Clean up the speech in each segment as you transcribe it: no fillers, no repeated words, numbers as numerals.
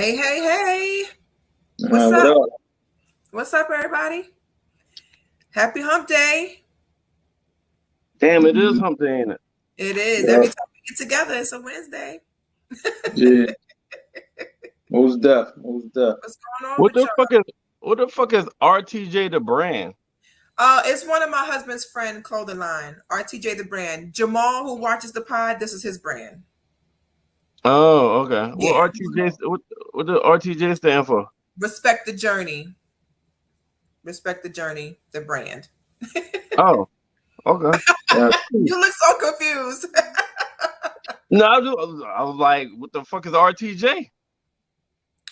Hey, hey, hey. What's What up? up? What's up, everybody? Happy hump day. Damn, it is something, ain't it? It is. Yeah, Every time we get together, it's a Wednesday. yeah. Most deaf. What's going on What with the y'all? fuck is what the fuck is RTJ the brand? It's one of my husband's friend clothing line, RTJ the brand. Jamal, who watches the pod, this is his brand. Oh, okay. What Yeah. RTJ what the RTJ stand for? Respect the journey. Respect the journey, the brand. Oh, okay. Yeah. You look so confused. No, I was like, what the fuck is RTJ?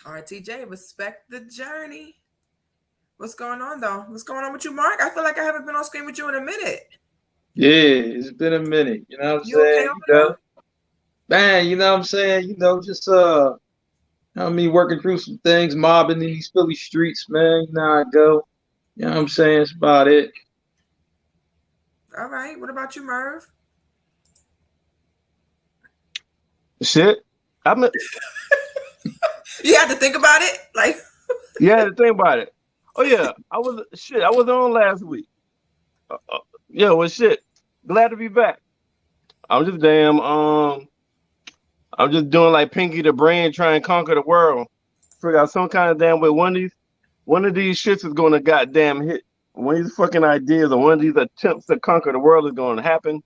RTJ, respect the journey. What's going on, though? What's going on with you, Mark? I feel like I haven't been on screen with you in a minute. Yeah, it's been a minute. You know what I'm You okay saying? over there? Man, you know what I'm saying? Just working through some things, mobbing in these Philly streets, man. You know how I go. You know what I'm saying? It's about it. All right. What about you, Merv? Shit. I'm You had to think about it. Like, yeah, think about it. Oh yeah, I was on last week. Yeah, well shit. Glad to be back. I'm just damn I'm just doing like Pinky the Brain trying to conquer the world. Figure out some kind of damn way. One of these shits is gonna goddamn hit. One of these fucking ideas or one of these attempts to conquer the world is gonna happen.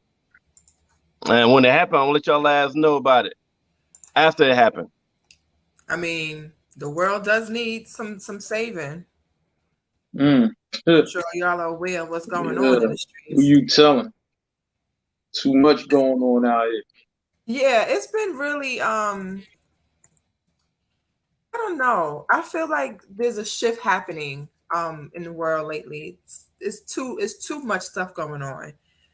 And when it happens, I'm gonna let y'all lads know about it. After it happened. I mean, the world does need some saving. Mm. I'm sure y'all are aware of what's going Yeah. on in the Who streets. you telling? Too much going on out here. Yeah, it's been really I don't know. I feel like there's a shift happening in the world lately. It's too much stuff going on.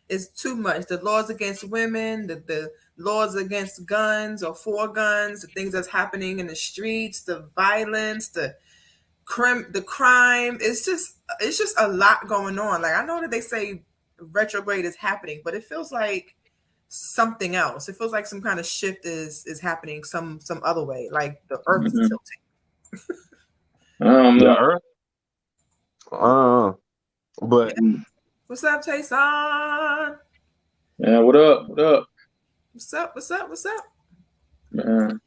It's too much. The laws against women, the laws against guns or for guns, the things that's happening in the streets, the violence, the crime. It's just a lot going on. Like, I know that they say retrograde is happening, but it feels like something else. It feels like some kind of shift is happening some other way. Like the earth is Mhm. tilting. I don't The know. earth. But What's up, Tayson? Yeah, what up? What up? What's up? What's up? What's up? Man.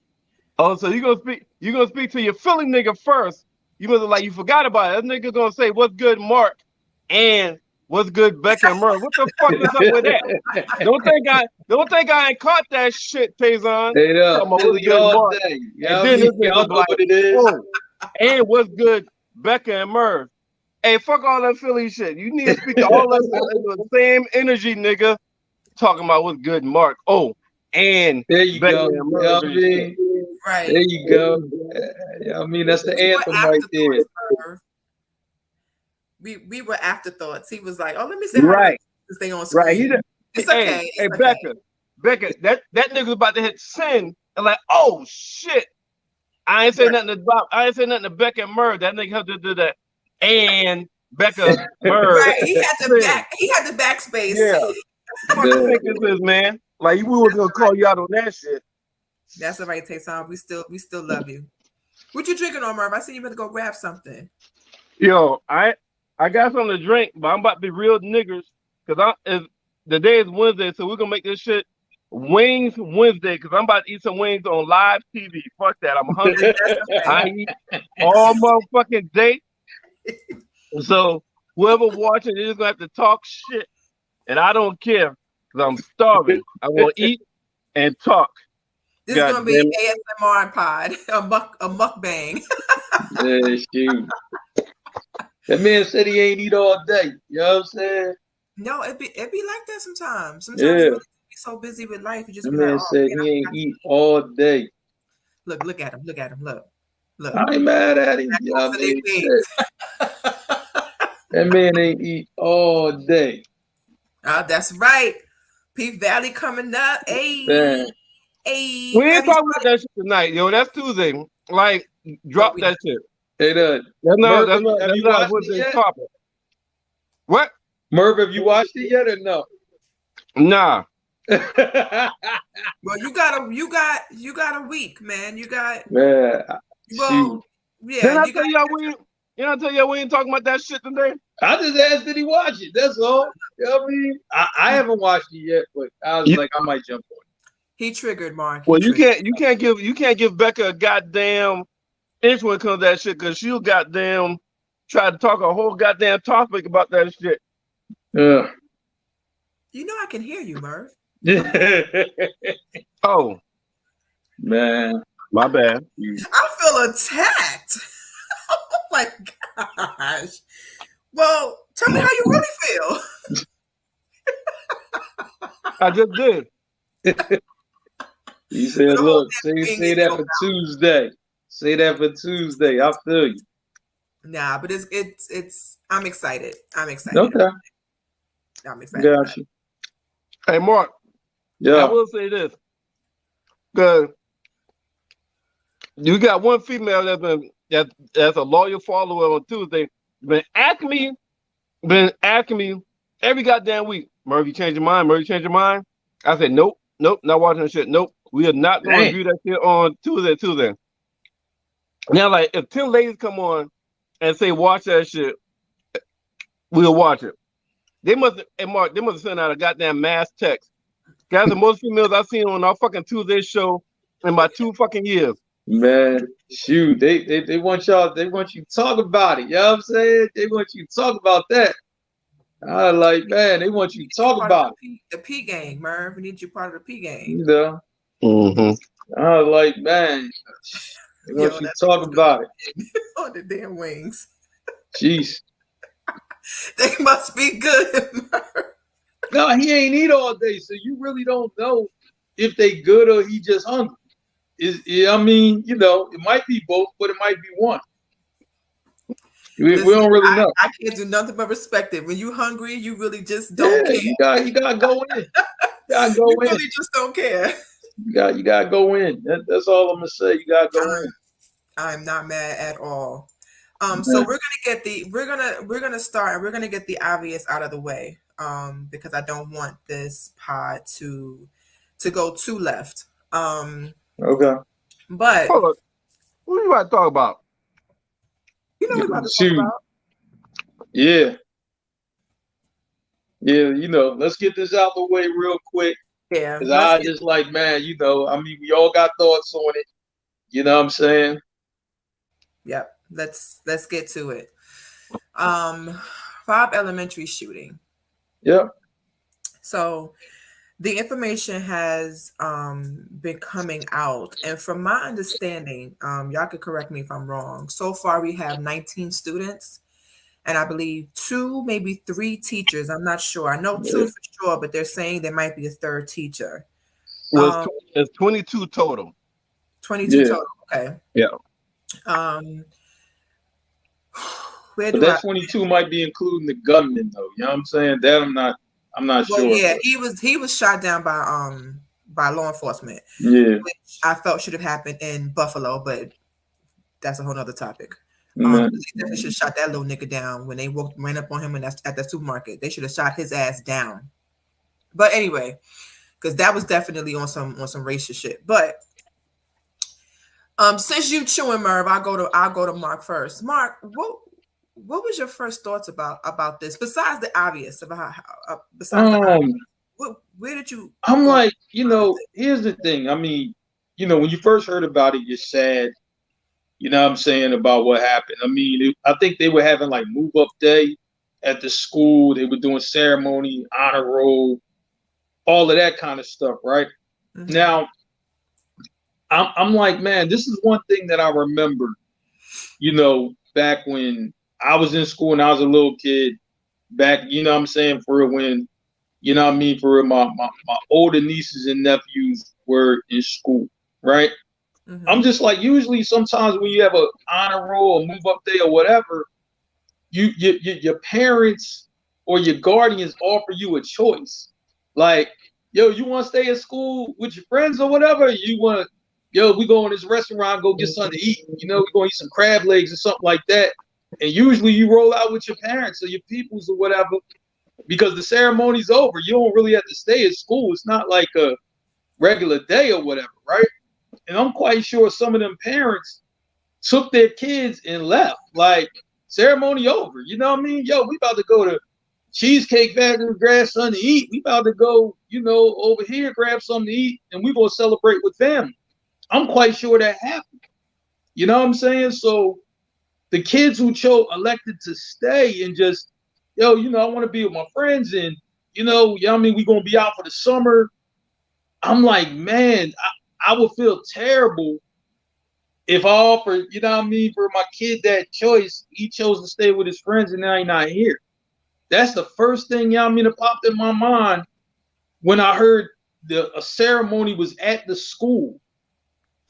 oh, so you gonna speak to your Philly nigga first. You gonna like you forgot about it. That nigga gonna say what's good, Mark, and what's good, Becca and Murray. What the fuck is up with that? Don't think I ain't caught that shit, Tazon. Hey Talking up, about what's Philly good, all Mark. day. And then this Y'all nigga know like, what it is. oh, and what's good, Becca and Murph. Hey, fuck all that Philly shit. You need to speak to all us in the same energy, nigga. Talking about what's good, Mark. Oh, and There you Becca go. and You know Murph what I and shit. mean? Right. There you go. Yeah, I mean, that's the We were anthem right there. afterthoughts, Merv. We were afterthoughts. He was like, "Oh, let me say hi to Right, this thing on right. screen." It's Hey, okay. hey, It's okay. Becca, that nigga's about to hit send and like, oh shit. I ain't say nothing to Becca and Murph. That nigga had to do that. And Becca Murph. Right. He had the Send. backspace. Yeah. What the fuck you think this is, man? Like we was gonna call you out on that shit. That's all right, Tayson. We still love you. What you drinking on, Merv? I see you better go grab something. Yo, I got something to drink, but I'm about to be real niggers because the day is Wednesday, so we're gonna make this shit Wings Wednesday because I'm about to eat some wings on live TV. Fuck that, I'm hungry. I eat all motherfucking day. So whoever watching is gonna have to talk shit, and I don't care because I'm starving. I want to eat and talk. This God is gonna be ASMR pod, a mukbang. Yeah, shoot. That man said he ain't eat all day. You know what I'm saying? No, it be like that sometimes. Sometimes Yeah. you really be so busy with life, you just That be like, man "Oh said man, he ain't eat all day. look at him, look, I ain't mad at him. You know what I mean? Shit. That man ain't eat all day. That's right. Peace Valley coming up. Hey, Man. hey. We ain't Have you talking about that shit tonight, yo. That's Tuesday. Like, drop we that shit. Hey, That's not Merv, that's not have that's you not watched what it they yet? topic. What? Merv, have you watched it yet or no? Nah. Well, you got a week, man. You got Man, Well, yeah, Didn't I you tell got. y'all we ain't talking about that shit today? I just asked, did he watch it? That's all. You know what I mean? I haven't watched it yet, but I was Yeah. like, I might jump on He triggered Mark. He Well, you triggered. can't give Becca a goddamn inch when it comes to that shit because she'll goddamn try to talk a whole goddamn topic about that shit. it. You know I can hear you, Murph. Oh, Man, my bad. I feel attacked. Oh my gosh. Well, tell me how you really feel. I just did. He said, The whole look, damn say thing that is for so- Tuesday. Say that for Tuesday. I feel you. Nah, but it's. I'm excited. I'm excited. Okay. I'm excited. about Got it. you. Hey, Mark, I Yeah. will say this. Because you got one female that's a loyal follower on Tuesday, been asking me every goddamn week, Murph, you change your mind, Murph, you change your mind. I said, nope, not watching that shit. Nope. We are not going to Dang. review that shit on Tuesday. Now, like, if 10 ladies come on and say watch that shit, we'll watch it. Mark, they must have sent out a goddamn mass text. Guys, the most females I've seen on our fucking Tuesday show in my 2 fucking years. Man, shoot, they want y'all, they want you to talk about it. You know what I'm saying? They want you to talk about that. I like, man, they want you to talk Part of about it. the P gang, Murph. We need you part of the P gang. You know? Mm-hmm. I like, man, they want Yo, you to that's talk about it. on the damn wings. Jeez. They must be good, Murph. No, he ain't eat all day, so you really don't know if they good or he just hungry. I mean, you know, it might be both, but it might be one. We don't really know. I can't do nothing but respect it. When you hungry, you really just don't care. You gotta go in. You gotta go You in. really just don't care. You gotta go in. That's all I'm gonna say. You gotta go in. I'm not mad at all. So we're gonna start and we're gonna get the obvious out of the way. Because I don't want this pod to go too left. Okay. But Hold on. What you about to talk about? you know what we're about to Shoot. talk about. Yeah. Yeah, you know, let's get this out the way real quick. Yeah. Because I just like, man, you know, I mean, we all got thoughts on it. You know what I'm saying? Yep. Let's get to it. Fobb Elementary shooting. Yep. So the information has been coming out, and from my understanding, y'all could correct me if I'm wrong. So far, we have 19 students, and I believe 2, maybe 3 teachers. I'm not sure. I know 2 for sure, but they're saying there might be a 3rd teacher. Well, it's 22 total. 22 total. Okay. Yeah. Where But do that 22 might be including the gunman, though. You know what I'm saying? That I'm not Well, sure. yeah, he was shot down by law enforcement. Yeah. Which I felt should have happened in Buffalo, but that's a whole nother topic. Man. They should have shot that little nigga down when they ran up on him at the supermarket. They should have shot his ass down. But anyway, because that was definitely on some racist shit. But since you chewing, Merv, I'll go to Mark first. Mark, what was your first thoughts about this besides the obvious about how where did you? I'm like, you know, here's the thing. I mean, you know, when you first heard about it, you're sad. You know what I'm saying about what happened. I mean, I think they were having like move up day at the school. They were doing ceremony, honor roll, all of that kind of stuff, right? Mm-hmm. Now, I'm like, man, this is one thing that I remember, you know, back when I was in school and I was a little kid, back, you know what I'm saying, for when, you know what I mean, for my older nieces and nephews were in school, right? Mm-hmm. I'm just like, usually sometimes when you have an honor roll or move up day or whatever, your parents or your guardians offer you a choice. Like, yo, you want to stay at school with your friends or whatever? You want to, yo, we go in this restaurant, go get something to eat. You know, we're going to eat some crab legs or something like that. And usually you roll out with your parents or your peoples or whatever because the ceremony's over. You don't really have to stay at school. It's not like a regular day or whatever, right? And I'm quite sure some of them parents took their kids and left. Like, ceremony over. You know what I mean? Yo, we about to go to Cheesecake Factory, grab something to eat. We about to go, over here, grab something to eat, and we gonna celebrate with family. I'm quite sure that happened. You know what I'm saying? So the kids who elected to stay and just, I want to be with my friends, and we gonna be out for the summer. I'm like, man, I would feel terrible if I offered, for my kid that choice. He chose to stay with his friends, and now he's not here. That's the first thing, that popped in my mind when I heard a ceremony was at the school.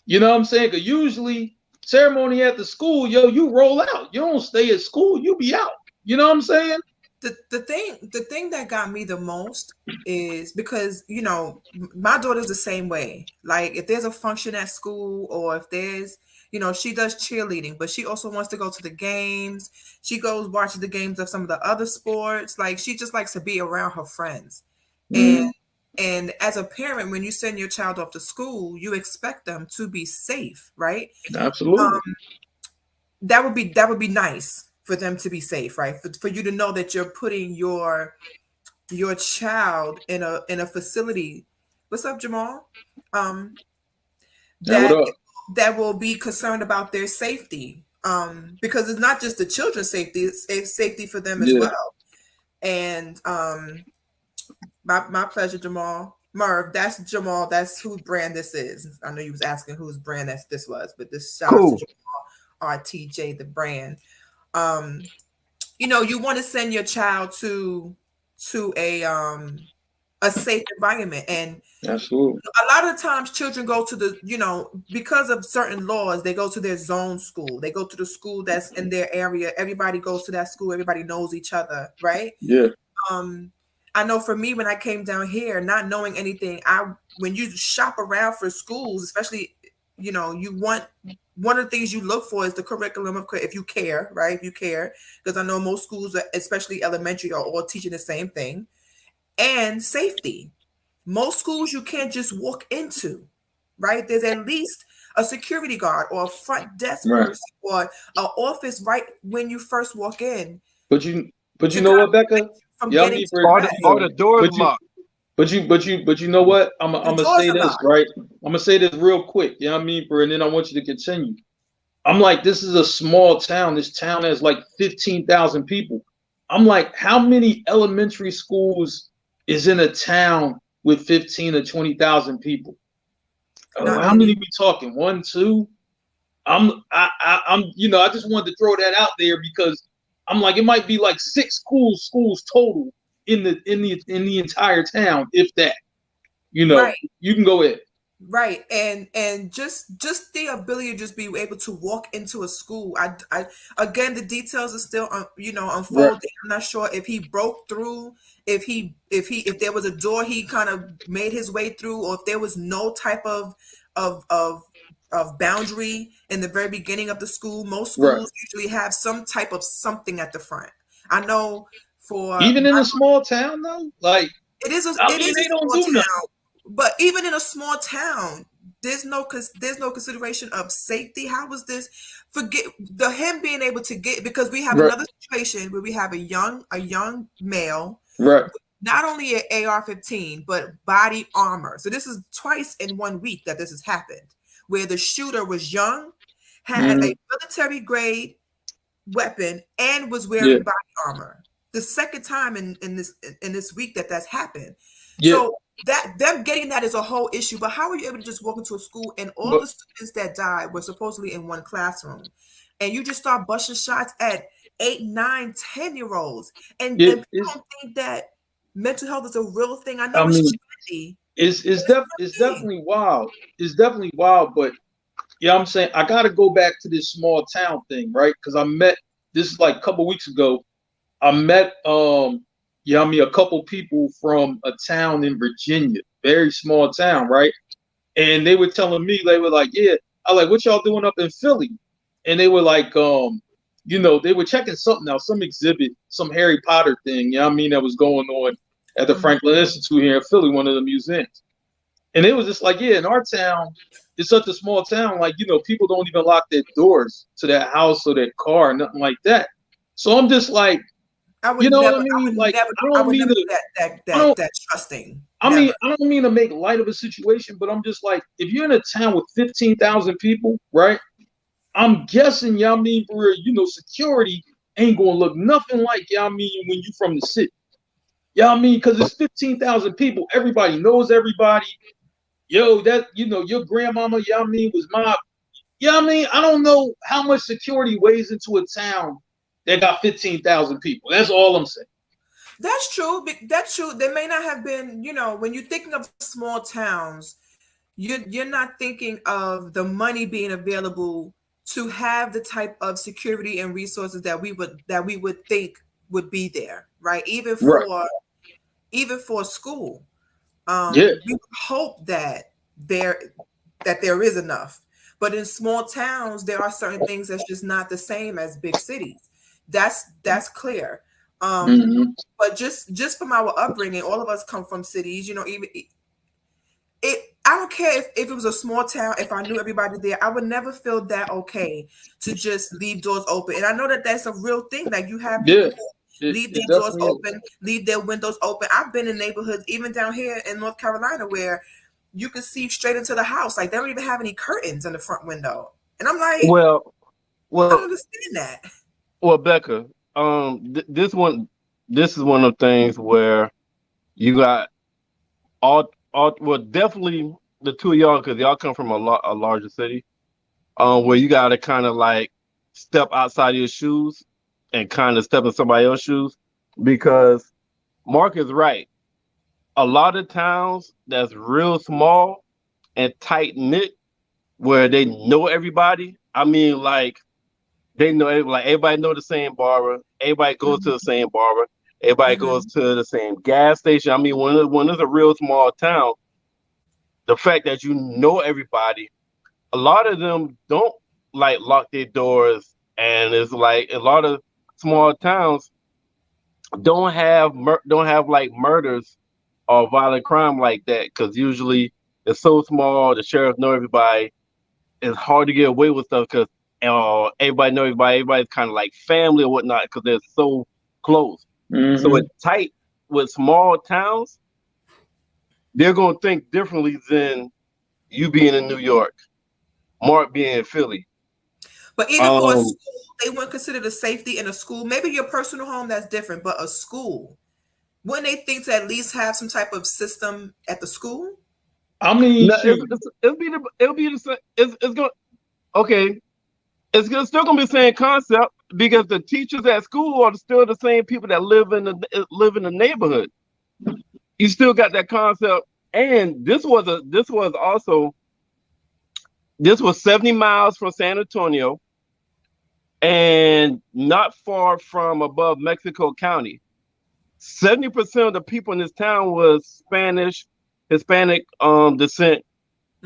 You know what I'm saying? Because usually ceremony at the school, you roll out. You don't stay at school. You be out. You know what I'm saying? The thing that got me the most is because, my daughter's the same way. Like, if there's a function at school, or if there's, she does cheerleading, but she also wants to go to the games. She watches the games of some of the other sports. Like, she just likes to be around her friends. Mm. And as a parent, when you send your child off to school, you expect them to be safe, right? Absolutely. That would be nice for them to be safe, right? For you to know that you're putting your child in a facility. What's up, Jamal? That will be concerned about their safety. Because it's not just the children's safety, it's safety for them as well. And my pleasure, Jamal. Merv, that's Jamal. That's whose brand this is. I know you was asking whose brand this was, but this shout out to Jamal RTJ, the brand. You want to send your child to a safe environment, and absolutely, a lot of times children go to the because of certain laws, they go to their zone school. They go to the school that's in their area. Everybody goes to that school. Everybody knows each other, right? Yeah. I know for me, when I came down here, not knowing anything, when you shop around for schools, especially, you want, one of the things you look for is the curriculum of, if you care, right? If you care, because I know most schools, especially elementary, are all teaching the same thing, and safety. Most schools you can't just walk into, right? There's at least a security guard or a front desk person or an office right when you first walk in. But you know what, Becca? All the doors locked. But you know what? I'm gonna say this, right? I'm gonna say this real quick. You know what I mean? And then I want you to continue. I'm like, this is a small town. This town has like 15,000 people. I'm like, how many elementary schools is in a town with 15 or 20,000 people? How many we talking? 1, 2? I just wanted to throw that out there because I'm like, it might be like 6 schools total in the entire town, if that. Right. You can go ahead. Right. And just the ability to just be able to walk into a school. I again, the details are still unfolding. Right. I'm not sure if he broke through, if there was a door he kind of made his way through, or if there was no type of boundary in the very beginning of the school. Most schools usually have some type of something at the front. I know even in a small town though, like it is a small town. But even in a small town, there's no consideration of safety. How was this? Forget him being able to get, because we have another situation where we have a young male, right? Not only an AR-15 but body armor. So this is twice in 1 week that this has happened, where the shooter was young, had a military grade weapon, and was wearing body armor. The second time in this week that's happened. Yeah. So that them getting that is a whole issue. But how are you able to just walk into a school and all the students that died were supposedly in one classroom, and you just start busting shots at 8, 9, 10-year-olds, and people don't think that mental health is a real thing? I know it's trendy. It's definitely wild. It's definitely wild. But I'm saying I got to go back to this small town thing, right? Because I met this like a couple weeks ago. I met a couple people from a town in Virginia, very small town, right? And they were telling me, they were like, yeah, I like, what y'all doing up in Philly? And they were like, they were checking something out, some exhibit, some Harry Potter thing, that was going on at the Franklin Institute here in Philly, one of the museums. And it was just like, yeah, in our town, it's such a small town, like, people don't even lock their doors to their house or their car, nothing like that. So I'm just like, I you would know what I never, mean? Like, I would never be that trusting. Never. I don't mean to make light of a situation, but I'm just like, if you're in a town with 15,000 people, right? I'm guessing, y'all mean, for real, security ain't gonna look nothing like, y'all mean, when you from the city. Y'all mean, because it's 15,000 people, everybody knows everybody. Yo, that, your grandmama, y'all mean, was my, y'all mean, I don't know how much security weighs into a town that got 15,000 people. That's all I'm saying. That's true. That's true. There may not have been, when you're thinking of small towns, you're not thinking of the money being available to have the type of security and resources that we would think would be there, right? Even for school, Yeah. we would hope that there is enough. But in small towns, there are certain things that's just not the same as big cities. That's clear. But just from our upbringing, all of us come from cities. Even I don't care if it was a small town. If I knew everybody there, I would never feel that okay to just leave doors open. And I know that that's a real thing. Like, you have people who leave their doors open, leave their windows open. I've been in neighborhoods, even down here in North Carolina, where you can see straight into the house. Like, they don't even have any curtains in the front window. And I'm like, well, I don't understand that. Well, Becca, this is one of the things where you got well, definitely the two of y'all, because y'all come from a larger city, where you got to kind of like step outside of your shoes and kind of step in somebody else's shoes, because Mark is right. A lot of towns that's real small and tight knit, where they know everybody. I mean, like, they know, like, everybody know the same barber. Everybody goes to the same barber. Everybody goes to the same gas station. I mean, when it's a real small town, the fact that you know everybody, a lot of them don't like lock their doors, and it's like a lot of small towns don't have like murders or violent crime like that, because usually it's so small. The sheriff know everybody. It's hard to get away with stuff because everybody know everybody. Everybody's kind of like family or whatnot because they're so close. So it's tight with small towns. They're gonna think differently than you being in New York, Mark being in Philly. But even for a school, they wouldn't consider the safety in a school. Maybe your personal home, that's different, but a school, wouldn't they think to at least have some type of system at the school? I mean, no, it'll be the same. It's gonna, okay. It's still gonna be the same concept, because the teachers at school are still the same people that live in the neighborhood. You still got that concept, and this was 70 miles from San Antonio, and not far from above Mexico County. 70% of the people in this town was Hispanic descent,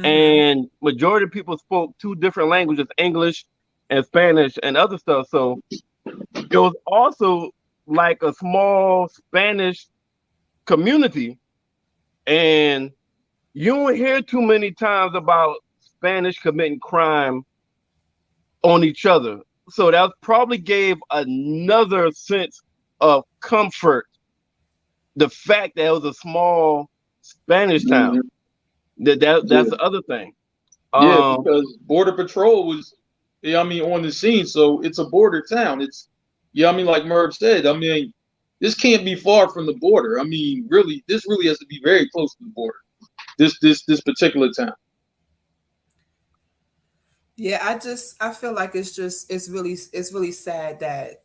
and majority of people spoke two different languages, English and Spanish and other stuff. So it was also like a small Spanish community, and you don't hear too many times about Spanish committing crime on each other. So that probably gave another sense of comfort, the fact that it was a small Spanish town. That's the other thing. Yeah, because Border Patrol was, on the scene. So it's a border town. It's, like Merv said, this can't be far from the border. Really, this really has to be very close to the border. This particular town. Yeah, I feel like it's really sad that,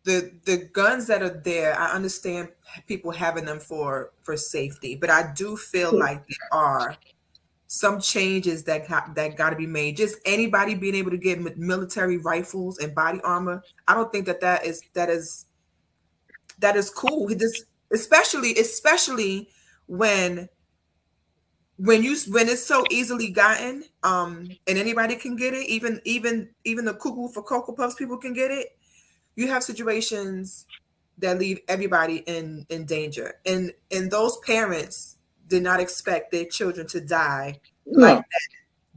the guns that are there. I understand people having them for safety, but I do feel like there are some changes that got to be made. Just anybody being able to get military rifles and body armor, I don't think that is cool. Especially when it's so easily gotten, and anybody can get it, even the cuckoo for Cocoa Puffs people can get it. You have situations that leave everybody in danger, and those parents did not expect their children to die No, like of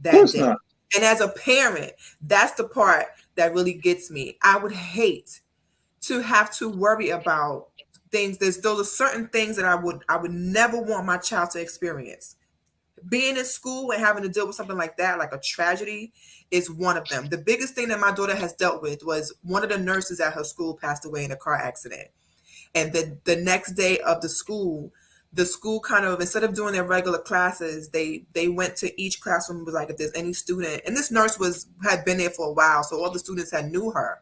that course day. not. And as a parent, that's the part that really gets me. I would hate to have to worry about things. Those are certain things that I would never want my child to experience. Being in school and having to deal with something like that, like a tragedy, is one of them. The biggest thing that my daughter has dealt with was one of the nurses at her school passed away in a car accident. And the next day of the school kind of, instead of doing their regular classes, they went to each classroom, was like, if there's any student, and this nurse had been there for a while, so all the students had knew her.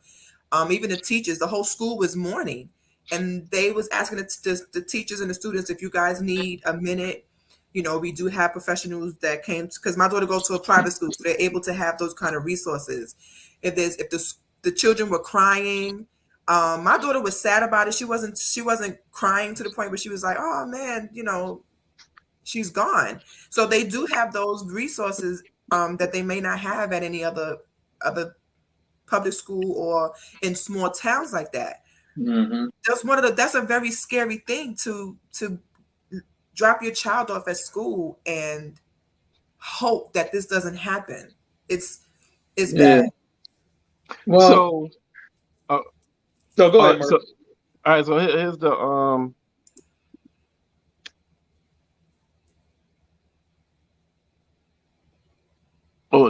Even the teachers, the whole school was mourning, and they was asking the teachers and the students, if you guys need a minute, we do have professionals that came, because my daughter goes to a private school, so they're able to have those kind of resources. If the children were crying, my daughter was sad about it. She wasn't crying to the point where she was like, oh man, she's gone. So they do have those resources that they may not have at any other public school or in small towns like that. Mm-hmm. That's a very scary thing to drop your child off at school and hope that this doesn't happen. It's bad. Well, so go ahead, Mark. All right, so here's the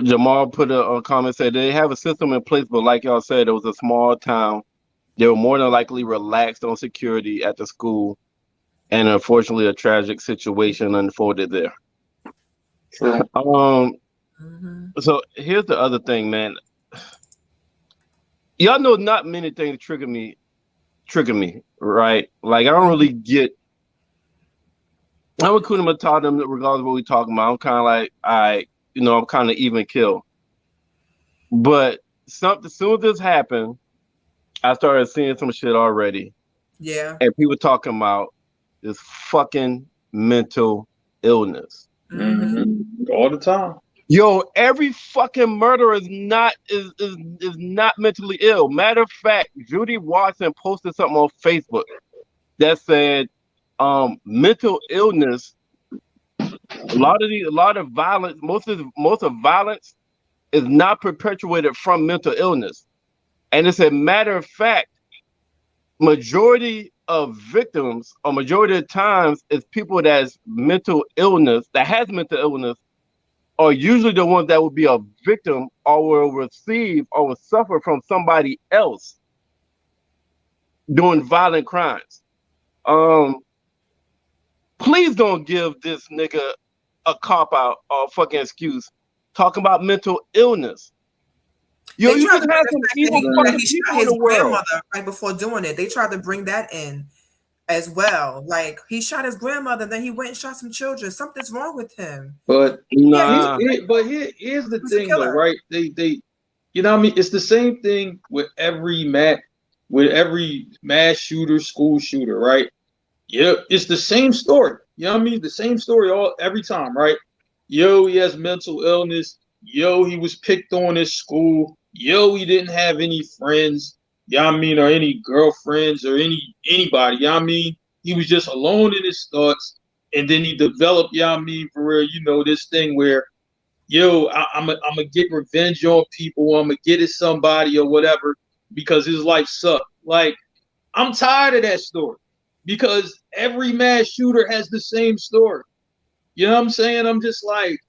Jamal put a comment, said they have a system in place, but like y'all said, it was a small town. They were more than likely relaxed on security at the school, and unfortunately, a tragic situation unfolded there. Sure. So here's the other thing, man. Y'all know not many things trigger me, right? Like, I don't really get. I'm a Kuna Matata, regardless of what we're talking about. I'm kind of like, I'm kind of even kill. But as soon as this happened, I started seeing some shit already. Yeah. And people talking about this fucking mental illness. Mm-hmm. All the time. Yo, every fucking murderer is not mentally ill. Matter of fact, Judy Watson posted something on Facebook that said mental illness, a lot of violence, most of violence is not perpetuated from mental illness. And it's a matter of fact, majority of victims, or majority of times, is people that has mental illness, are usually the ones that will be a victim or will receive or will suffer from somebody else doing violent crimes. Please don't give this nigga a cop out or a fucking excuse talking about mental illness. Yo, you just have some evil fucking people in the world. Grandmother right before doing it, they tried to bring that in as well. Like, he shot his grandmother, then he went and shot some children. Something's wrong with him. But nah. Here's the thing, though, right? They you know what I mean? It's the same thing with every mass shooter, school shooter, right? Yeah, it's the same story. You know what I mean? The same story every time, right? Yo, he has mental illness. Yo, he was picked on at school. Yo, he didn't have any friends. You know what I mean? Or any girlfriends or anybody. You know what I mean? He was just alone in his thoughts. And then he developed, you know what I mean, for real, this thing where, yo, I'm gonna get revenge on people. I'm gonna get at somebody or whatever because his life sucked. Like, I'm tired of that story because every mass shooter has the same story. You know what I'm saying? I'm just like,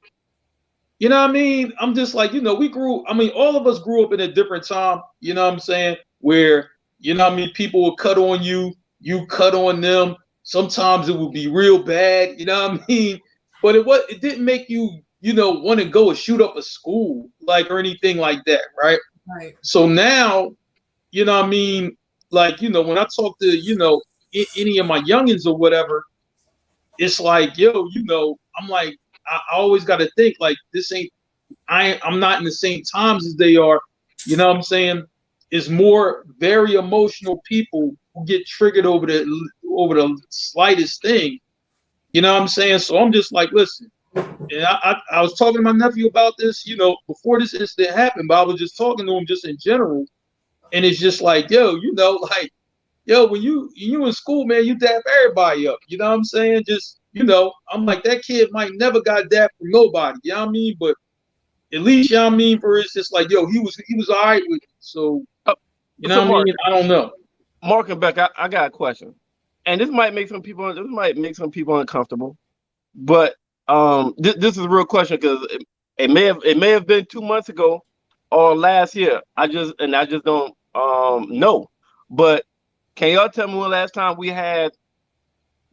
you know what I mean? I'm just like, all of us grew up in a different time, you know what I'm saying? Where, you know what I mean, people will cut on you, you cut on them. Sometimes it would be real bad, you know what I mean? But it didn't make you, want to go and shoot up a school, like, or anything like that, right? Right. So now, you know what I mean? Like, when I talk to, any of my youngins or whatever, it's like, yo, I'm like, I always got to think like I'm not in the same times as they are. You know what I'm saying? It's more very emotional people who get triggered over the slightest thing. You know what I'm saying? So I'm just like, listen. And I was talking to my nephew about this, before this incident happened, but I was just talking to him just in general. And it's just like, yo, when you in school, man, you dap everybody up. You know what I'm saying? Just you know, I'm like, that kid might never got that from nobody. You know what I mean? But at least, you know what I mean, for it's just like, yo, he was all right with it. So, you know So what I mean? I don't know. Mark and Beck, I got a question. And this might make some people uncomfortable. But this is a real question because it may have been 2 months ago or last year. I just don't know. But can y'all tell me when last time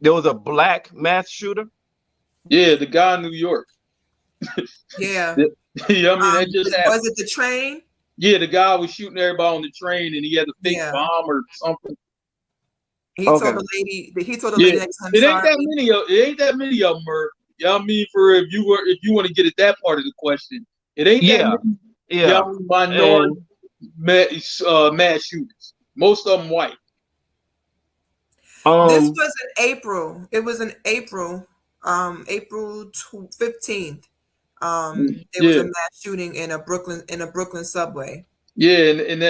there was a black mass shooter? Yeah, the guy in New York. Yeah. Yeah, I mean, that just happened. Was it the train? Yeah, the guy was shooting everybody on the train, and he had a fake bomb or something. He told the lady next time. It ain't that many of them, Murph. You know what I mean? For if you want to get at that part of the question, it ain't that many. Yeah, minority mass shooters. Most of them white. This was in April. It was in April. April 15th. There was a mass shooting in a Brooklyn subway. Yeah, and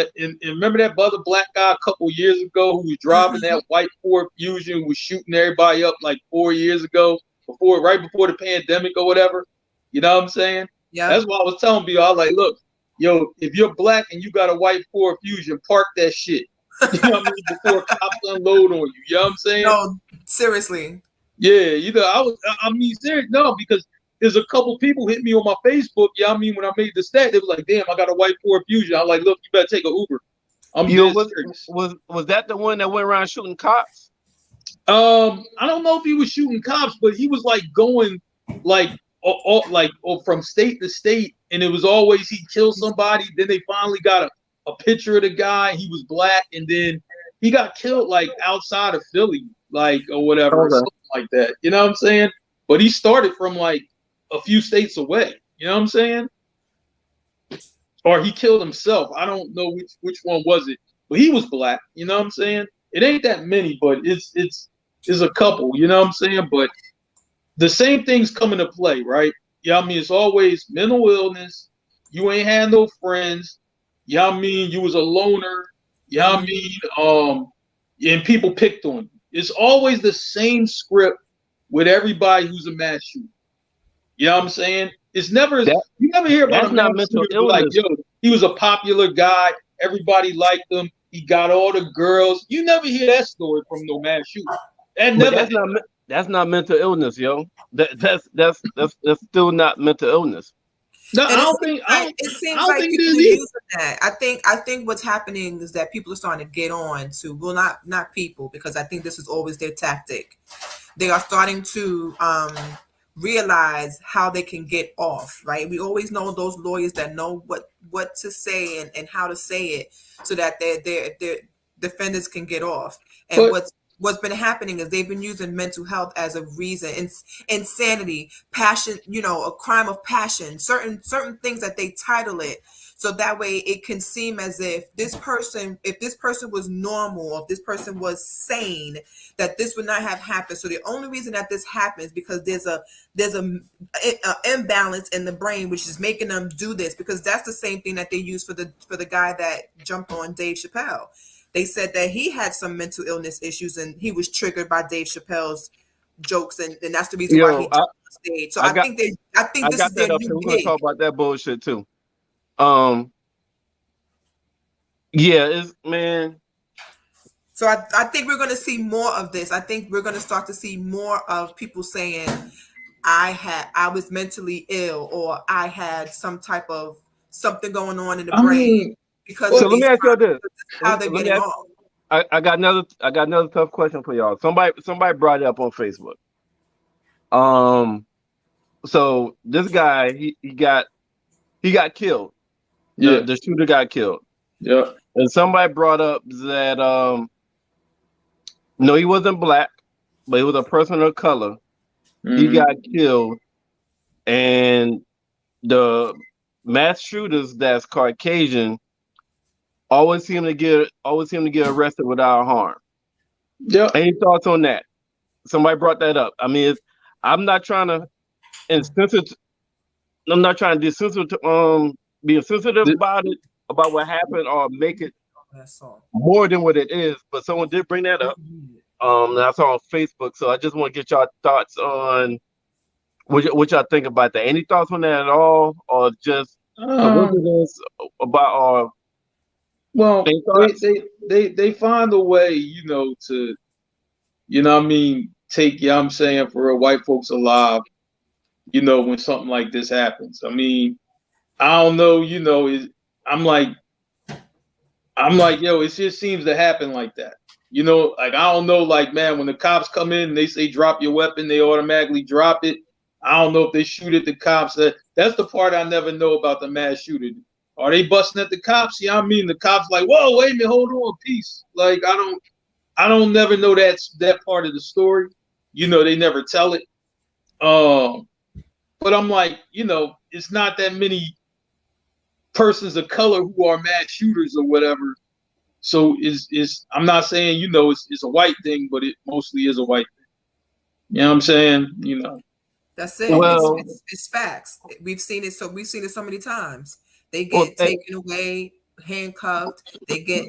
remember that other black guy a couple years ago who was driving that white Ford Fusion, was shooting everybody up like 4 years ago, right before the pandemic or whatever. You know what I'm saying? Yeah. That's what I was telling people. I was like, look, yo, if you're black and you got a white Ford Fusion, park that shit. You know what I mean? Before cops unload on you. You know what I'm saying? No, seriously. Yeah, you know, I mean, serious. No, because there's a couple people hit me on my Facebook. Yeah, I mean, when I made the stat, they was like, "Damn, I got a white Ford Fusion." I'm like, "Look, you better take an Uber." Was that the one that went around shooting cops? I don't know if he was shooting cops, but he was like going like from state to state, and it was always he killed somebody. Then they finally got a picture of the guy. He was black, and then he got killed like outside of Philly, like or whatever, or something like that. You know what I'm saying? But he started from like a few states away. You know what I'm saying? Or he killed himself. I don't know which one was it, but he was black. You know what I'm saying? It ain't that many, but it's a couple. You know what I'm saying? But the same things come into play, right? Yeah, I mean, it's always mental illness. You ain't had no friends. Yeah, I mean, you was a loner. Yeah, I mean, and people picked on you. It's always the same script with everybody who's a mass shooter. You know what I'm saying? It's never you never hear about a mass shooter like, yo, he was a popular guy, everybody liked him, he got all the girls. You never hear that story from no mass shooter. That's not mental illness, yo. That's still not mental illness. No, it seems like people are using that. I think what's happening is that people are starting to get on to, well, not people, because I think this is always their tactic. They are starting to realize how they can get off, right? We always know those lawyers that know what to say and how to say it so that their defendants can get off. And what's been happening is they've been using mental health as a reason, insanity, passion, a crime of passion, certain things that they title it. So that way it can seem as if this person was normal, or if this person was sane, that this would not have happened. So the only reason that this happens because there's a imbalance in the brain, which is making them do this, because that's the same thing that they use for the guy that jumped on Dave Chappelle. They said that he had some mental illness issues and he was triggered by Dave Chappelle's jokes, and that's the reason why he jumped on stage. So I think this is their new gig. We're gonna talk about that bullshit too. It's man. So I think we're going to see more of this. I think we're going to start to see more of people saying, I was mentally ill, or I had some type of something going on in the brain. Because so let me ask you this: how they're getting off. I got another tough question for y'all. Somebody brought it up on Facebook. So this guy he got killed. Yeah. The shooter got killed. Yeah. And somebody brought up that no, he wasn't black, but he was a person of color. Mm-hmm. He got killed, and the mass shooters that's Caucasian always seem to get arrested without harm. Yeah. Any thoughts on that? Somebody brought that up. I mean, I'm not trying to be insensitive about it, about what happened, or make it more than what it is. But someone did bring that up. that I saw on Facebook. So I just want to get y'all thoughts on what y'all think about that. Any thoughts on that at all, or just coincidence about or well, any thoughts? they find a way, to, what I mean, take, I'm saying, for real, white folks alive, when something like this happens. I mean, I don't know, I'm like, yo, it just seems to happen like that. Like, I don't know, like, man, when the cops come in and they say drop your weapon, they automatically drop it. I don't know if they shoot at the cops. That's the part I never know about the mass shooting. Are they busting at the cops? Yeah, I mean, the cops like, whoa, wait a minute, hold on, peace. Like, I don't never know that part of the story. They never tell it. But I'm like, it's not that many persons of color who are mass shooters or whatever. So I'm not saying, it's a white thing, but it mostly is a white thing. You know what I'm saying? That's it. Well, it's facts. We've seen it so many times. They get taken away, handcuffed. They get,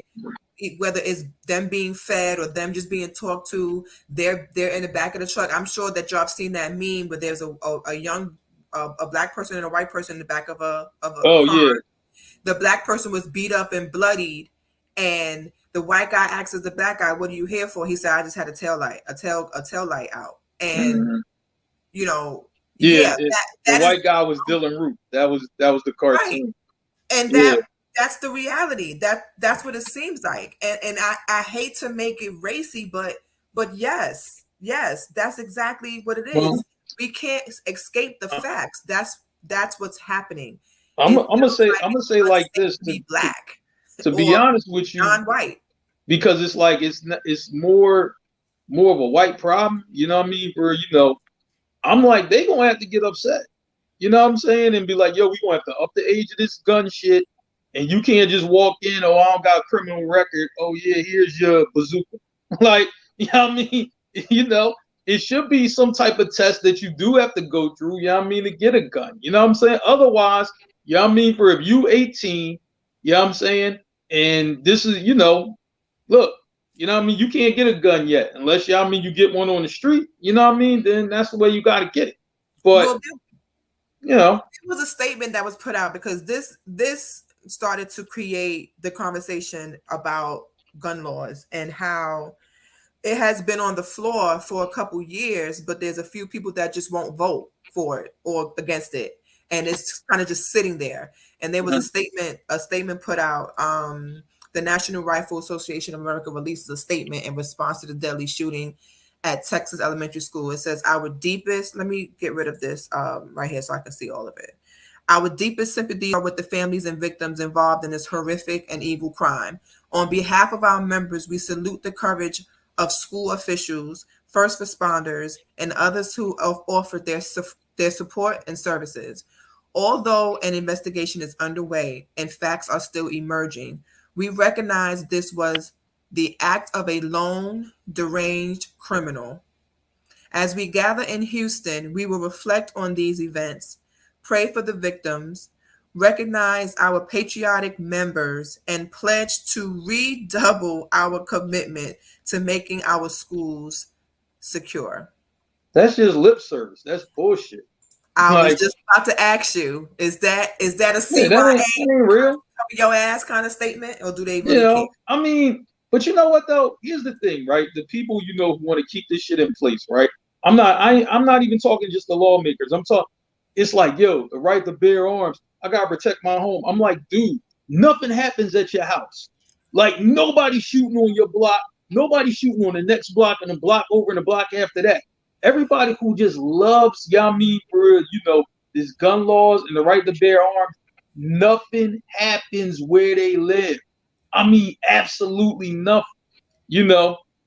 whether it's them being fed or them just being talked to, they're in the back of the truck. I'm sure that y'all have seen that meme where there's a young a black person and a white person in the back of a car. Yeah. The black person was beat up and bloodied, and the white guy asks the black guy, "What are you here for?" He said, "I just had a tail light out." And the that white guy was Dylan Root. That was the cartoon. Right. And that's the reality. That's what it seems like. And I hate to make it racy, but yes, that's exactly what it is. Well, we can't escape the facts. That's what's happening. I'm gonna say like this to be black. To be honest with you, non-white. Because it's like it's more of a white problem. You know what I mean? For I'm like, they gonna have to get upset. You know what I'm saying? And be like, yo, we gonna have to up the age of this gun shit. And you can't just walk in, oh, I don't got a criminal record. Oh yeah, here's your bazooka. Like, you know what I mean? It should be some type of test that you do have to go through, you know what I mean, to get a gun. You know what I'm saying? Otherwise, you know what I mean, for if you 18, you know what I'm saying? And this is, look, you know what I mean? You can't get a gun yet unless, you know what I mean, you get one on the street, you know what I mean? Then that's the way you got to get it. But, it was a statement that was put out because this started to create the conversation about gun laws and how it has been on the floor for a couple years, but there's a few people that just won't vote for it or against it. And it's kind of just sitting there. And there was a statement put out. The National Rifle Association of America releases a statement in response to the deadly shooting at Texas elementary school. It says, let me get rid of this right here so I can see all of it. Our deepest sympathy are with the families and victims involved in this horrific and evil crime. On behalf of our members, we salute the courage of school officials, first responders, and others who have offered their support and services. Although an investigation is underway and facts are still emerging, we recognize this was the act of a lone, deranged criminal. As we gather in Houston, we will reflect on these events, pray for the victims, recognize our patriotic members, and pledge to redouble our commitment to making our schools secure. That's just lip service. That's bullshit. I was just about to ask you, is that a CYA that ain't real? Cover your ass kind of statement, or do they really care? I mean, but you know what though? Here's the thing, right? The people who want to keep this shit in place, right? I'm not even talking just the lawmakers. I'm talking. It's like, yo, the right to bear arms. I gotta protect my home. I'm like, dude, nothing happens at your house. Like nobody's shooting on your block. Nobody's shooting on the next block and the block over and the block after that. Everybody who just loves, for this gun laws and the right to bear arms, nothing happens where they live. I mean, absolutely nothing. And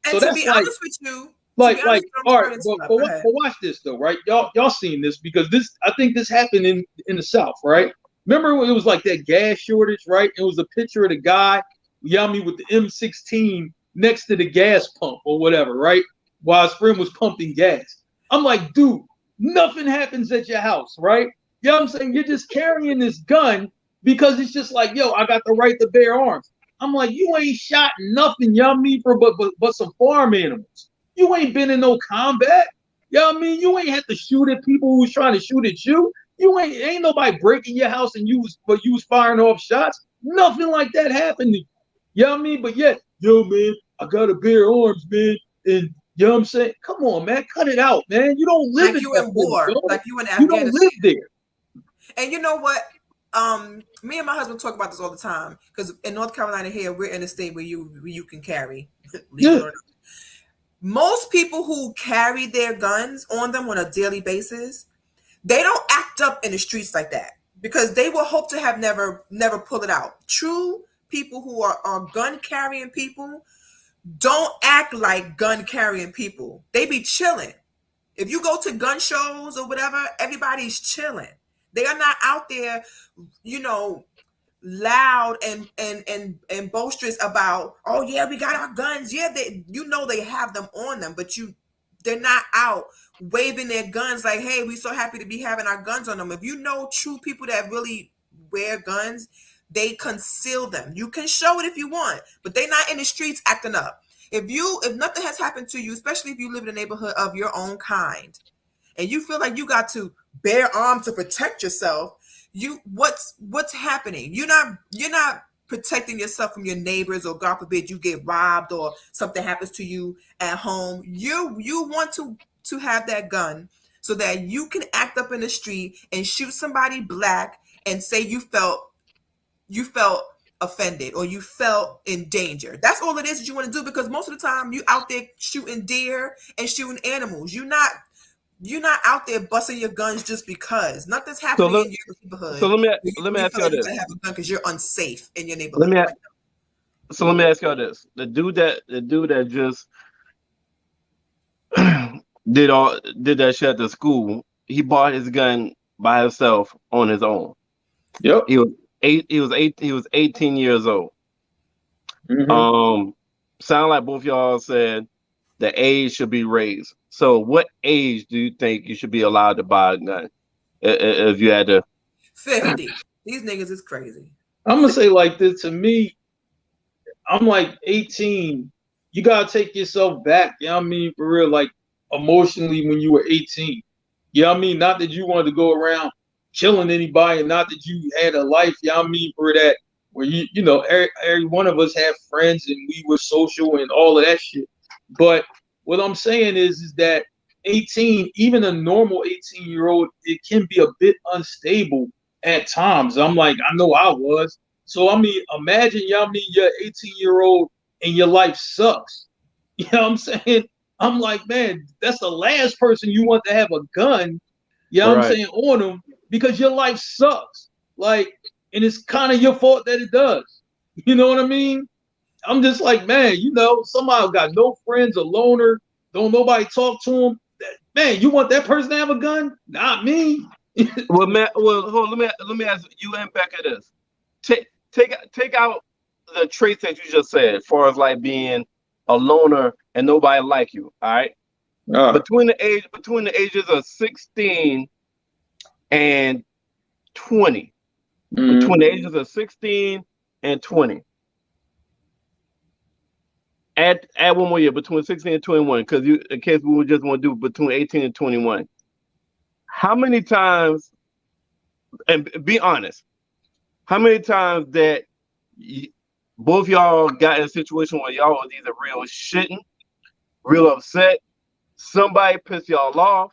so to be honest with you, all right, but watch this though, right? Y'all seen this because I think this happened in the South, right? Remember when it was like that gas shortage, right? It was a picture of the guy, with the M16 next to the gas pump or whatever, right? While his friend was pumping gas. I'm like, dude, nothing happens at your house, right? You know what I'm saying? You're just carrying this gun because it's just like, yo, I got the right to bear arms. I'm like, you ain't shot nothing, but some farm animals. You ain't been in no combat. You know what I mean? You ain't had to shoot at people who was trying to shoot at you. You ain't nobody breaking your house and you was firing off shots. Nothing like that happened to you. You know what I mean? But yet, yo, man, I got a bear arms, man. And you know what I'm saying? Come on, man, cut it out, man. You don't live like you in war, like you in You don't Afghanistan. live there. And you know what? Me and my husband talk about this all the time because in North Carolina here, we're in a state where you can carry. Yeah. Most people who carry their guns on them on a daily basis, they don't act up in the streets like that because they will hope to have never pull it out. True people who are gun carrying people don't act like gun carrying people. They be chilling. If you go to gun shows or whatever, everybody's chilling. They are not out there, loud and boisterous about, oh yeah, we got our guns. Yeah, they have them on them, but they're not out waving their guns like, hey, we so happy to be having our guns on them. If you know true people that really wear guns, they conceal them. You can show it if you want, but they're not in the streets acting up. If nothing has happened to you, especially if you live in a neighborhood of your own kind, and you feel like you got to bear arms to protect yourself, what's happening? You're not protecting yourself from your neighbors, or God forbid you get robbed or something happens to you at home. You want to have that gun so that you can act up in the street and shoot somebody black and say you felt offended or you felt in danger. That's all it is that you want to do, because most of the time you out there shooting deer and shooting animals. You're not out there busting your guns just because nothing's happening in your neighborhood. So let me ask you this: have a gun because you're unsafe in your neighborhood. So let me ask y'all this: the dude that just did that shit at the school, he bought his gun by himself on his own. Yep. He was 18 years old. Mm-hmm. Sound like both y'all said the age should be raised. So what age do you think you should be allowed to buy a gun? If you had to 50. These niggas is crazy. I'm gonna say like this. To me, I'm like 18. You gotta take yourself back. You know what I mean? For real, like emotionally when you were 18. You know what I mean? Not that you wanted to go around killing anybody, and not that you had a life, you know what I mean, for that, where every one of us had friends and we were social and all of that shit. But what I'm saying is that 18, even a normal 18-year-old, it can be a bit unstable at times. I'm like, I know I was. So I mean, imagine, you know what I mean, you're 18-year-old and your life sucks. You know what I'm saying? I'm like, man, that's the last person you want to have a gun, you know what I'm saying, on them, because your life sucks. Like, and it's kind of your fault that it does. You know what I mean? I'm just like, man, somebody got no friends, a loner, don't nobody talk to him. Man, you want that person to have a gun? Not me. Well, Matt. Well, hold on, let me ask you and Becca this. Take out the traits that you just said, as far as like being a loner and nobody like you. All right. Between the ages of 16 and 20. Mm-hmm. Between the ages of 16 and 20. Add one more year, between 16 and 21, because in case we would just want to do between 18 and 21. How many times, and be honest, how many times that both y'all got in a situation where y'all was either real shitting, real upset, somebody pissed y'all off,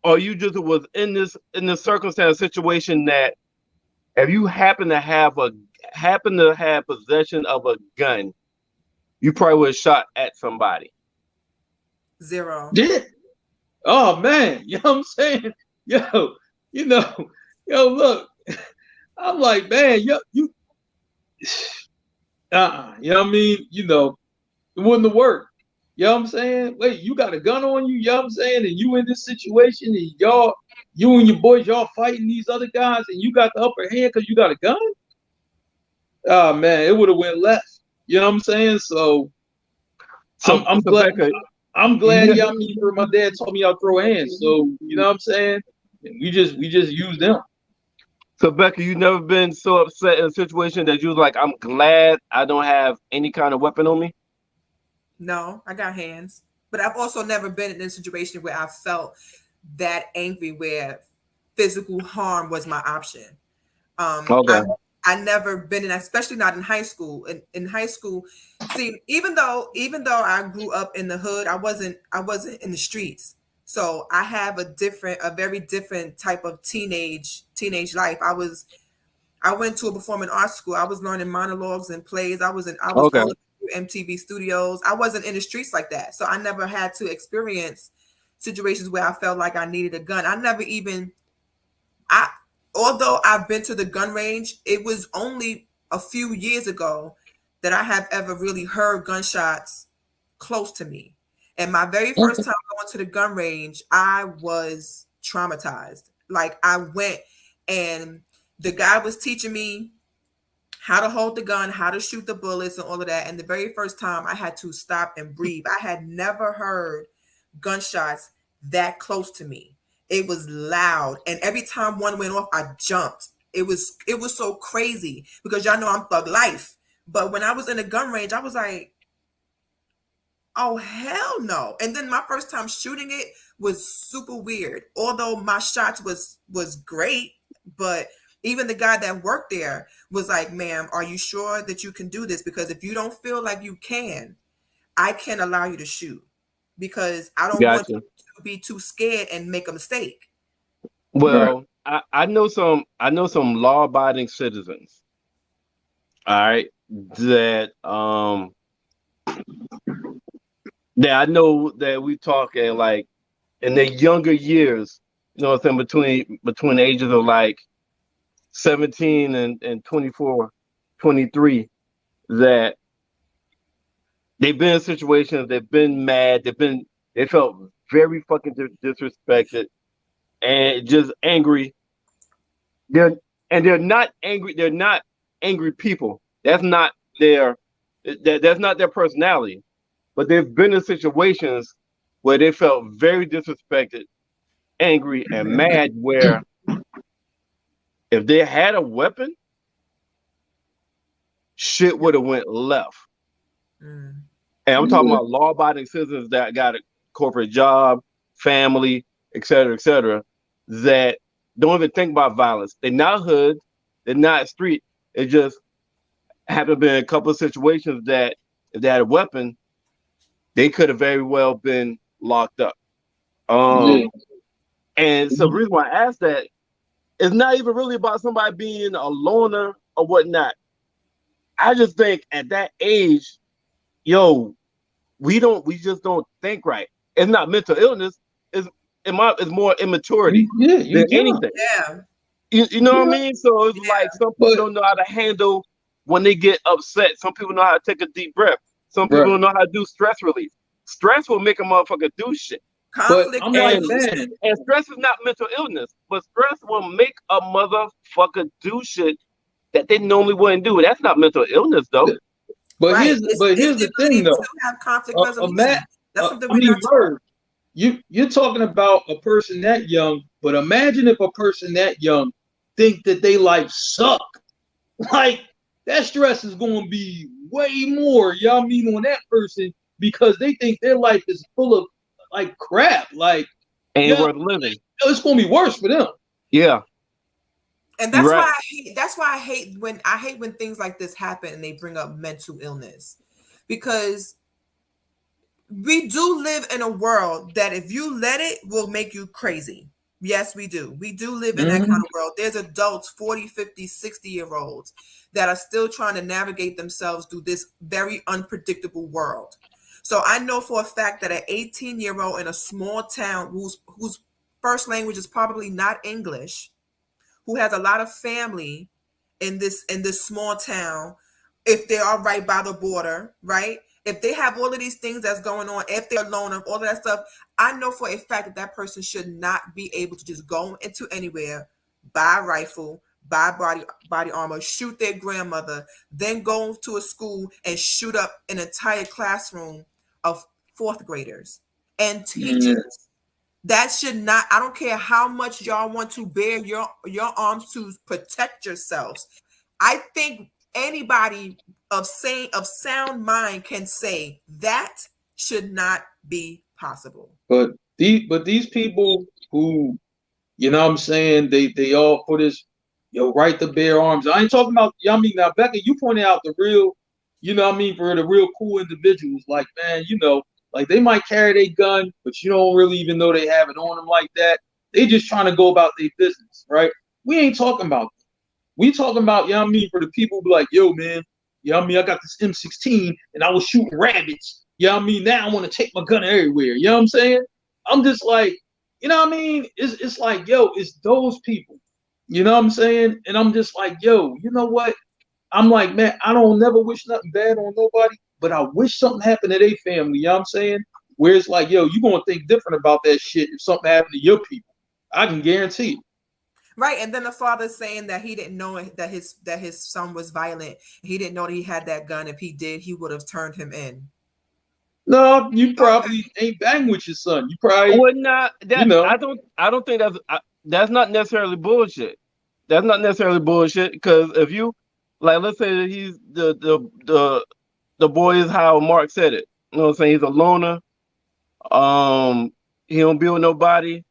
or you just was in this circumstance situation that if you happen to have possession of a gun, you probably would have shot at somebody? 0. Yeah. Oh man, you know what I'm saying? Yo, look, I'm like, man, you know what I mean? It wouldn't have worked. You know what I'm saying? Wait, you got a gun on you, you know what I'm saying? And you in this situation and you and your boys, y'all fighting these other guys and you got the upper hand because you got a gun? Oh man, it would have went left. You know what I'm saying? So I'm glad. I'm glad, y'all mean, my dad taught me how to throw hands. So you know what I'm saying? And we just use them. So Becca, you never been so upset in a situation that you was like, I'm glad I don't have any kind of weapon on me? No, I got hands. But I've also never been in a situation where I felt that angry where physical harm was my option. Um, Okay. I I never been in, especially not in high school. In high school, see, even though I grew up in the hood, I wasn't in the streets. So I have a very different type of teenage life. I went to a performing arts school. I was learning monologues and plays. I was Okay. all through MTV studios. I wasn't in the streets like that. So I never had to experience situations where I felt like I needed a gun. I although I've been to the gun range, it was only a few years ago that I have ever really heard gunshots close to me. And my very first Okay. time going to the gun range, I was traumatized. Like I went and the guy was teaching me how to hold the gun, how to shoot the bullets, and all of that. And the very first time I had to stop and breathe. I had never heard gunshots that close to me. It was loud, and every time one went off, I jumped. It was so crazy because y'all know I'm thug life. But when I was in a gun range, I was like, oh hell no. And then my first time shooting it was super weird. Although my shots was great, but even the guy that worked there was like, ma'am, are you sure that you can do this? Because if you don't feel like you can, I can't allow you to shoot because I don't want you Gotcha. to be too scared and make a mistake. Right. Well, I know some law abiding citizens, all right, that I know that we talking like in their younger years, you know what I'm saying, between the ages of like 17 and 24, 23, that they've been in situations, they've been mad, they felt very fucking disrespected and just angry. They're they're not angry. They're not angry people. Their that's not their personality. But they've been in situations where they felt very disrespected, angry, and mad. Where if they had a weapon, shit would have went left. Mm. And I'm talking Yeah. about law-abiding citizens that got a corporate job, family, et cetera, that don't even think about violence. They're not hood, they're not street. It just happened to be a couple of situations that if they had a weapon, they could have very well been locked up. Yeah. Um, and so the reason why I asked that is not even really about somebody being a loner or whatnot. I just think at that age, yo, we just don't think right. It's not mental illness. It's more immaturity Yeah, you than young. anything. Yeah. You know what I Yeah. mean? So it's like Yeah. some people But don't know how to handle when they get upset. Some people know how to take a deep breath. Some people right. don't know how to do stress relief. Stress will make a motherfucker do shit. But Conflict I'm like, And resolution. man, and stress is not mental illness, but stress will make a motherfucker do shit that they normally wouldn't do. That's not mental illness though. but Right. here's It's the the thing ability though. to have conflict Matt, resolution. That's something I we're mean, not taught. Merv, you're talking about a person that young, but imagine if a person that young think that they life suck. Like that stress is going to be way more, y'all mean on that person because they think their life is full of like crap. Like, Ain't yeah, worth living. it's going to be worse for them. Yeah, And you're right. that's why I hate when things like this happen and they bring up mental illness. Because we do live in a world that if you let it will make you crazy. Yes, we do. We do live in that kind Mhm. of world. There's adults, 40, 50, 60-year-olds that are still trying to navigate themselves through this very unpredictable world. So I know for a fact that an 18-year-old in a small town whose first language is probably not English, who has a lot of family in this small town, if they are right by the border, right? If they have all of these things that's going on, if they're alone and all of that stuff, I know for a fact that that person should not be able to just go into anywhere, buy a rifle, buy body armor, shoot their grandmother, then go to a school and shoot up an entire classroom of fourth graders and Mhm. teachers. That should not, I don't care how much y'all want to bear your arms to protect yourselves. I think anybody of sound mind can say that should not be possible. But these people who, you know what I'm saying, they all for this, right to bear arms. I ain't talking about, I mean, now Becca, you pointed out the real, you know what I mean, for the real cool individuals, like, man, like they might carry their gun, but you don't really even know they have it on them like that. They just trying to go about their business, right? We ain't talking about that. We talking about, you know what I mean, for the people who be like, yo, man, you know what I mean, I got this M16 and I was shooting rabbits. You know what I mean? Now I want to take my gun everywhere. You know what I'm saying? I'm just like, you know what I mean? It's like, yo, it's those people. You know what I'm saying? And I'm just like, yo, you know what? I'm like, man, I don't never wish nothing bad on nobody, but I wish something happened to their family. You know what I'm saying? Where it's like, yo, you're going to think different about that shit if something happened to your people. I can guarantee it. Right, and then the father saying that he didn't know that his son was violent. He didn't know that he had that gun. If he did, he would have turned him in. No, you probably ain't bang with your son. You probably would not. That, you know. I don't think that's not necessarily bullshit. That's not necessarily bullshit, because if you, like, let's say that he's the boy is how Mark said it. You know what I'm saying? He's a loner. He don't be with nobody.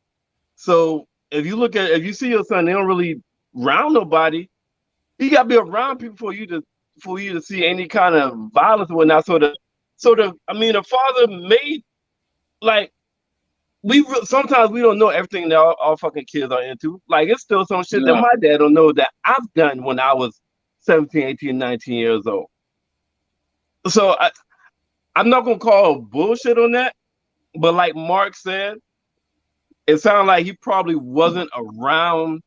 So if you see your son, they don't really round nobody. You gotta be around people for you to see any kind of violence or whatnot. I mean, the father made, like, sometimes we don't know everything that all fucking kids are into. Like, it's still some shit that my dad don't know that I've done when I was 17, 18, 19 years old. So I'm not gonna call bullshit on that, but like Mark said, it sounded like he probably wasn't around.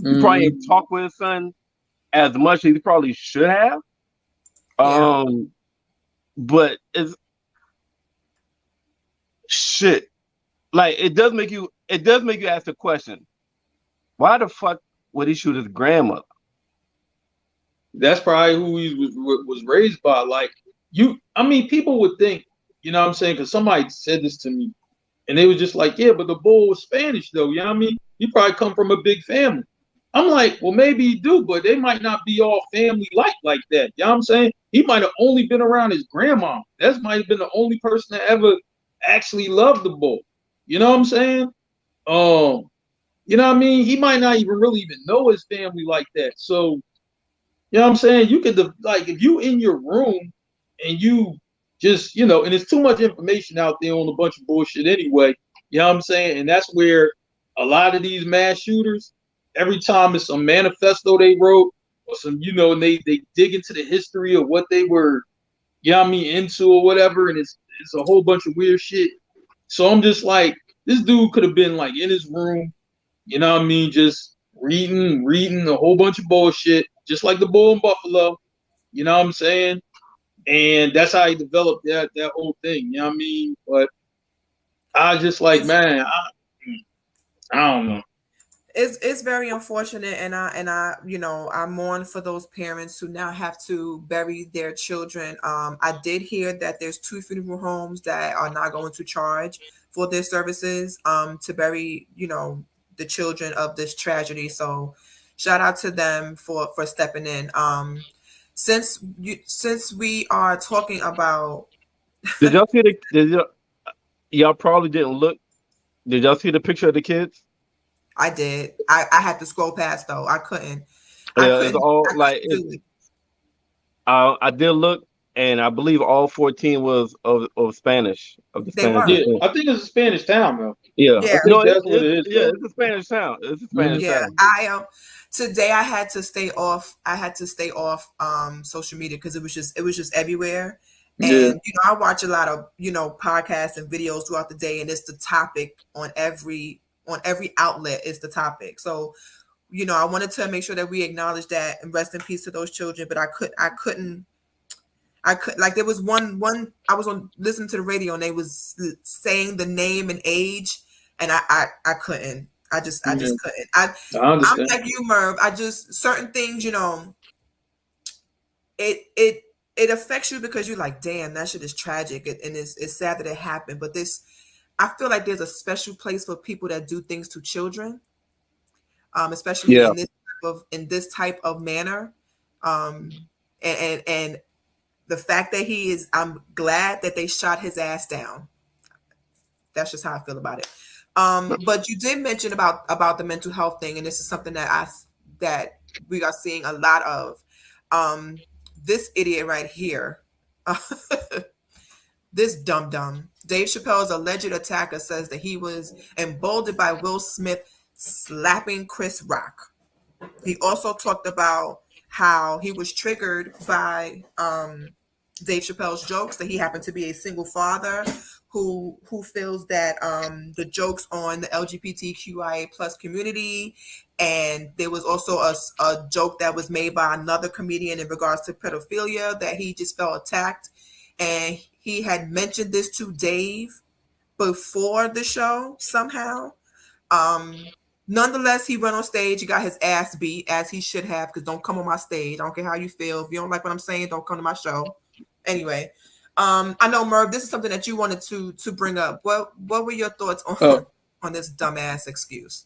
He probably didn't talk with his son as much as he probably should have. Yeah. But it's shit. Like, it does make you ask the question, why the fuck would he shoot his grandmother? That's probably who he was raised by. Like, I mean, people would think, you know what I'm saying? Because somebody said this to me, and they was just like, yeah, but the bull was Spanish, though. You know what I mean? You probably come from a big family. I'm like, well, maybe you do, but they might not be all family like that. You know what I'm saying? He might have only been around his grandma. That might have been the only person that ever actually loved the bull. You know what I'm saying? You know what I mean? He might not even really even know his family like that. So, you know what I'm saying? You could, like, if you in your room and you just, and there's too much information out there on a bunch of bullshit anyway. You know what I'm saying? And that's where a lot of these mass shooters, every time it's some manifesto they wrote or some, and they dig into the history of what they were, you know what I mean, into or whatever, and it's a whole bunch of weird shit. So I'm just like, this dude could have been like in his room, you know what I mean, just reading a whole bunch of bullshit, just like the bull in Buffalo, you know what I'm saying? And that's how he developed that whole thing, you know what I mean? But I just like, man, I don't know. It's very unfortunate, and I mourn for those parents who now have to bury their children. I did hear that there's 2 funeral homes that are not going to charge for their services to bury the children of this tragedy. So shout out to them for stepping in. Since we are talking about, did y'all see y'all probably didn't look. Did y'all see the picture of the kids? I did. I had to scroll past though. I couldn't. It's all like I did look, and I believe all 14 was of Spanish. Of the Spanish. Yeah, I think it's a Spanish town, though. Yeah. No, that's what it is. Yeah, it's a Spanish town. It's a Spanish town. Today I had to stay off. Social media because it was just everywhere. And I watch a lot of podcasts and videos throughout the day, and it's the topic on every outlet is the topic. So, I wanted to make sure that we acknowledge that and rest in peace to those children. But I couldn't like, there was one I was listening to the radio and they was saying the name and age, and I couldn't. I just couldn't. I'm like you, Merv. Certain things, it affects you because you're like, damn, that shit is tragic, and it's sad that it happened. But I feel like there's a special place for people that do things to children, especially in this type of manner, and the fact that he is, I'm glad that they shot his ass down. That's just how I feel about it. But you did mention about the mental health thing, and this is something that we are seeing a lot of. This idiot right here, this dum dum, Dave Chappelle's alleged attacker says that he was emboldened by Will Smith slapping Chris Rock. He also talked about how he was triggered by Dave Chappelle's jokes, that he happened to be a single father who feels that the jokes on the LGBTQIA plus community, and there was also a joke that was made by another comedian in regards to pedophilia, that he just felt attacked, and he had mentioned this to Dave before the show somehow. Nonetheless, he went on stage. He got his ass beat, as he should have, because don't come on my stage. I don't care how you feel. If you don't like what I'm saying, don't come to my show. Anyway, I know, Merv, this is something that you wanted to bring up. What were your thoughts on this dumbass excuse?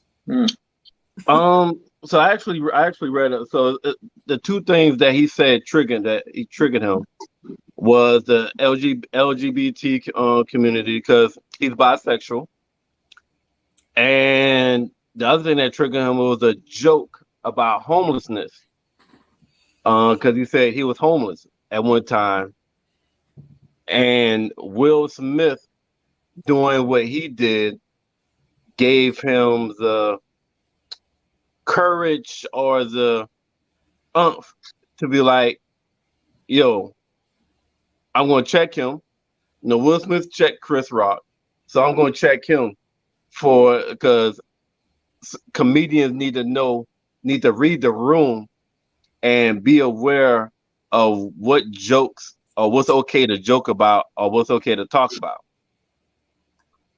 So I actually read it. So the two things that he said triggered him was the LGBT community, because he's bisexual, and the other thing that triggered him was a joke about homelessness, because he said he was homeless at one time, and Will Smith doing what he did gave him the courage or the umph to be like, yo, I'm going to check him. Will Smith checked Chris Rock, so I'm going to check him because comedians need to read the room and be aware of what jokes or what's okay to joke about or what's okay to talk about.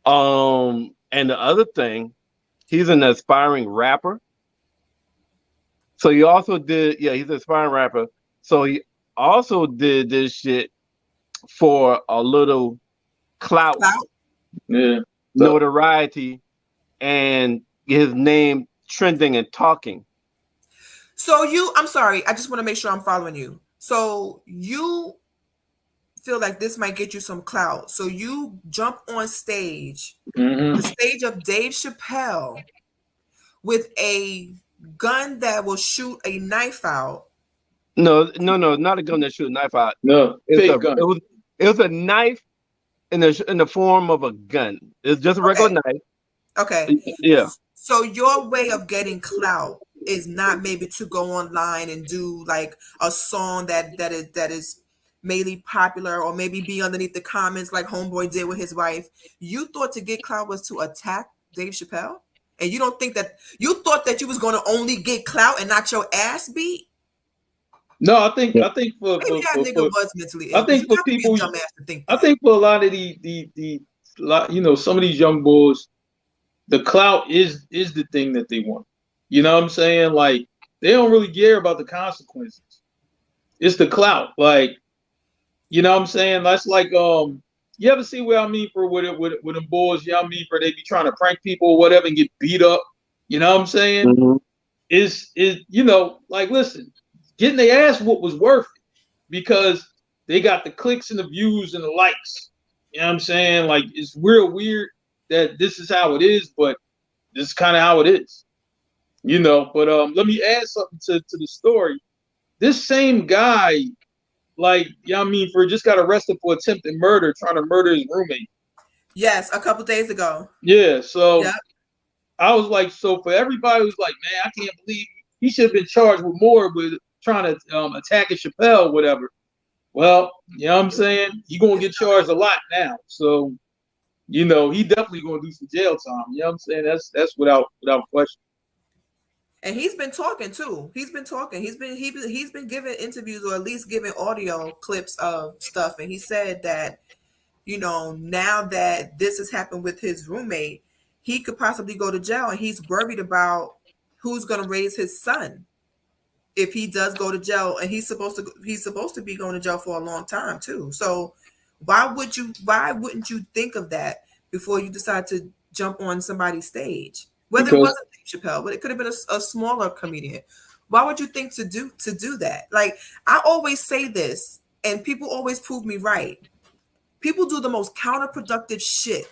And the other thing, he's an aspiring rapper. So he also did, he's an aspiring rapper. So he also did this shit for a little clout, notoriety, and his name trending and talking. So I'm sorry, I just want to make sure I'm following you. So you feel like this might get you some clout. So you jump on stage, the stage of Dave Chappelle, with a gun that will shoot a knife out. No, not a gun that shoot a knife out. No, fake gun. It was a knife in the form of a gun. It's just a regular knife. Okay. Yeah. So your way of getting clout is not maybe to go online and do like a song that is maybe popular, or maybe be underneath the comments like Homeboy did with his wife. You thought to get clout was to attack Dave Chappelle? And you don't think that you thought that you was going to only get clout and not your ass beat? No, I think for nigga was mentally ill. I think for people, I think for a lot of the some of these young boys, the clout is the thing that they want. You know what I'm saying? Like, they don't really care about the consequences. It's the clout. Like, you know what I'm saying? That's like you ever see what I mean for with them boys, you know what I mean, for they be trying to prank people or whatever and get beat up. You know what I'm saying? Mm-hmm. Is like, listen, getting their ass whooped was worth it because they got the clicks and the views and the likes. You know what I'm saying? Like, it's real weird that this is how it is, but this is kind of how it is. But let me add something to the story. This same guy, like, you know what I mean, just got arrested for attempted murder, trying to murder his roommate. Yes, a couple days ago. Yeah, so I was like, so for everybody who's like, man, I can't believe he should have been charged with more with trying to attack a Chappelle, whatever. Well, you know what I'm saying? He's going to get charged a lot now. So, he definitely going to do some jail time. You know what I'm saying? That's without question. And he's been talking too. He's been talking. He's been giving interviews, or at least giving audio clips of stuff. And he said that, now that this has happened with his roommate, he could possibly go to jail, and he's worried about who's going to raise his son if he does go to jail. And he's supposed to be going to jail for a long time too. So why wouldn't you think of that before you decide to jump on somebody's stage? Whether it wasn't Dave Chappelle, but it could have been a smaller comedian. Why would you think to do that? Like, I always say this and people always prove me right. People do the most counterproductive shit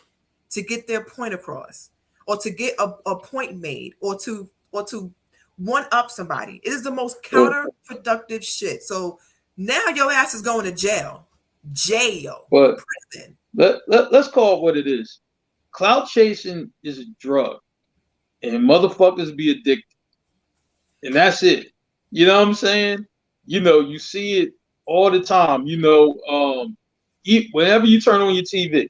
to get their point across, or to get a point made, or to one up somebody. It is the most counterproductive shit. So now your ass is going to jail. But Prison. let's call it what it is. Clout chasing is a drug, and motherfuckers be addicted, and that's it. You know what I'm saying? You see it all the time. Whenever you turn on your TV,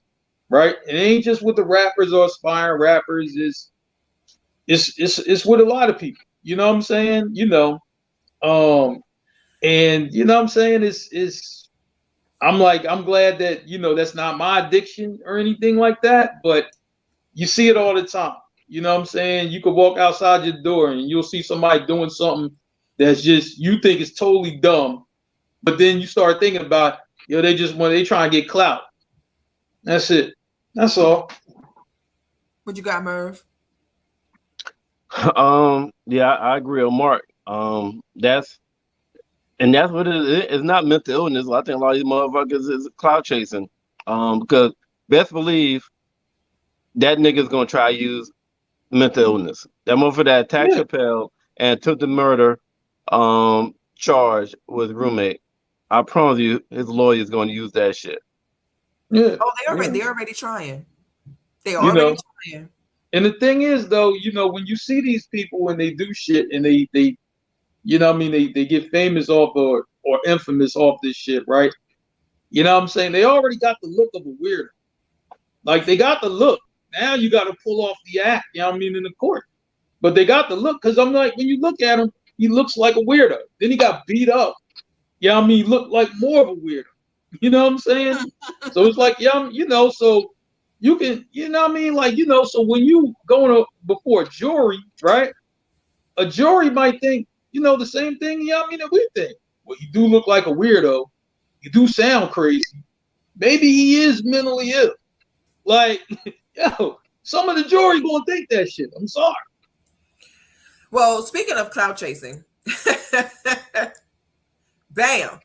right? It ain't just with the rappers or aspiring rappers. It's with a lot of people. You know what I'm saying? And you know what I'm saying? I'm glad that that's not my addiction or anything like that, but you see it all the time. You know what I'm saying? You could walk outside your door and you'll see somebody doing something that's just you think is totally dumb, but then you start thinking about they try and get clout. That's it. That's all. What you got, Merv? Yeah, I agree with Mark. That's what it is. It's not mental illness. I think a lot of these motherfuckers is clout chasing. Because best believe that nigga's gonna try to use mental illness. That motherfucker that attacked Chappelle and took the murder charge with roommate. I promise you, his lawyer is going to use that shit. Yeah. Oh, they're already trying. They are already trying. And the thing is, though, when you see these people when they do shit and they they get famous off or infamous off this shit, right? You know what I'm saying? They already got the look of a weirdo. Like, they got the look. Now you got to pull off the act, in the court. But they got the look, because I'm like, when you look at him, he looks like a weirdo. Then he got beat up. He looked like more of a weirdo. You know what I'm saying? So it's like, so you can, so when you going before a jury, right? A jury might think, the same thing, that we think. Well, you do look like a weirdo. You do sound crazy. Maybe he is mentally ill. Like, some of the jury gonna think that shit. I'm sorry. Well, speaking of clout chasing, bam,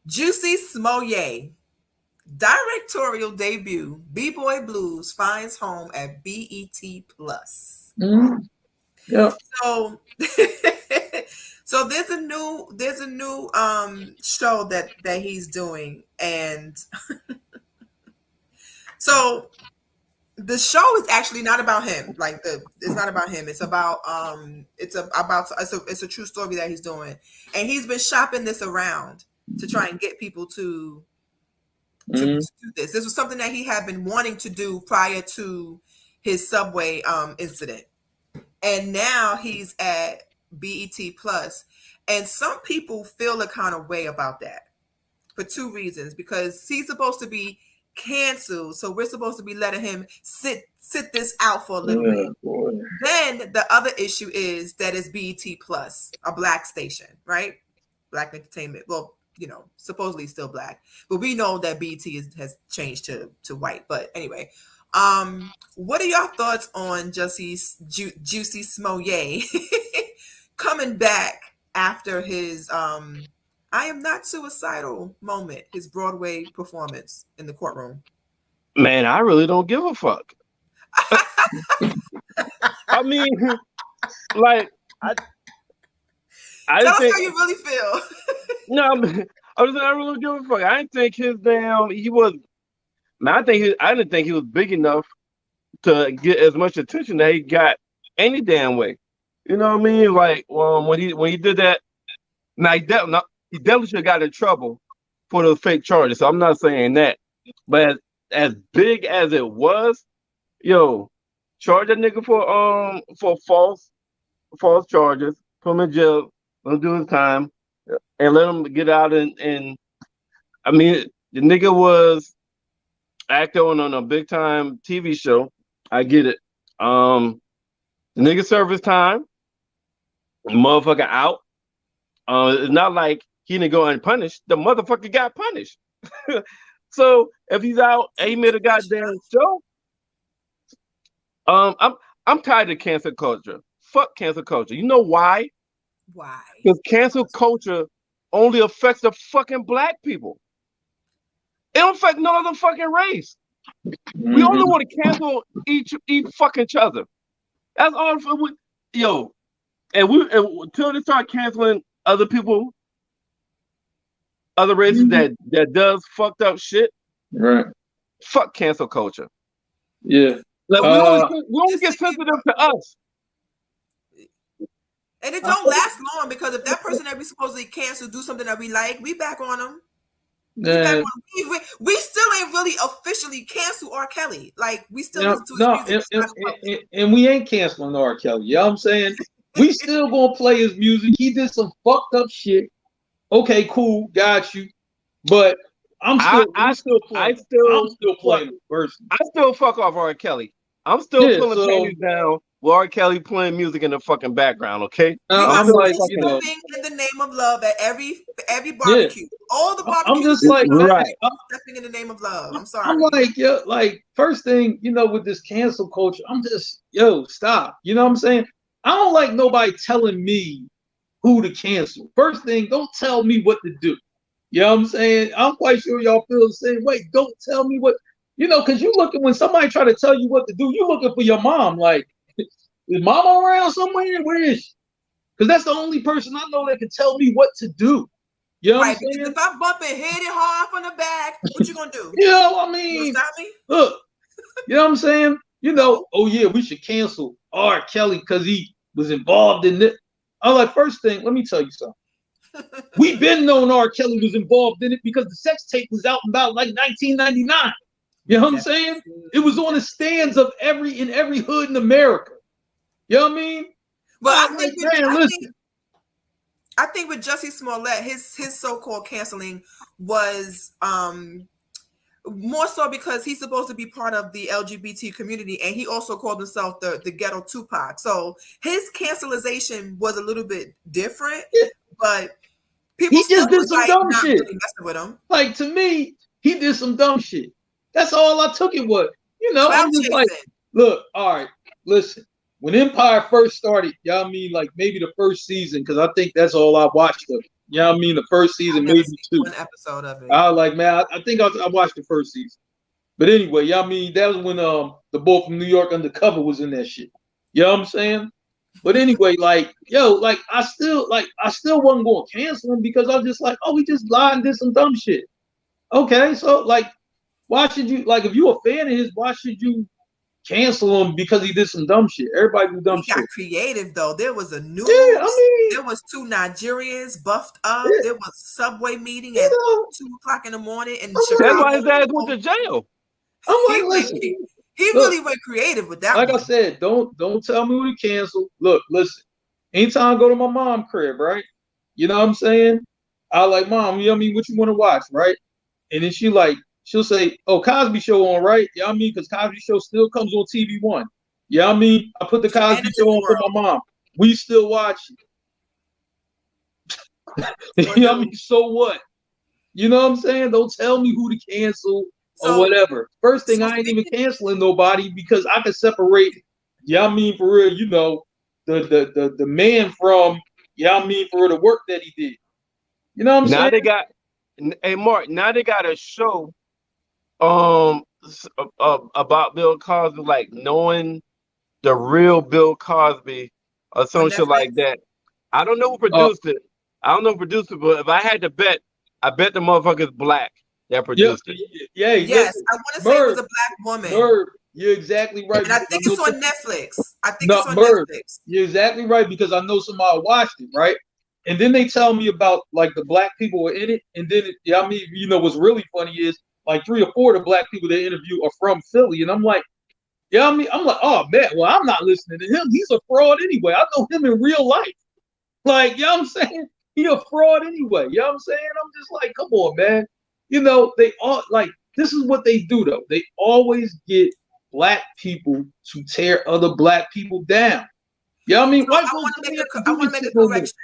Juicy Smollett directorial debut. B-Boy Blues finds home at BET Plus. Mm-hmm. Yeah. So, so there's a new show that he's doing, and so the show is actually not about him. It's not about him. It's about it's a true story that he's doing, and he's been shopping this around to try and get people to do this. This was something that he had been wanting to do prior to his Subway incident, and now he's at BET Plus, and some people feel a kind of way about that for two reasons. Because he's supposed to be canceled, so we're supposed to be letting him sit this out for a little bit. Boy. Then the other issue is that it's BET Plus, a black station, right? Black entertainment. Well, supposedly still black, but we know that BET has changed to white. But anyway, what are your thoughts on Juicy Smollett coming back after his I am not suicidal moment, his Broadway performance in the courtroom? Man, I really don't give a fuck. I mean, like, I tell us how you really feel. No, I really don't give a fuck. I didn't think his he was. Man, I didn't think he was big enough to get as much attention that he got any damn way. You know what I mean? Like, when he did that, now he definitely should have got in trouble for those fake charges. So I'm not saying that, but as big as it was, charge that nigga for false charges, put him in jail, let him do his time, and let him get out. And I mean, the nigga was acting on a big time TV show. I get it. The nigga served his time. The motherfucker out. It's not like he didn't go unpunished. The motherfucker got punished. So if he's out and he made a goddamn show, I'm tired of cancel culture. Fuck cancel culture. You know why? Why? Because cancel culture only affects the fucking black people. It don't affect no other fucking race. We only want to cancel each fucking other. That's all. Yo, and until they start canceling other people, other races that does fucked up shit. Right. Fuck cancel culture. Yeah. Like we only get sensitive to us. And it don't last long because if that person that we supposedly cancel do something that we like, we back on them. We still ain't really officially canceled R. Kelly. Like we still listen to his music. And we ain't canceling R. Kelly. You know what I'm saying? We still gonna play his music. He did some fucked up shit. Okay, cool, got you. But I'm still playing him personally. I still fuck off R. Kelly. I'm still pulling panties down with R. Kelly playing music in the fucking background, okay? I'm like, in the name of love at every barbecue. All the barbecues. I'm just like, I'm stepping in the name of love. I'm sorry. I'm like, like first thing, with this cancel culture, I'm just, stop. You know what I'm saying? I don't like nobody telling me who to cancel. First thing, don't tell me what to do. You know what I'm saying? I'm quite sure y'all feel the same way. Don't tell me what, because you looking, when somebody try to tell you what to do, you looking for your mom. Like, is mama around somewhere? Where is she? Because that's the only person I know that can tell me what to do. You know what I'm saying? If I bump and hit it hard from the back, what you gonna do? I mean, you stop me? Look, you know what I'm saying? Oh yeah, we should cancel R. Kelly because he was involved in it. I'm like, first thing, let me tell you something. We've been knowing R. Kelly was involved in it because the sex tape was out about like 1999. You know what I'm saying? It was on the stands of every hood in America. You know what I mean? But I think with Jussie Smollett, his so-called canceling was more so because he's supposed to be part of the LGBT community, and he also called himself the ghetto Tupac. So his cancelization was a little bit different, but people he just did some dumb shit. Really messing with him. Like, to me, he did some dumb shit. That's all I took it was. I'm just like, look, all right, listen. When Empire first started, like maybe the first season, because I think that's all I watched of it. The first season, maybe two. One episode of it. I was like, man, I think I watched the first season. But anyway, that was when the boy from New York Undercover was in that shit. You know what I'm saying? But anyway, like, I still wasn't going to cancel him because I was just like, oh, he just lied and did some dumb shit. Okay, so like, why should you, like, if you're a fan of his, why should you cancel him because he did some dumb shit? Everybody do dumb shit. He got creative though. There was a news. There was two Nigerians buffed up. Yeah. There was Subway meeting at 2:00 in the morning in Chicago. That's why his ass went to jail. I'm like, listen, he really went creative with that. Like I said, don't tell me who to cancel. Look, listen. Anytime I go to my mom's crib, right? You know what I'm saying? I like, Mom, what you want to watch, right? And then she'll say, oh, Cosby Show on, right? You know what I mean? Because Cosby Show still comes on TV One. You know what I mean? I put the Cosby Show on for my mom. We still watch it. You know what I mean? So what? You know what I'm saying? Don't tell me who to cancel or whatever. First thing, I ain't even canceling nobody because I can separate, for real, the man from, for the work that he did. You know what I'm saying? Now they got, hey Mark, now they got a show about Bill Cosby, like knowing the real Bill Cosby or some shit like that. I don't know who produced it. But if I had to bet, I bet the motherfucker's black that produced it. Yeah, yes, I want to say it was a black woman. Bird, you're exactly right. And I think it's on Netflix. Netflix. You're exactly right because I know somebody watched it, right? And then they tell me about like the black people were in it, and then what's really funny is like 3 or 4 of the black people they interview are from Philly, and I'm like, I'm like, oh man, well I'm not listening to him. He's a fraud anyway. I know him in real life. Like, you know what I'm saying? He a fraud anyway. You know what I'm saying? I'm just like, come on, man. They all like this is what they do though. They always get black people to tear other black people down. You know what I mean? So I want to make a correction.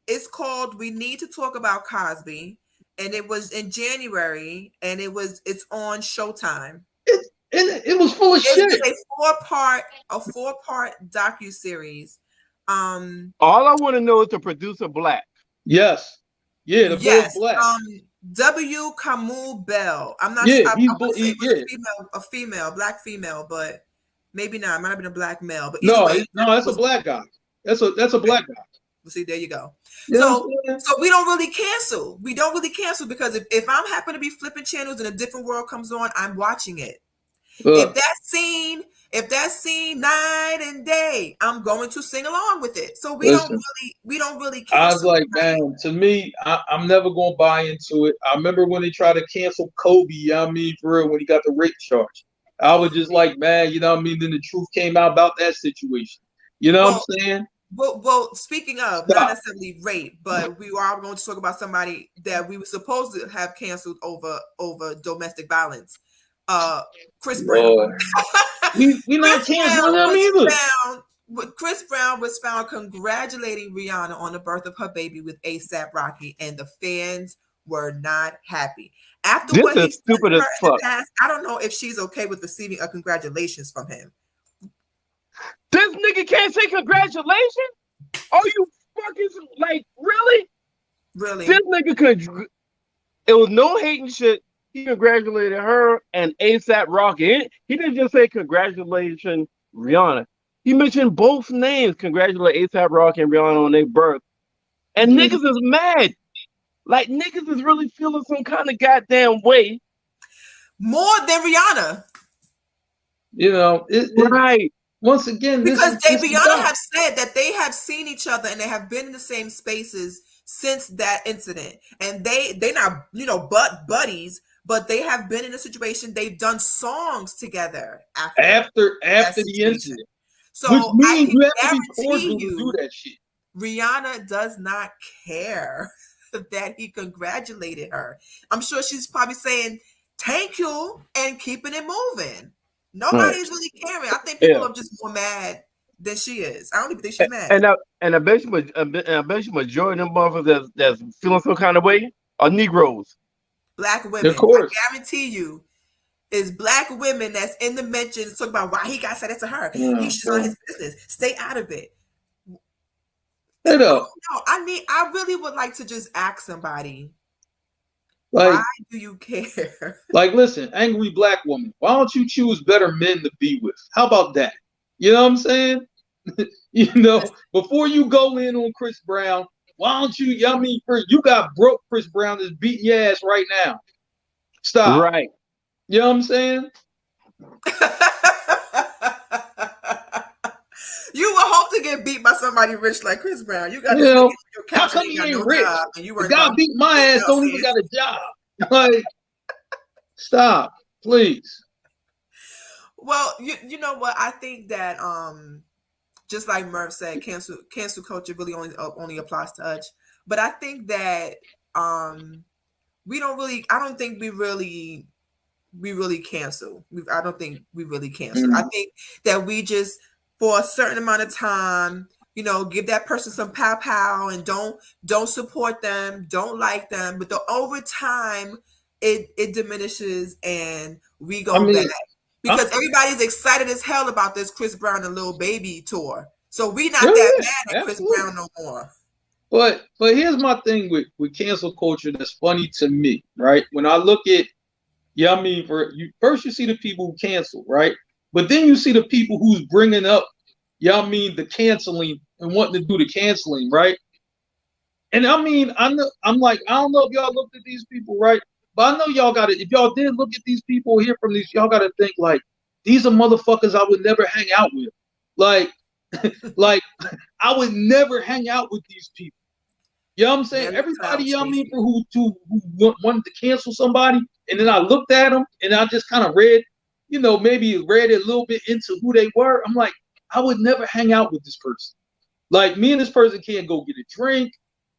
It's called We Need to Talk About Cosby, and it was in January, and it's on Showtime. It was full of shit. It's a four-part docuseries. All I want to know is the producer black. Yes. Yeah, the Yes. boy's black. W. Kamau Bell. I'm not Yeah, sure. I he's want to say it was yeah. a female, black female, but maybe not. It might have been a black male. But either No, way, that's a black guy. That's a okay. black guy. See, there you go. You know So, what I'm saying? so we don't really cancel. We don't really cancel because if I'm happen to be flipping channels and a different world comes on, I'm watching it. If that's scene night and day, I'm going to sing along with it. So we don't really cancel. I was like, man, to me, I'm never gonna buy into it. I remember when they tried to cancel Kobe, you know what I mean, for real, when he got the rape charge. I was just like, man, you know what I mean? Then the truth came out about that situation. You know what I'm saying? Well, speaking of, not necessarily rape, but we are going to talk about somebody that we were supposed to have canceled over domestic violence. Chris Brown. we not canceling them either. Chris Brown was found congratulating Rihanna on the birth of her baby with A$AP Rocky, and the fans were not happy. After this what is stupid as fuck. Past, I don't know if she's okay with receiving a congratulations from him. This nigga can't say congratulations? Are you fucking like really? Really? This nigga could. It was no hating shit. He congratulated her and A$AP Rocky. He didn't just say congratulations, Rihanna. He mentioned both names. Congratulate A$AP Rocky and Rihanna on their birth. And niggas is mad. Like niggas is really feeling some kind of goddamn way. More than Rihanna. You know, right. Once again, because Rihanna have said that they have seen each other and they have been in the same spaces since that incident, and they not buddies, but they have been in a situation. They've done songs together after the incident. So which means you have to be cordial to do that shit. Rihanna does not care that he congratulated her. I'm sure she's probably saying thank you and keeping it moving. Nobody's really caring. I think people are just more mad than she is. I don't even think she's mad. And I bet you majority of them motherfuckers that's feeling some kind of way are Negroes. Black women. Of course. I guarantee you, is black women that's in the mentions talking about why he got said that to her. She's on his business. Stay out of it. No, I really would like to just ask somebody. Like, why do you care? Like, listen, angry black woman, why don't you choose better men to be with? How about that? You know what I'm saying? Before you go in on Chris Brown, why don't you, you got broke Chris Brown is beating your ass right now. Stop. Right. You know what I'm saying? You would hope to get beat by somebody rich like Chris Brown. You got how come you ain't rich? The guy beat my ass don't even got a job. Like, stop, please. Well, you know what? I think that just like Murph said, cancel culture really only applies to us. But I think that I don't think we really cancel. I don't think we really cancel. I think that we just, for a certain amount of time, give that person some pow and don't support them, don't like them, but over time it diminishes and we go back because everybody's excited as hell about this Chris Brown and Lil Baby tour. So we not that mad at Chris Brown no more. But here's my thing with cancel culture that's funny to me, right? When I look at, first you see the people who cancel, right? But then you see the people who's bringing up, the canceling and wanting to do the canceling, right? And I'm like, I don't know if y'all looked at these people, right? But I know y'all got to, if y'all did look at these people, hear from these, y'all got to think like, these are motherfuckers I would never hang out with. Like, I would never hang out with these people. You know what I'm saying? Everybody, who wanted to cancel somebody, and then I looked at them and I just kind of read, maybe read a little bit into who they were. I'm like, I would never hang out with this person. Like, me and this person can't go get a drink.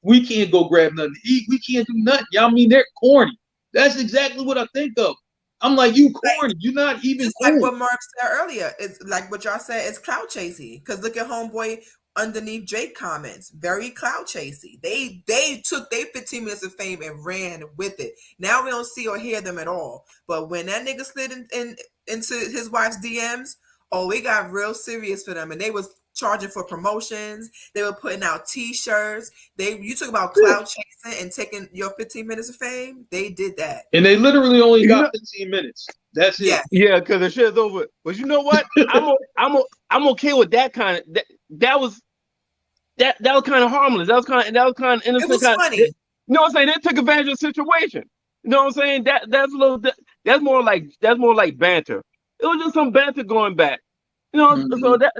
We can't go grab nothing to eat. We can't do nothing. They're corny. That's exactly what I think of. I'm like, you corny. You're not even like what Mark said earlier. It's like what y'all said is clout chasing. Because look at Homeboy underneath Drake comments. Very clout chasing. They took their 15 minutes of fame and ran with it. Now we don't see or hear them at all. But when that nigga slid into his wife's DMs, it got real serious for them. And they was charging for promotions. They were putting out T-shirts. You talk about cloud chasing and taking your 15 minutes of fame. They did that, and they literally only got 15 minutes. That's it. Yeah, because the shit's over. But you know what? I'm okay with that kind of that was kind of harmless. That was kind of innocent. It was funny. You know what I'm saying? They took advantage of the situation. You know what I'm saying? That's more like banter. It was just some banter going back. You know, so that's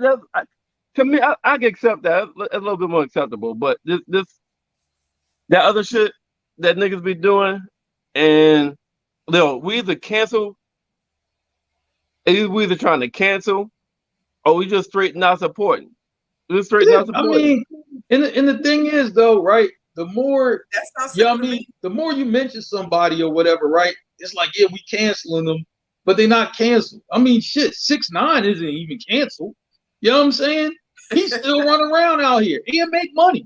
to me, I can accept that. It's a little bit more acceptable. But that other shit that niggas be doing, and we either cancel. We either trying to cancel, or we just straight not supporting. Just straight not supporting. I mean, and the thing is though, right? The more the more you mention somebody or whatever, right? It's like, yeah, we canceling them, but they're not canceled. I mean, shit, 6ix9ine isn't even canceled. You know what I'm saying? He's still running around out here and make money.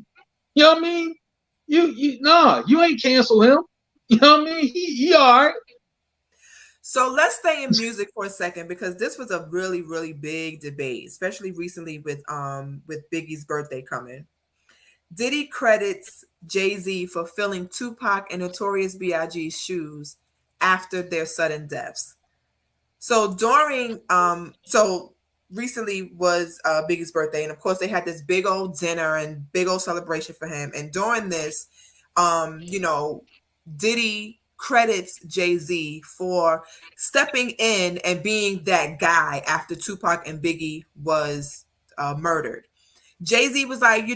You know what I mean? You ain't cancel him. You know what I mean? He all right. So let's stay in music for a second, because this was a really, really big debate, especially recently with Biggie's birthday coming. Diddy credits Jay-Z for filling Tupac and Notorious B.I.G.'s shoes after their sudden deaths. So recently was Biggie's birthday, and of course they had this big old dinner and big old celebration for him. And during this, Diddy credits Jay-Z for stepping in and being that guy after Tupac and Biggie was murdered. Jay-Z was like, I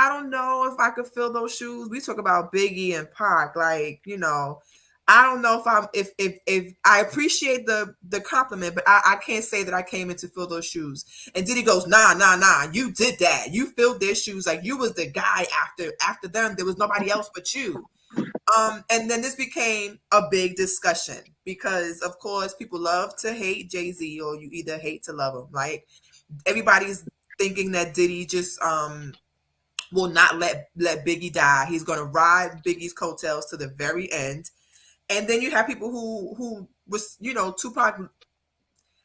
don't know if I could fill those shoes. We talk about Biggie and Pac, like, I don't know if I appreciate the compliment, but I can't say that I came in to fill those shoes. And Diddy goes, nah, you did that. You filled their shoes. Like, you was the guy after them. There was nobody else but you. And then this became a big discussion because, of course, people love to hate Jay-Z, or you either hate to love him. Like, everybody's thinking that Diddy just will not let Biggie die. He's going to ride Biggie's coattails to the very end. And then you have people who was, Tupac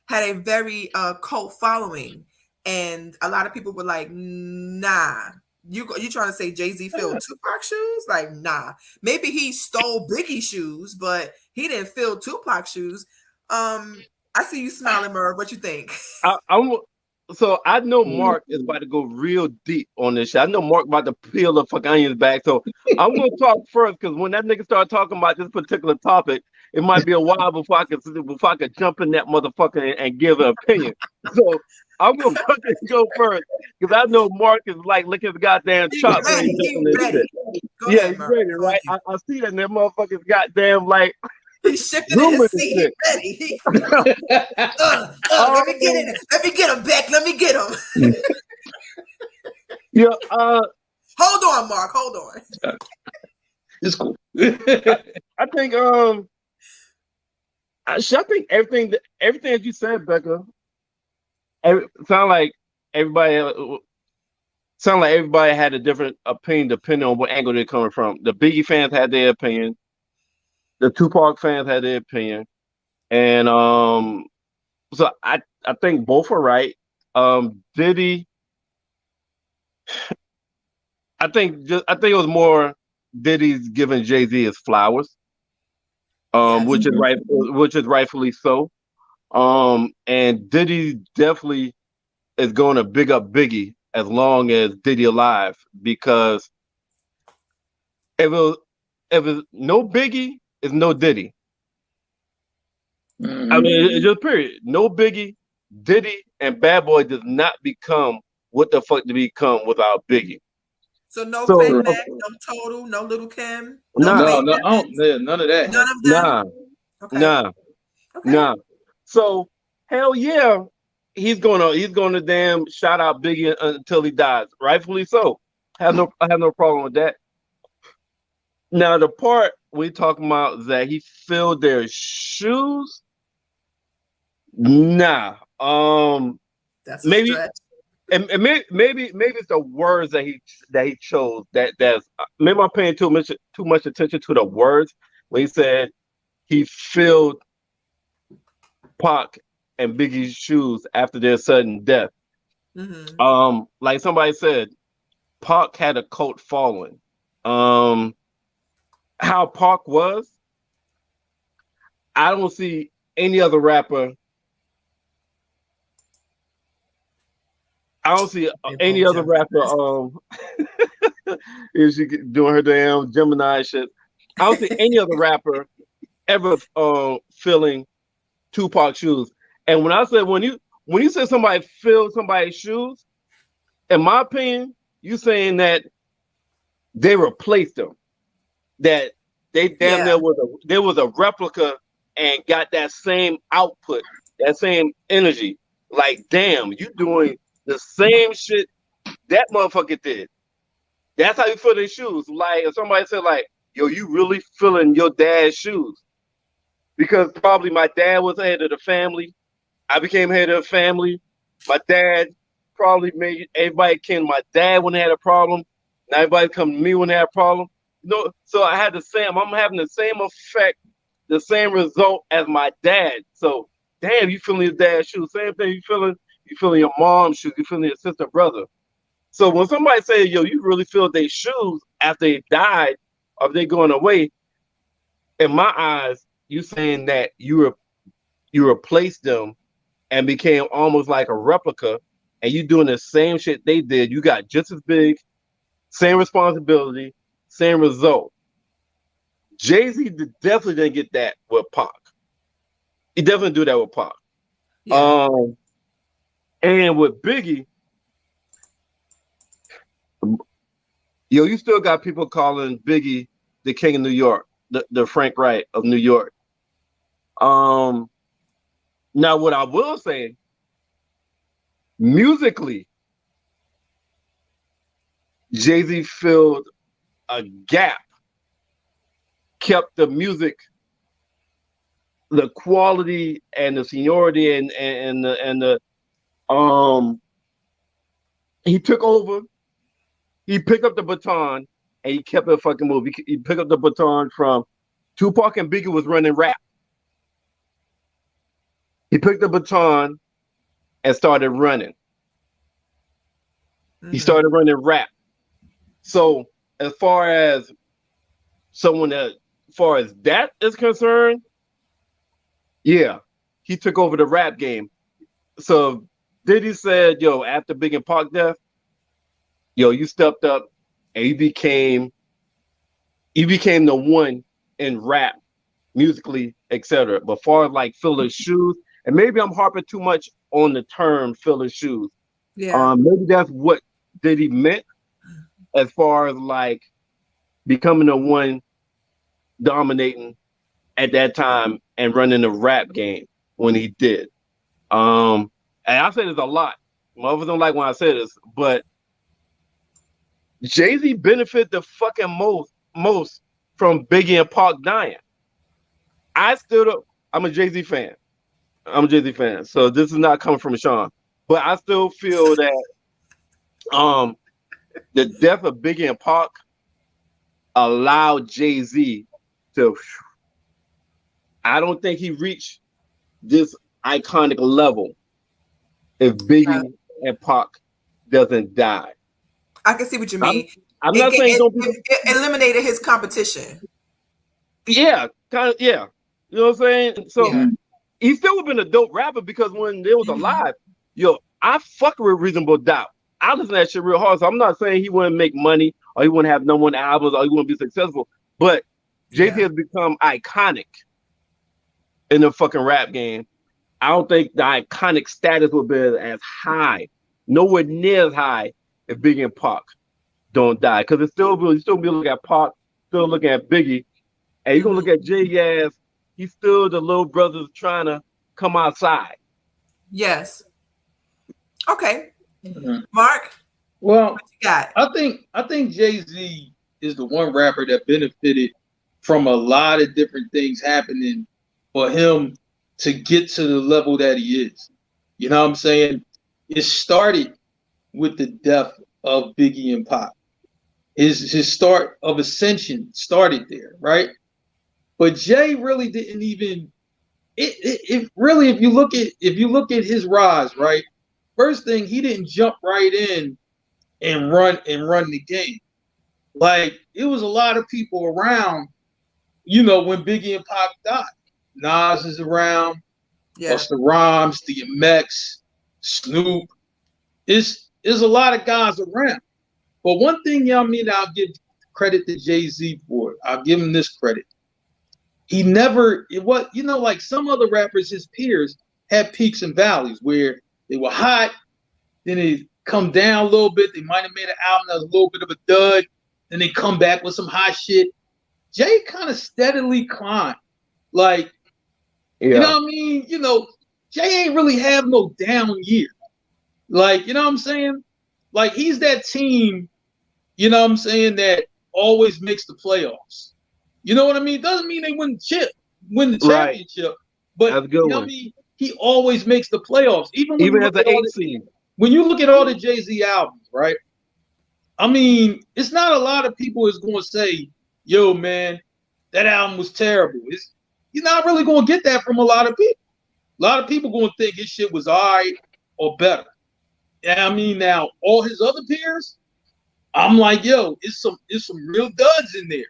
had a very cult following, and a lot of people were like, nah. You trying to say Jay-Z filled Tupac shoes? Like, nah. Maybe he stole Biggie shoes, but he didn't fill Tupac shoes. I see you smiling, Merv. What you think? So I know Mark is about to go real deep on this shit. I know Mark about to peel the fucking onions back. So I'm gonna talk first, because when that nigga start talking about this particular topic, it might be a while before I could jump in that motherfucker and give an opinion. So I'm gonna fucking go first, because I know Mark is like licking the goddamn chops. He's ready. Yeah, he's ready, right? I see that motherfucker's goddamn like. He's shifting in his seat. He's ready. Let me get in. Let me get him, Beck. Let me get him. Yeah. Hold on, Mark. Hold on. It's cool. I think I think everything that you said, Becca, sound like everybody had a different opinion depending on what angle they're coming from. The Biggie fans had their opinion. The Tupac fans had their opinion, and so I think both are right. Diddy, I think it was more Diddy's giving Jay-Z his flowers, which is rightfully so. And Diddy definitely is going to big up Biggie as long as Diddy alive, because if it was no Biggie, it's no Diddy. Mm-hmm. I mean, it's just period. No Biggie, Diddy, and Bad Boy does not become what the fuck to become without Biggie. So no Fat Mac, no Total, no Little Kim, none of that. None of them. Nah. So hell yeah, he's gonna damn shout out Biggie until he dies. Rightfully so. I have no problem with that. Now the part we talking about is that he filled their shoes. Nah. That's maybe. Stretch. And maybe it's the words that he chose that's maybe I'm paying too much attention to the words when he said he filled Pac and Biggie's shoes after their sudden death. Like somebody said, Pac had a cult following. How Pac was, I don't see any other rapper. I don't see any other rapper. Is she doing her damn Gemini shit? I don't see any other rapper ever filling Tupac's shoes. And when I said when you say somebody filled somebody's shoes, in my opinion, you saying that they replaced them, that they damn near was a replica and got that same output, that same energy. Like, damn, you doing the same shit that motherfucker did. That's how you fill their shoes. Like, if somebody said, like, yo, you really filling your dad's shoes. Because probably my dad was head of the family. I became head of the family. My dad probably made everybody came to my dad when they had a problem. Now everybody come to me when they had a problem. No, so I had the same, I'm having the same effect, the same result as my dad. So damn, you feeling your dad's shoes. Same thing you feeling your mom's shoes, you feeling your sister, brother. So when somebody say, yo, you really feel their shoes after they died or they going away, in my eyes, you saying that you replaced them and became almost like a replica, and you doing the same shit they did. You got just as big, same responsibility, same result. Jay-Z definitely didn't get that with Pac. He definitely do that with Pac. Yeah. And with Biggie, yo, you still got people calling Biggie the king of New York, the Frank Wright of New York. Now what I will say, musically, Jay-Z filled a gap, kept the music, the quality and the seniority and the he took over, he picked up the baton and he kept it fucking moving. He picked up the baton from Tupac and Biggie was running rap. He picked the baton and started running. He started running rap. So as far as that is concerned, yeah, he took over the rap game. So Diddy said, yo, after Big and Pac death, yo, you stepped up and you became the one in rap, musically, etc. But far as like filling shoes, and maybe I'm harping too much on the term filling shoes. Yeah. Maybe that's what Diddy meant as far as like becoming the one dominating at that time and running the rap game when he did. And I say this a lot. Motherfuckers don't like when I say this, but Jay-Z benefited the fucking most from Biggie and Pac dying. I'm a Jay-Z fan. So this is not coming from Sean. But I still feel that the death of Biggie and Pac allowed Jay-Z to, I don't think he reached this iconic level if Biggie and Pac doesn't die. I can see what you mean. I'm not saying it eliminated his competition. Yeah, kind of, yeah. You know what I'm saying? So he still would have been a dope rapper because when they was alive, yo, I fuck with Reasonable Doubt. I listen to that shit real hard. So I'm not saying he wouldn't make money or he wouldn't have no one albums or he wouldn't be successful. But Jay-Z has become iconic in the fucking rap game. I don't think the iconic status would be as high, nowhere near as high if Biggie and Pac don't die. Because you still be looking at Pac, still looking at Biggie, and you're gonna look at Jay as he's still the little brother trying to come outside. Yes. Okay. Mark. Well, what you got? I think Jay-Z is the one rapper that benefited from a lot of different things happening for him to get to the level that he is. You know what I'm saying? It started with the death of Biggie and Pac. His start of ascension started there, right? But Jay really didn't even. It really, if you look at his rise, right? first thing, he didn't jump right in and run the game. Like, it was a lot of people around, when Biggie and Pac died. Nas is around, Busta Rhymes, DMX, Snoop. It's a lot of guys around. But one thing, I'll give credit to Jay-Z for. I'll give him this credit. He never, like some other rappers, his peers had peaks and valleys where they were hot, then they come down a little bit. They might have made an album that was a little bit of a dud, then they come back with some hot shit. Jay kind of steadily climbed. Like, you know what I mean? Jay ain't really have no down year. Like, you know what I'm saying? Like, he's that team, that always makes the playoffs. You know what I mean? Doesn't mean they win the championship. But what I mean? He always makes the playoffs. Even as the 8th seed. When you look at all the Jay-Z albums, right? I mean, it's not a lot of people is going to say, yo, man, that album was terrible. You're not really going to get that from a lot of people. A lot of people going to think his shit was all right or better. And I mean, now, all his other peers, I'm like, yo, it's some real duds in there.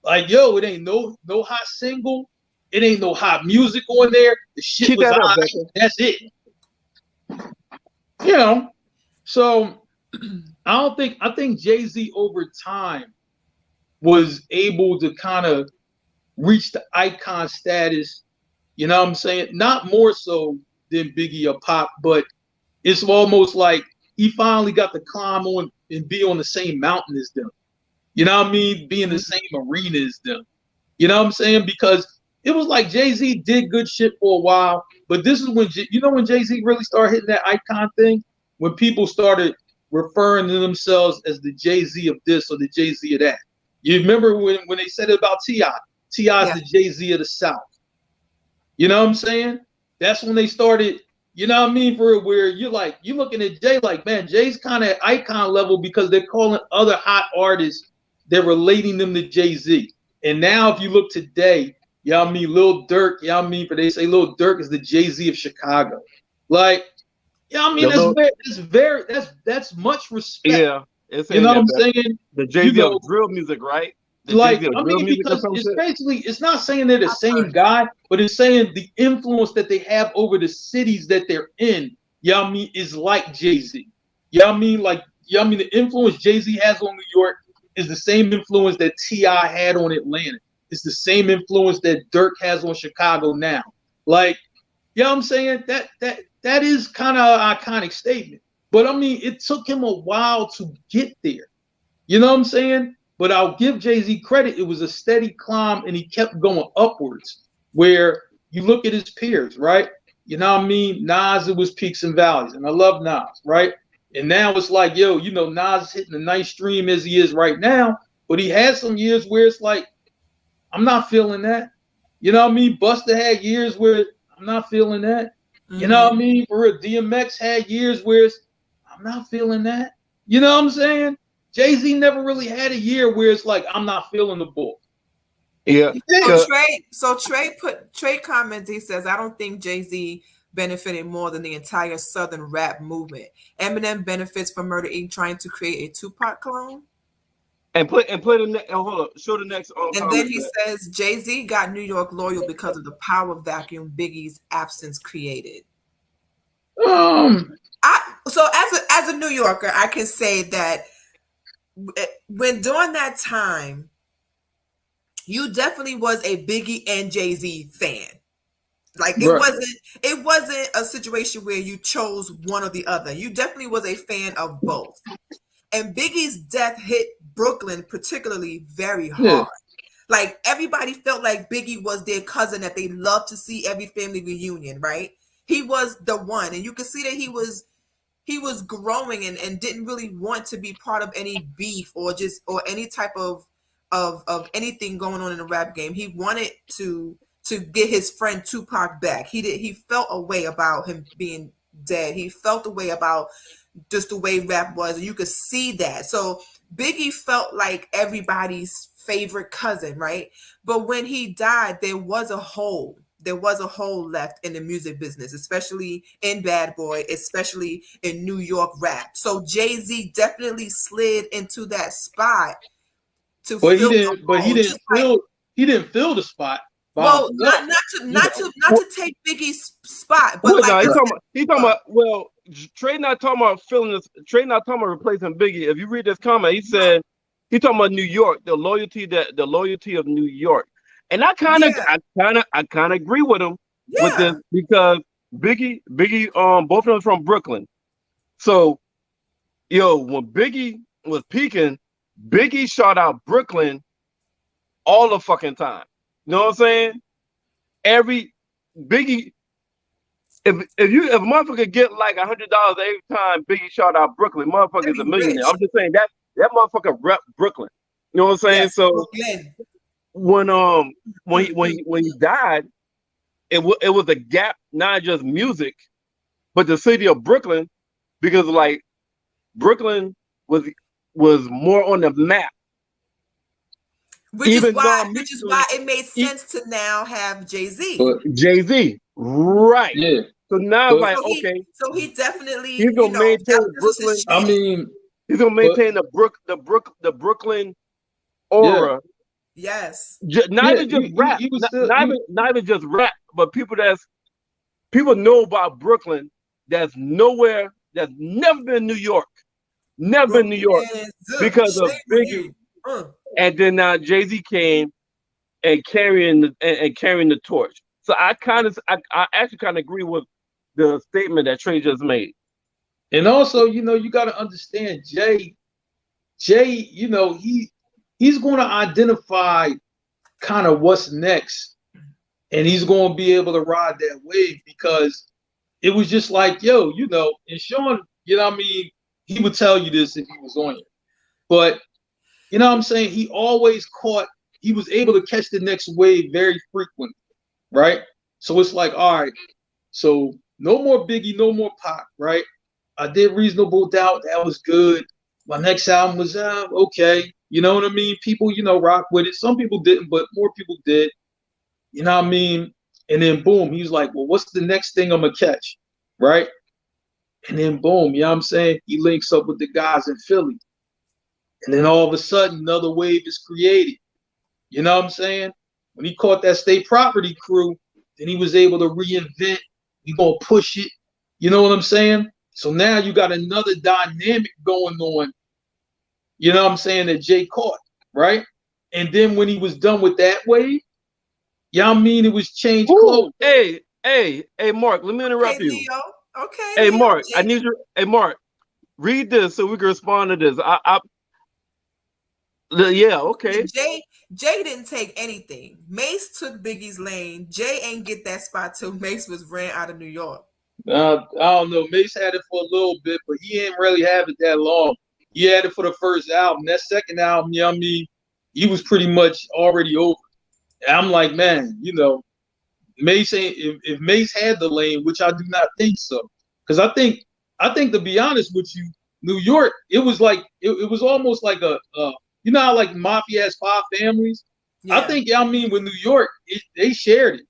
Like, yo, it ain't no hot single. It ain't no hot music on there. The shit was hot. That's it. So I think Jay-Z over time was able to kind of reach the icon status, you know what I'm saying? Not more so than Biggie or Pop, but it's almost like he finally got to climb on and be on the same mountain as them. You know what I mean? Be in the same arena as them. You know what I'm saying? Because it was like Jay-Z did good shit for a while, but this is when, when Jay-Z really started hitting that icon thing? When people started referring to themselves as the Jay-Z of this or the Jay-Z of that. You remember when they said it about T.I.? T.I.'s the Jay-Z of the South. You know what I'm saying? That's when they started, you know what I mean? For where you're looking at Jay like, man, Jay's kind of at icon level because they're calling other hot artists, they're relating them to Jay-Z. And now if you look today, you know what I mean? Lil Durk, you know what I mean? But they say Lil Durk is the Jay-Z of Chicago. Like, you know what I mean? That's much respect. Yeah. You know what I'm saying? The Jay-Z of drill music, right? Because it's basically, it's not saying they're the same guy, but it's saying the influence that they have over the cities that they're in, you know what I mean, is like Jay-Z. You know what I mean? Like, you know what I mean? The influence Jay-Z has on New York is the same influence that T.I. had on Atlanta. It's the same influence that Durk has on Chicago now. Like, you know what I'm saying? That is kind of an iconic statement. But I mean, it took him a while to get there. You know what I'm saying? But I'll give Jay-Z credit. It was a steady climb, and he kept going upwards. Where you look at his peers, right? You know what I mean? Nas, it was peaks and valleys, and I love Nas, right? And now it's like, yo, Nas is hitting a nice stream as he is right now, but he had some years where it's like, I'm not feeling that. You know what I mean? Busta had years where I'm not feeling that. Mm-hmm. You know what I mean? For real, DMX had years where I'm not feeling that. You know what I'm saying? Jay-Z never really had a year where it's like, I'm not feeling the bull. Yeah. So Trey comments, he says, I don't think Jay-Z benefited more than the entire Southern rap movement. Eminem benefits from Murder Inc. trying to create a Tupac clone. And play the hold up, show the next. And then he says Jay-Z got New York loyal because of the power vacuum Biggie's absence created. So as a New Yorker, I can say that when during that time, you definitely was a Biggie and Jay-Z fan. Like it wasn't a situation where you chose one or the other. You definitely was a fan of both. And Biggie's death hit Brooklyn particularly very hard. Yeah. Like everybody felt like Biggie was their cousin that they loved to see every family reunion, right? He was the one, and you could see that he was growing and didn't really want to be part of any beef or any type of anything going on in the rap game. He wanted to get his friend Tupac back. He felt a way about him being dead. He felt a way about just the way rap was, and you could see that. So Biggie felt like everybody's favorite cousin, right? But when he died, there was a hole. there was a hole left in the music business, especially in Bad Boy, especially in New York rap. So Jay-Z definitely slid into that spot to But he fill the didn't. But he hole. didn't fill. He didn't fill the spot by Well, himself. not to take Biggie's spot, but Well, like no, he's talking about. Well, Trey not talking about filling this. Trey not talking about replacing Biggie. If you read this comment, he said he talking about New York, the loyalty of New York, and I kind of agree with him with this because Biggie, both of them from Brooklyn. So, when Biggie was peaking, Biggie shot out Brooklyn all the fucking time. You know what I'm saying? Every Biggie, if a motherfucker get like $100 every time Biggie shout out Brooklyn, motherfucker's a millionaire. rich. I'm just saying that motherfucker rep Brooklyn. You know what I'm saying? Yes, So Brooklyn. when he died, it was a gap, not just music, but the city of Brooklyn, because like Brooklyn was more on the map. Which is why it made sense to now have Jay-Z. Jay-Z, right? Yeah. So now it's like, okay. So he definitely he's gonna maintain Brooklyn. I mean, he's gonna maintain the Brooklyn aura. Yeah. Yes. Not even just rap. Not even just rap, but people know about Brooklyn that's never been in New York. Never been in New York because of Biggie. And then now Jay-Z came and carrying the torch. So I actually kind of agree with the statement that Trey just made. And also, you got to understand Jay, he's going to identify kind of what's next, and he's going to be able to ride that wave because it was just like, and Sean, he would tell you this if he was on you, but you know what I'm saying? He was able to catch the next wave very frequently, right? So it's like, all right, so no more Biggie, no more Pac, right? I did Reasonable Doubt. That was good. My next album was okay. You know what I mean? People, rock with it. Some people didn't, but more people did. You know what I mean? And then boom, he's like, well, what's the next thing I'm going to catch, right? And then boom, you know what I'm saying? He links up with the guys in Philly. And then all of a sudden, another wave is created. You know what I'm saying? When he caught that State Property crew, then he was able to reinvent. We gonna push it. You know what I'm saying? So now you got another dynamic going on. You know what I'm saying? That Jay caught, right? And then when he was done with that wave, it was changed clothes. Hey, Mark, let me interrupt you. Leo. Okay. Hey, Leo, Mark, Jay. I need you. Hey, Mark, read this so we can respond to this. Yeah, okay. Jay didn't take anything. Mace took Biggie's lane. Jay ain't get that spot till Mace was ran out of New York. I don't know. Mace had it for a little bit, but he didn't really have it that long. He had it for the first album. That second album, he was pretty much already over. And I'm like, man, Mace ain't. If Mace had the lane, which I do not think so, because I think to be honest with you, New York, it was like it was almost like a you know how like Mafia has 5 families? Yeah. I think with New York, they shared it.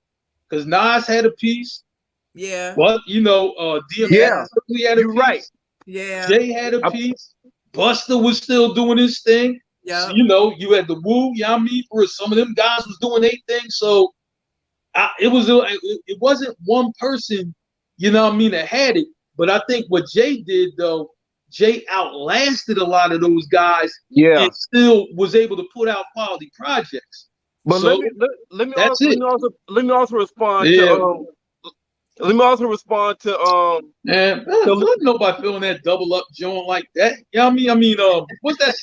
Because Nas had a piece. Yeah. But DMX certainly had a piece. Right. Yeah. Jay had a piece. Busta was still doing his thing. Yeah. So, you had the Wu, for some of them guys was doing their thing. So it wasn't one person, that had it. But I think what Jay did though, Jay outlasted a lot of those guys, and still was able to put out quality projects. But so, let me also respond to let me also respond to man, nobody feeling that double up joint like that. What's that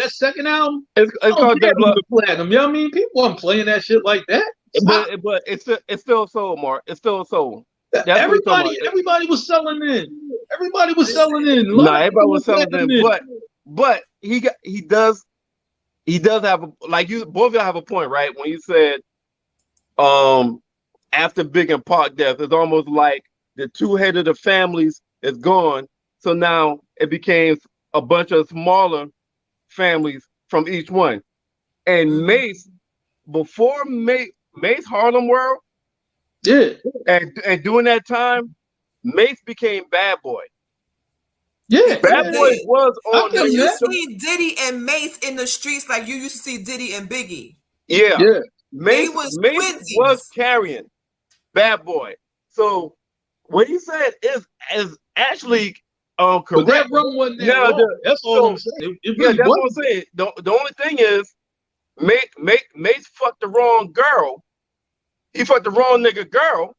second album? It's called Double Up Platinum. People weren't playing that shit like that. But it's still soul, Mark. It's still soul. Everybody was selling in. Everybody was selling in. Everybody was selling in. But he does have both of y'all have a point, right? When you said after Big and Pac death, it's almost like the two head of the families is gone. So now it became a bunch of smaller families from each one. And Mace, before Mace Harlem World, Yeah. And during that time, Mace became Bad Boy. Yeah. Bad Boy was on. So you Yeah. see Diddy and Mace in the streets like you used to see Diddy and Biggie. Yeah. Yeah. Mace was was twinsies. carrying Bad Boy. So what he said is actually But correct. that run wasn't that Now, long. That's all I'm saying. It really that's what I'm wasn't. saying. The only thing is, Mace fucked the wrong girl. He fucked the wrong nigga girl.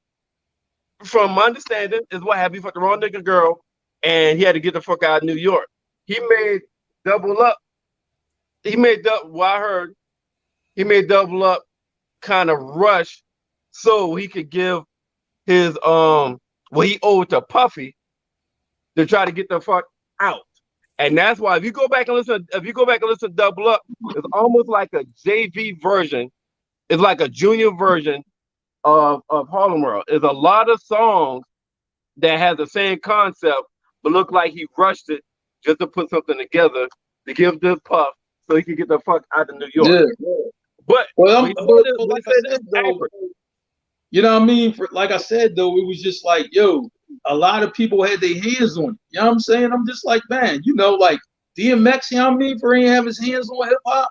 From my understanding, is what happened. He fucked the wrong nigga girl, and he had to get the fuck out of New York. He made Double Up. He made what I heard. He made Double Up kind of rush so he could give his what he owed to Puffy to try to get the fuck out. And that's why if you go back and listen to Double Up, it's almost like a JV version. It's like a junior version of Harlem World. There's a lot of songs that have the same concept, but look like he rushed it just to put something together to give this Puff so he could get the fuck out of New York. Yeah. But like I said, though, you know what I mean? Like I said, though, it was just like, yo, a lot of people had their hands on it. You know what I'm saying? I'm just like, man, you know, like DMX, you know what I mean? For he have his hands on hip hop.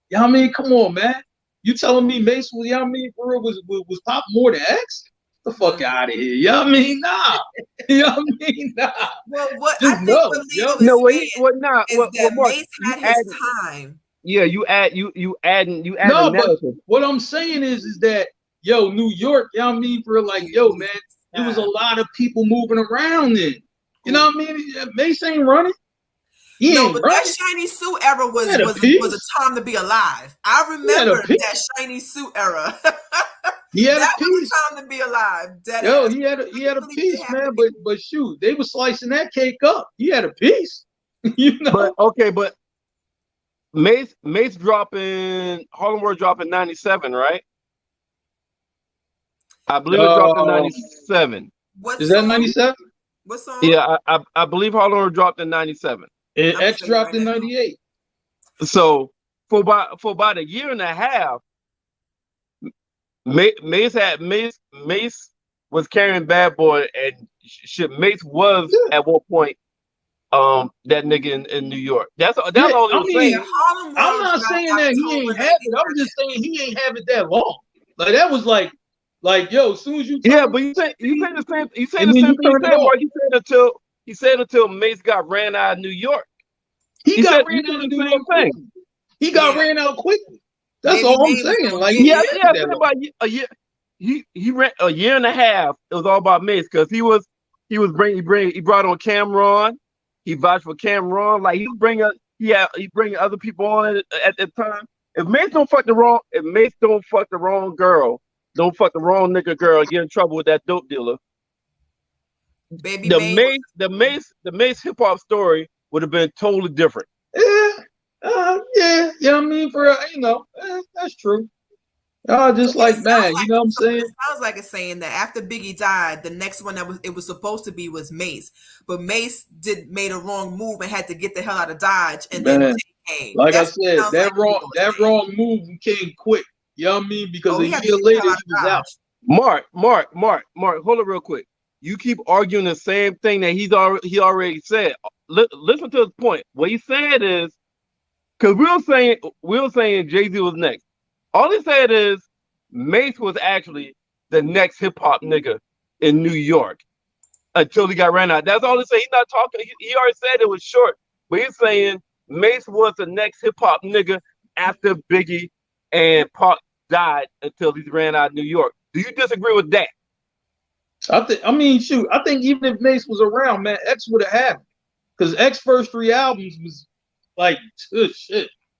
You know what I mean? Come on, man. You telling me Mace was, you know what I mean, for real, was pop more than X? The fuck out of here. You know what I mean? Nah. You know what I mean? Nah. Well, what just I think know, Leo no, is that Mark, Mace had his time. Yeah, you add no, but what I'm saying is that, yo, New York, you know what I mean, for like, yo, man, there was a lot of people moving around then. You know what I mean? Mace ain't running. No, but that shiny suit era was a time to be alive. I remember that shiny suit era. He had that a piece. was a time to be alive. Yo, he had a piece, man. But shoot, they were slicing that cake up. He had a piece. You know. But Mace dropping Harlem World dropping 97, right? I believe it dropped in 97. Is that 97? What song? Yeah, I believe Harlem World dropped in 97. And X dropped in 98. So for about a year and a half, Mace was carrying Bad Boy, and Mace was at one point that nigga in New York. That's all I'm saying. I'm not saying that he ain't have it. I'm just saying he ain't have it that long. Like that was like yo, as soon as you but you say the same thing. He said until Mace got ran out of New York. He got ran out of New York quickly. He got ran out quickly. That's all I'm saying. Like about a year. He ran a year and a half. It was all about Mace because he brought on Cameron. He vouched for Cameron. Like he bring other people on at the time. If Mace don't fuck the wrong girl, don't fuck the wrong nigga girl, get in trouble with that dope dealer. The Mace hip hop story would have been totally different. Yeah, you know what I mean? That's true. Just like man, you know what I'm saying? It sounds like it's saying that after Biggie died, the next one it was supposed to be was Mace, but Mace made a wrong move and had to get the hell out of Dodge, and then Biggie came. Like I said, that wrong move came quick. You know what I mean? Because a year later he was out. Mark, hold it real quick. You keep arguing the same thing that he already said. Listen to his point. What he said is, because we were saying Jay-Z was next. All he said is Mace was actually the next hip hop nigga in New York until he got ran out. That's all he said. He's not talking. He already said it was short, but he's saying Mace was the next hip hop nigga after Biggie and Pac died until he ran out of New York. Do you disagree with that? I think even if Mace was around, man, X would have had it. Because X first 3 albums was like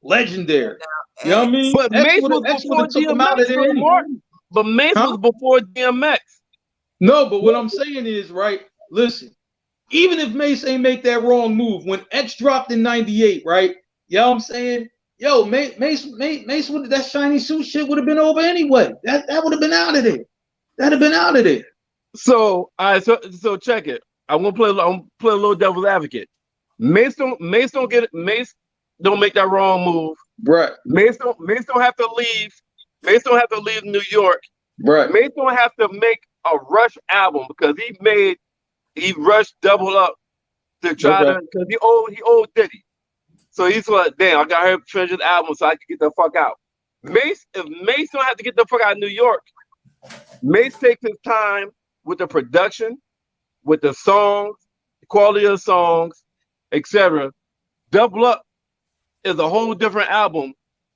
legendary. You know what I mean? But Mace was before DMX. But Mace was before DMX. No, but what I'm saying is, right, listen, even if Mace ain't make that wrong move, when X dropped in 98, right? You know what I'm saying? Yo, Mace would that shiny suit shit would have been over anyway. That would have been out of there. That'd have been out of there. So so check it. I'm gonna play a little devil's advocate. Mace don't make that wrong move. Right. Mace don't have to leave. Mace don't have to leave New York Right. Mace don't have to make a rush album because he rushed Double Up to try to because he owed Diddy. So he's like, damn, I got her Treasure's album so I can get the fuck out. If Mace don't have to get the fuck out of New York, Mace takes his time with the production, with the songs, the quality of the songs, etc. Double Up is a whole different album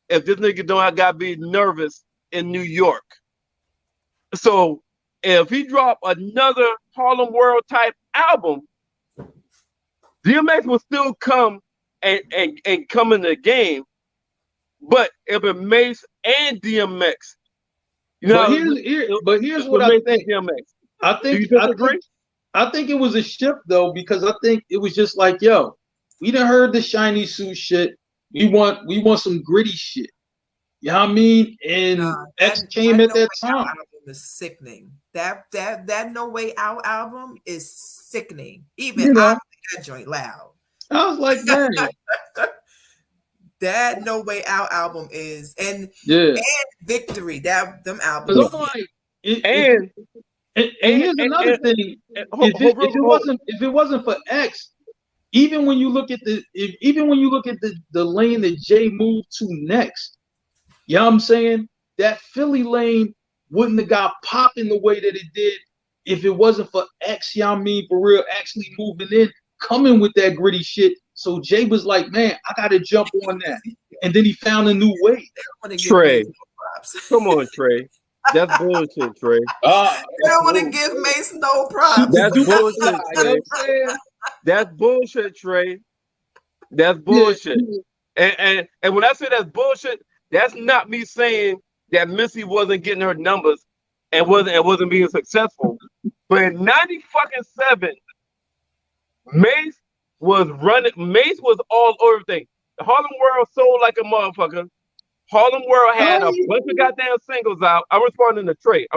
if this nigga don't gotta be nervous in New York. So if he drop another Harlem World type album, DMX will still come and come in the game, but it'll be Mace and DMX. You know, but here's what I think. DMX. Do you disagree? I think it was a shift though, because I think it was just like, yo, we done heard the shiny suit shit. We want some gritty shit. You know what I mean? And X came at that time. Album is sickening. That No Way Out album is sickening. Even I think that joint loud. I was like, man. That No Way Out album is and Victory. Them albums. And here's another thing. If it wasn't for X, even when you look at the lane that Jay moved to next, you know what I'm saying? That Philly lane wouldn't have got popping the way that it did if it wasn't for X, you know what I mean, for real, actually moving in, coming with that gritty shit. So Jay was like, man, I gotta jump on that. And then he found a new way. Trey. Come on, Trey. That's bullshit, Trey. I don't want to give Mace no props. That's bullshit, Trey. That's bullshit, Trey. That's bullshit. And when I say that's bullshit, that's not me saying that Missy wasn't getting her numbers and wasn't being successful. But in 97, Mace was all over everything. The Harlem World sold like a motherfucker. Harlem World had a bunch of goddamn singles out. I'm responding to Trey.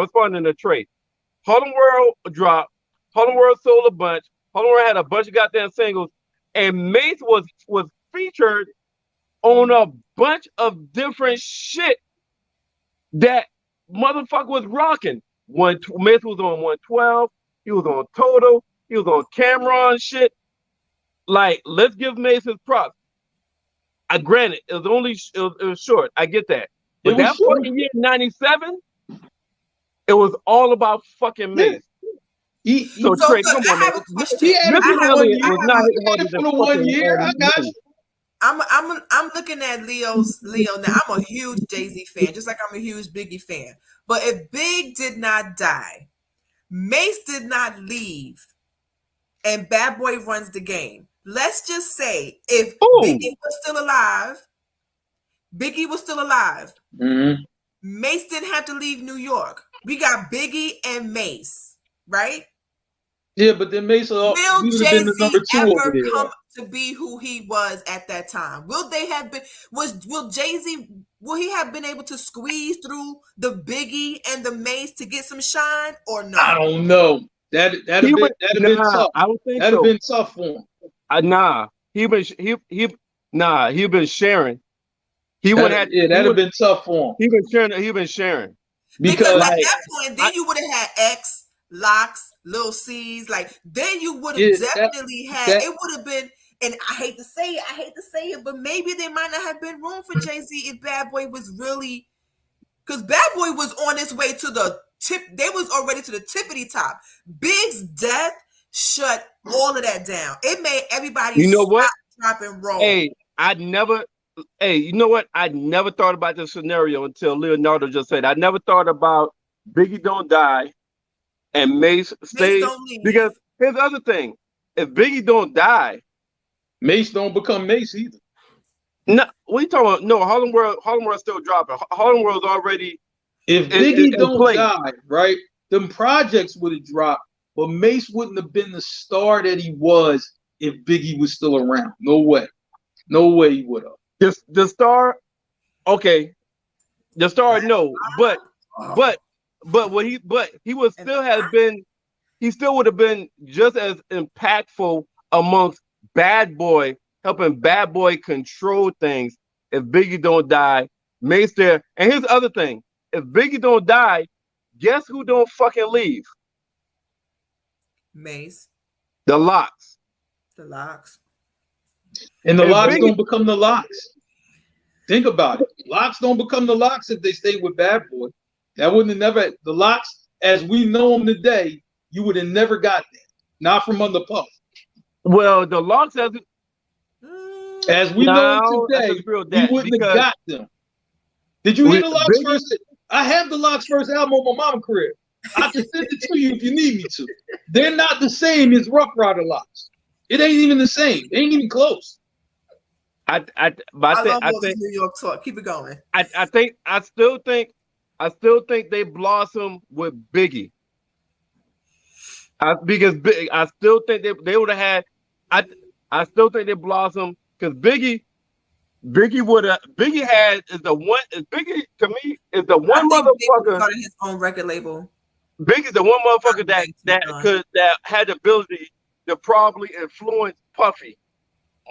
Harlem World dropped. Harlem World sold a bunch. Harlem World had a bunch of goddamn singles. And Mace was featured on a bunch of different shit that motherfucker was rocking. Mace was on 112. He was on Total. He was on Cameron shit. Like, let's give Mace his props. Granted, it was short. I get that. But that fucking year, 97, it was all about fucking Mace. So Trey, come on, man. Missy Elliott was not harder than for 1 year. I got you. I'm looking at Leo now. I'm a huge Jay-Z fan, just like I'm a huge Biggie fan. But if Big did not die, Mace did not leave, and Bad Boy runs the game. Let's just say if Biggie was still alive, mm-hmm. Mace didn't have to leave New York. We got Biggie and Mace, right? Yeah, but then Mace will Jay-Z ever come to be who he was at that time? Will they have been? Will Jay-Z? Will he have been able to squeeze through the Biggie and the Mace to get some shine, or no? I don't know. That'd have been tough. I don't think that'd have been tough for him. He'd been sharing. That'd have been tough for him. He'd been sharing. Because at that point, then you would have had X, Locks, Lil C's. Like, then you would have definitely it would have been, and I hate to say it, but maybe there might not have been room for Jay-Z if Bad Boy was really, because Bad Boy was on its way to the tip. They was already to the tippity top. Big's death shut all of that down. It made everybody drop and roll. You know what? I never thought about this scenario until Leonardo just said. I never thought about Biggie don't die and Mace stays. Because here's the other thing. If Biggie don't die, Mace don't become Mace either. No, what are you talking about? No, Harlem World still dropping. Harlem World's already. If Biggie don't die, right, them projects would have dropped. But Mace wouldn't have been the star that he was if Biggie was still around. No way. No way he would have. The star, okay. The star, no. But he would still have been, he still would have been just as impactful amongst Bad Boy, helping Bad Boy control things if Biggie don't die. Mace there. And here's the other thing. If Biggie don't die, guess who don't fucking leave? Mace, The Locks. the Locks. And the And locks Biggie- don't become the locks. Think about it. Locks don't become the locks if they stay with Bad Boy. That wouldn't have never the locks as we know them today. You would have never got that. Not from under Puff. Well, the Locks has As we know No, them I today, disagree with we that wouldn't have because- got them. Did you hear the Locks Biggie- first? I have the Locks first album on my mama career. I can send it to you if you need me to. They're not the same as Rough Rider Locks. It ain't even the same. They ain't even close. I think New York talk. Keep it going. I still think they blossom with Biggie. Because I still think they would have had. I still think they blossom because Biggie had is the one. Biggie to me is the one I think Biggie motherfucker. started his own record label. Biggie's the one motherfucker that had the ability to probably influence Puffy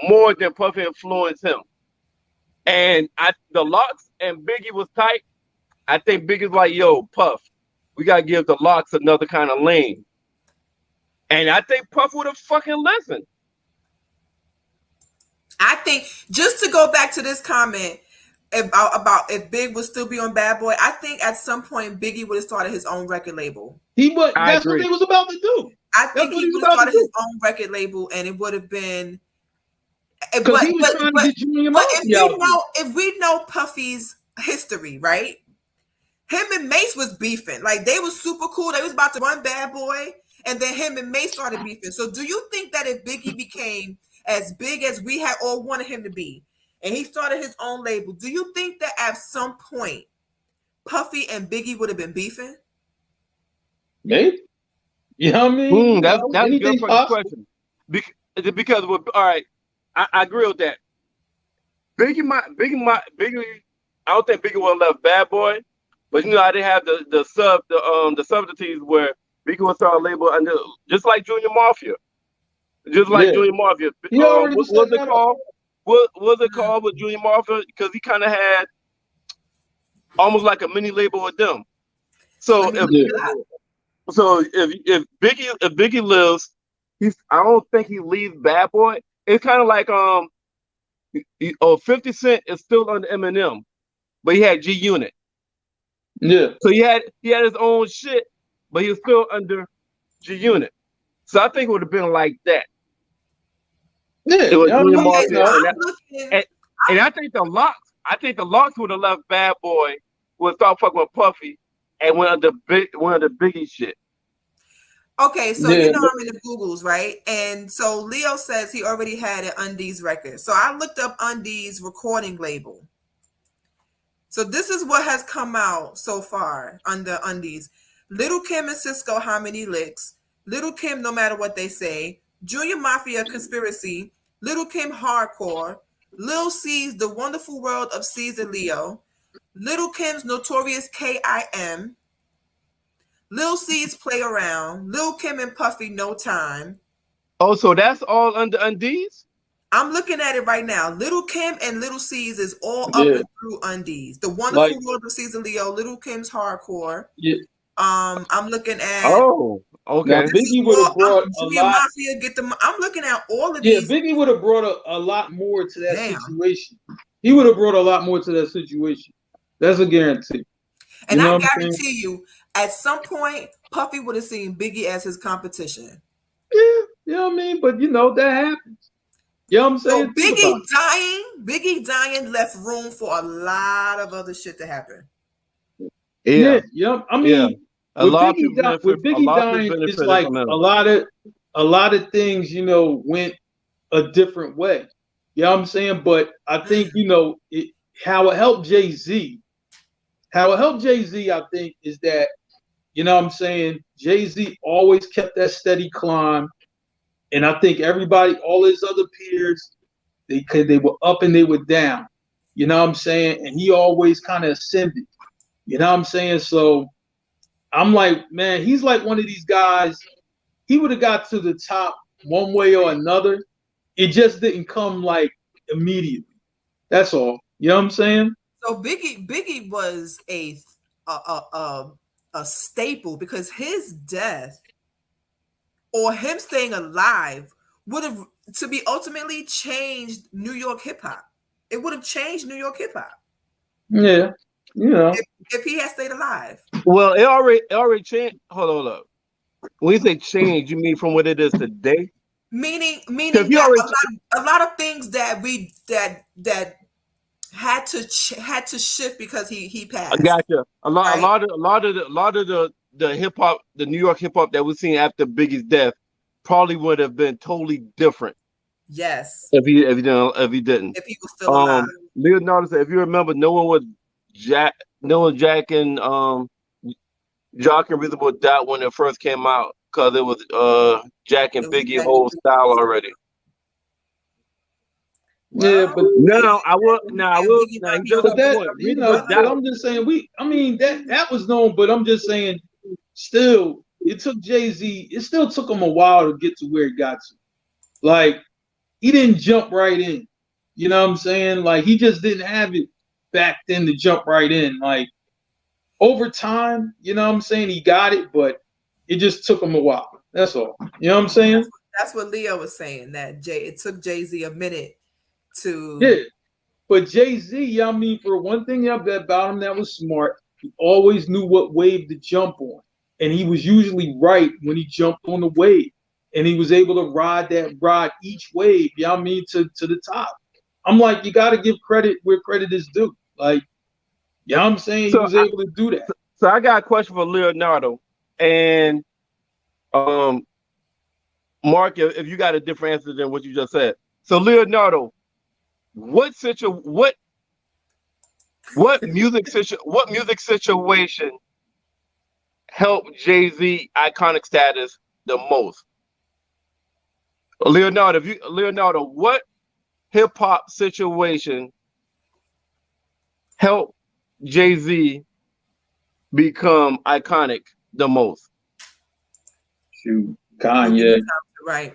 more than Puffy influenced him. And the Locks and Biggie was tight. I think Biggie's like, yo, Puff, we gotta give the Locks another kind of lane. And I think Puff would have fucking listened. I think just to go back to this comment about if Big would still be on Bad Boy, I think at some point Biggie would have started his own record label. That's what he was about to do. I think That's what he he would was have about to started his do. own record label, and it would have been. Because he was trying to get Junior But Mafia out. if we know Puffy's history, right? Him and Mace was beefing. Like they was super cool. They was about to run Bad Boy, and then him and Mace started beefing. So do you think that if Biggie became as big as we had all wanted him to be, and he started his own label, do you think that at some point Puffy and Biggie would have been beefing? Maybe. You know what I mean? That's a good Anything's fucking possible. question. Because all right, I agree with that. Biggie. I don't think Biggie would have left Bad Boy, but you know how they have the subtleties where Biggie would start a label under just like Junior Mafia, Junior Mafia. He already What's set it that up. called? What was it called with Junior Mafia? Because he kind of had almost like a mini label with them. So if Biggie lives, I don't think he leaves Bad Boy. It's kind of like 50 Cent is still under Eminem, but he had G Unit. Yeah. So he had his own shit, but he was still under G Unit. So I think it would have been like that. Yeah. It was I Junior mean, Mafia, and I think the Locks would have left Bad Boy, would start fucking with Puffy, and went under Biggie shit. Okay, so you know I'm in the Googles, right? And so Leo says he already had an Undies record. So I looked up Undies recording label. So this is what has come out so far under Undies. Little Kim and Cisco, How Many Licks? Little Kim, No Matter What They Say. Junior Mafia, Conspiracy. Little Kim, Hardcore. Lil C's The Wonderful World of C's and Leo. Little Kim's Notorious K.I.M. Lil C's Play Around. Lil Kim and Puffy, No Time. Oh, so that's all under Undies? I'm looking at it right now. Little Kim and Little C's is all up and through Undies. The Wonderful World of C's and Leo. Little Kim's Hardcore. Yeah. I'm looking at. Oh, okay. Now, Biggie would have brought a Junior lot. Mafia, I'm looking at all of Yeah, these. Biggie would have brought a lot more to that situation. He would have brought a lot more to that situation. That's a guarantee. And You know I what I'm guarantee you, at some point, Puffy would have seen Biggie as his competition. Yeah, you know what I mean? But, that happens. You know what I'm saying? So Biggie dying left room for a lot of other shit to happen. Yeah. I mean, a with lot Biggie dying, it's like a lot of things, went a different way. You know what I'm saying? But I think, how it helped Jay-Z, I think, is that, you know what I'm saying, Jay-Z always kept that steady climb. And I think everybody, all his other peers, they were up and they were down. You know what I'm saying? And he always kind of ascended. You know what I'm saying? So I'm like, man, he's like one of these guys. He would have got to the top one way or another. It just didn't come like immediately. That's all. You know what I'm saying? So Biggie was a a staple because his death or him staying alive would have to be ultimately changed New York hip hop. It would have changed New York hip hop. Yeah, if he had stayed alive. Well, it already changed. Hold up. When you say change, you mean from what it is today? Meaning that a lot of things that we that had to shift because he passed. I gotcha. A lot of the hip hop, the New York hip hop that we've seen after Biggie's death, probably would have been totally different. Yes. If he didn't. If he was still alive. Leonardo said, if you remember, no one was Jack and Jock and Reasonable Doubt when it first came out because it was Jack and Biggie whole style already. Yeah, but I will. But I'm just saying that was known, but I'm just saying still it took Jay-Z, it still took him a while to get to where he got to. Like, he didn't jump right in. You know what I'm saying? Like, he just didn't have it back then to jump right in. Like, over time, you know what I'm saying? He got it, but it just took him a while. That's all. You know what I'm saying? That's what Leo was saying, that it took Jay-Z a minute to. Yeah. But Jay-Z, I mean, for one thing about him that was smart, he always knew what wave to jump on. And he was usually right when he jumped on the wave. And he was able to ride each wave, you know what I mean, to the top. I'm like, you got to give credit where credit is due. Like, you know what I'm saying? He was able to do that. So I got a question for Leonardo. And Mark, if you got a different answer than what you just said. So Leonardo, what music situation helped Jay-Z iconic status the most? Leonardo, what hip hop situation helped Jay-Z become iconic the most? Shoot, Kanye. Right.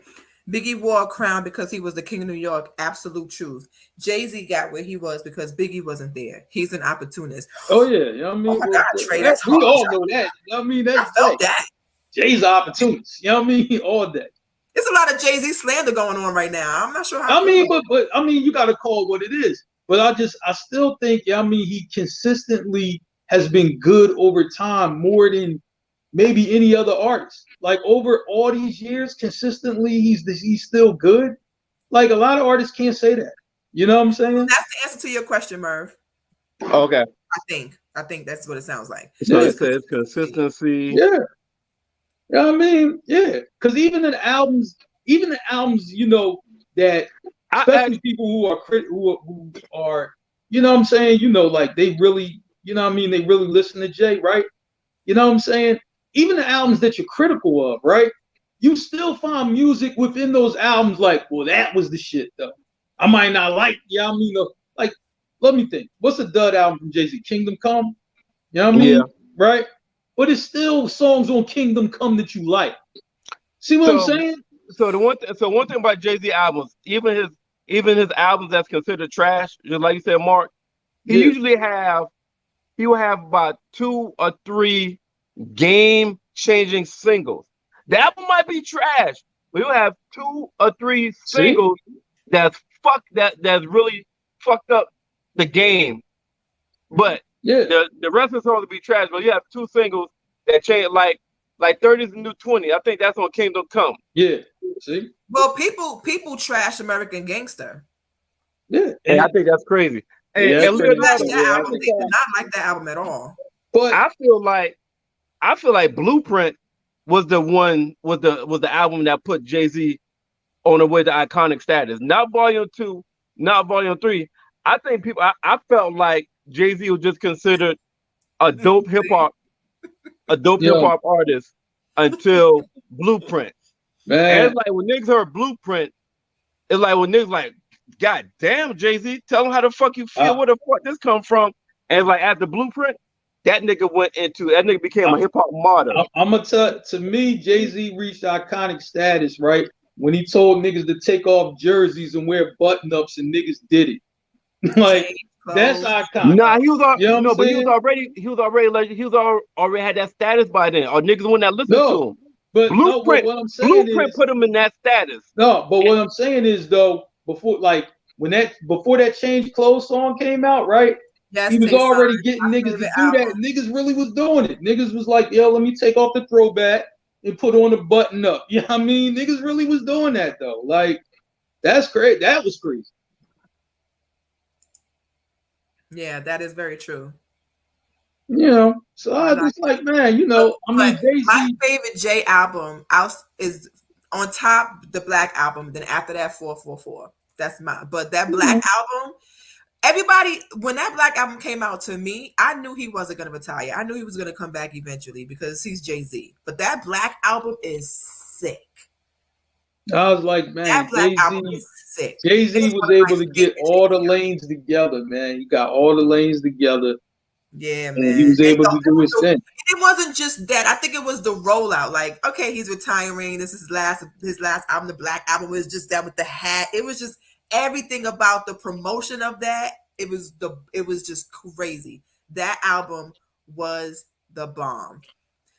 Biggie wore a crown because he was the king of New York. Absolute truth. Jay-Z got where he was because Biggie wasn't there. He's an opportunist. Oh yeah, you know what I mean? Oh my God, Trey, that's we all know that. You know what I mean? That's I felt that. Jay's an opportunist. You know what I mean? All that. There's a lot of Jay-Z slander going on right now. I'm not sure how. But I mean, you got to call it what it is. But I still think, I mean, he consistently has been good over time, more than maybe any other artist. Like, over all these years, consistently, he's still good. Like, a lot of artists can't say that. You know what I'm saying? That's the answer to your question, Merv. Okay. I think that's what it sounds like. So it says consistency. Yeah. You know what I mean? Yeah. Because even the albums, you know, that especially people who are, you know what I'm saying, you know, like they really, you know what I mean, they really listen to Jay, right? You know what I'm saying? Even the albums that you're critical of, right? You still find music within those albums like, well, that was the shit though. I might not like, you know what I mean? Like, let me think. What's the dud album from Jay-Z? Kingdom Come? You know what I mean? Yeah. Right? But it's still songs on Kingdom Come that you like. See what I'm saying? So one thing about Jay-Z albums, even his albums that's considered trash, just like you said, Mark, he will have about 2 or 3 game-changing singles. The album might be trash, but he'll have 2 or 3 singles that's really fucked up the game. But the rest of the songs will be trash, but you have 2 singles that change, like 30's the new 20. I think that's on Kingdom Come. Yeah. See? Well, people trash American Gangster. Yeah. And I think that's crazy. They did not like that album at all. But I feel like Blueprint was the album that put Jay-Z on the way to iconic status. Not Volume 2, not Volume 3. I think I felt like Jay-Z was just considered a dope hip hop artist until Blueprint. Man. And it's like when niggas heard Blueprint, it's like when niggas like, God damn, Jay-Z, tell them how the fuck you feel, where the fuck this come from. And it's like after Blueprint, that nigga became a hip hop martyr. I'm gonna tell, to me, Jay-Z reached iconic status, right? When he told niggas to take off jerseys and wear button-ups and niggas did it. Like, That's clothes. iconic. Nah, he was all, You know what I'm no, but he was saying? already like he was already had that status by then. Or niggas wouldn't have listened to No, him. but no. Blueprint, What I'm saying Blueprint is put him in that status. no. But what I'm saying is though, before that Change Clothes song came out, right? He Yes, was Tay Son, already getting my niggas to favorite do that. album. Niggas really was doing it. Niggas was like, yo, let me take off the throwback and put on the button up. You know what I mean? Niggas really was doing that though. Like, that's great. That was crazy. Yeah, that is very true. You know, so I I like just like, man, you know, I mean, But my Jay-Z, favorite J album out is on top the Black album. Then after that, 444. That's mine. But that Black album, everybody, when that Black album came out, to me, I knew he wasn't gonna retire. I knew he was gonna come back eventually because he's Jay-Z. But that Black album is sick. I was like, man, That Black album is sick. It Jay-Z was was one of my able to get favorite all the Jay-Z lanes together, man. He got all the lanes together, Yeah, and he man. was able to do his thing. It wasn't just that. I think it was the rollout. Like, okay, he's retiring. This is his last album. The Black album was just that with the hat. It was just everything about the promotion of that. It was just crazy. That album was the bomb.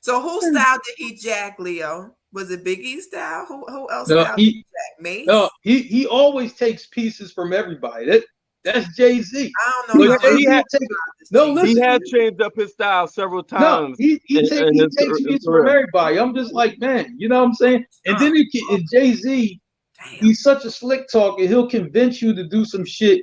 So whose style did he jack, Leo? Was it Biggie's style? Who else No, style did he jack? Mace? No, he always takes pieces from everybody. That's Jay-Z. I don't know. But how Jay-Z I take no, listen. He had changed up his style several No, times. he takes his pieces career. from everybody. I'm just like, man, you know what I'm saying? And then Jay-Z, he's such a slick talker. He'll convince you to do some shit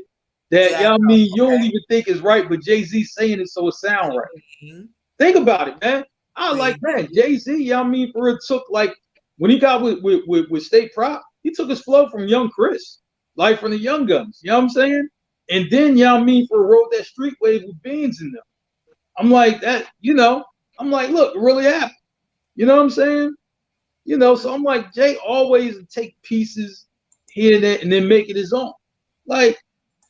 that y'all mean you don't even think is right, but Jay-Z saying it so it sound right. Think about it, man. I like, man, Jay-Z, y'all mean for it took like when he got with State Prop, he took his flow from Young Chris, like from the Young Guns. You know what I'm saying? And then y'all mean for rode that street wave with Beans in them. I'm like that, you know. I'm like, look, it really happened. You know what I'm saying? You know, so I'm like, Jay always take pieces here and there and then make it his own. Like,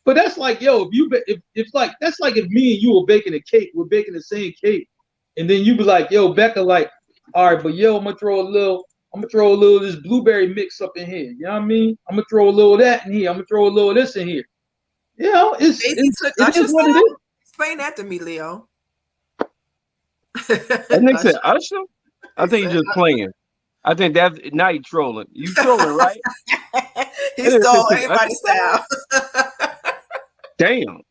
but that's like, yo, if like that's like if me and you were baking a cake, we're baking the same cake, and then you be like, yo, Becca, like, all right, but yo, I'm gonna throw a little of this blueberry mix up in here. You know what I mean? I'm gonna throw a little of that in here. I'm gonna throw a little of this in here. You know, it is what it is. Explain that to me, Leo. That nigga said Usher? I think he's just playing. I think that's now you trolling. You trolling, right? He stole everybody's style. Damn.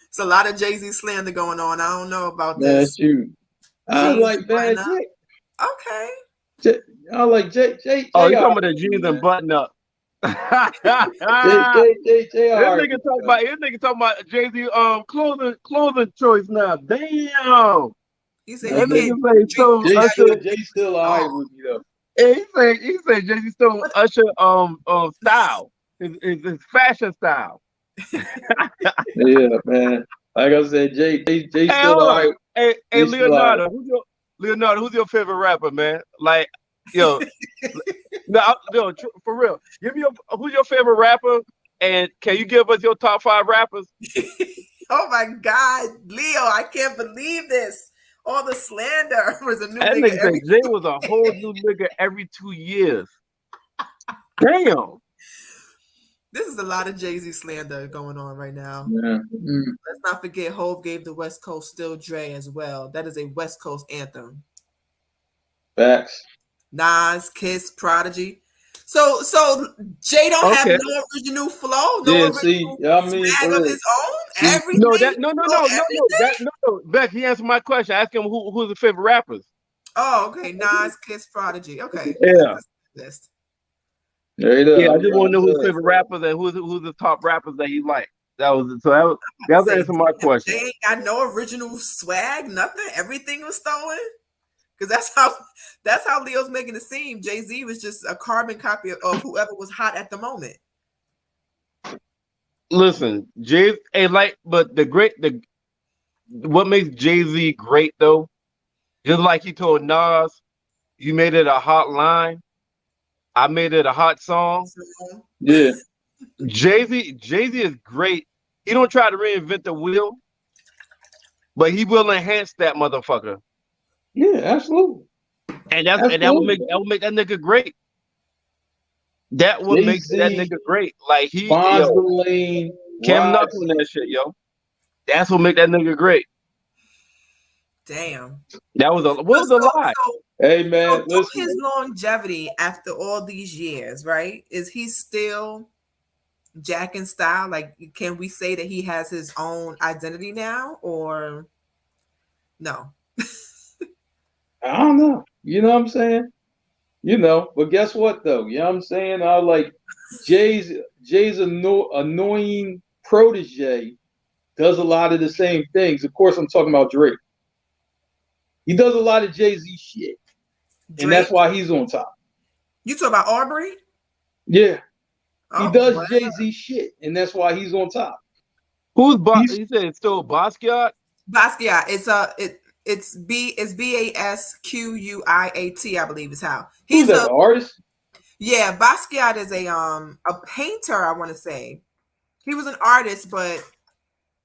It's a lot of Jay-Z slander going on. I don't know about this. That's you. I like Bad Jay. Okay. I like Jay. Oh, you talking about the jeans and button up? This nigga talking about Jay-Z clothing choice now. Damn. He said Jay still alright with me though. He said Jay-Z stole Usher style, his fashion style. Yeah, man. Like I said, Jay still alright. Hey, Leonardo, who's your favorite rapper, man? Like, yo, no, for real. Give me who's your favorite rapper, and can you give us your top 5 rappers? Oh my God, Leo, I can't believe this. All the slander was a new that nigga. Jay was a whole new nigga every 2 years. Damn. This is a lot of Jay-Z slander going on right now. Yeah. Let's not forget Hov gave the West Coast Still Dre as well. That is a West Coast anthem. Facts. Nas, Kiss, Prodigy. So Jay don't have no original flow, no original swag of his own. Everything. No. Beck, he answered my question. Ask him who's the favorite rappers. Oh, okay. Nas, Kiss, Prodigy. Okay. Yeah. List. Yeah, I just want to know who's favorite rappers and who's the top rappers that he liked. That was answering my question. They ain't got no original swag, nothing. Everything was stolen. Because that's how Leo's making it seem. Jay-Z was just a carbon copy of whoever was hot at the moment. Listen, what makes Jay-Z great though, just like he told Nas, you made it a hot line, I made it a hot song. Yeah. Jay-Z is great. He don't try to reinvent the wheel, but he will enhance that motherfucker. Yeah, absolutely. And that will make that nigga great. That would make that nigga great. Like he finds the lane. Cam Knox on that shit, yo. That's what make that nigga great. Damn. That was what was the lie? Hey man, So listen. his longevity after all these years, right? Is he still Jack in style? Like, can we say that he has his own identity now, or no? I don't know. You know what I'm saying? You know, but guess what though? You know what I'm saying? I like Jay's annoying protege does a lot of the same things. Of course, I'm talking about Drake. He does a lot of Jay-Z shit, and that's why he's on top. You talk about Aubrey? Yeah, he does wow. Jay-Z shit, and that's why he's on top. Who's he said it's still Basquiat? Basquiat. It's Basquiat, I believe is how. He's an artist. Yeah, Basquiat is a painter, I want to say. He was an artist, but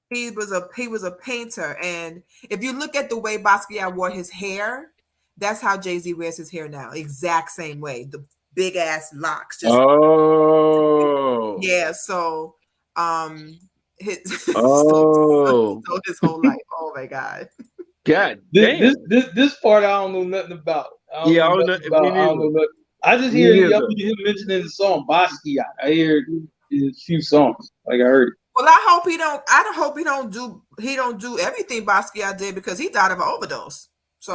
he was a painter. And if you look at the way Basquiat wore his hair, that's how Jay-Z wears his hair now. Exact same way. The big ass locks. Just yeah, so his his whole life. Oh my God. God this part I don't know nothing about. I don't know nothing. I just hear him mentioning the song Basquiat. I hear a few songs. Like I heard it. Well, I hope he don't do everything Basquiat did, because he died of an overdose. So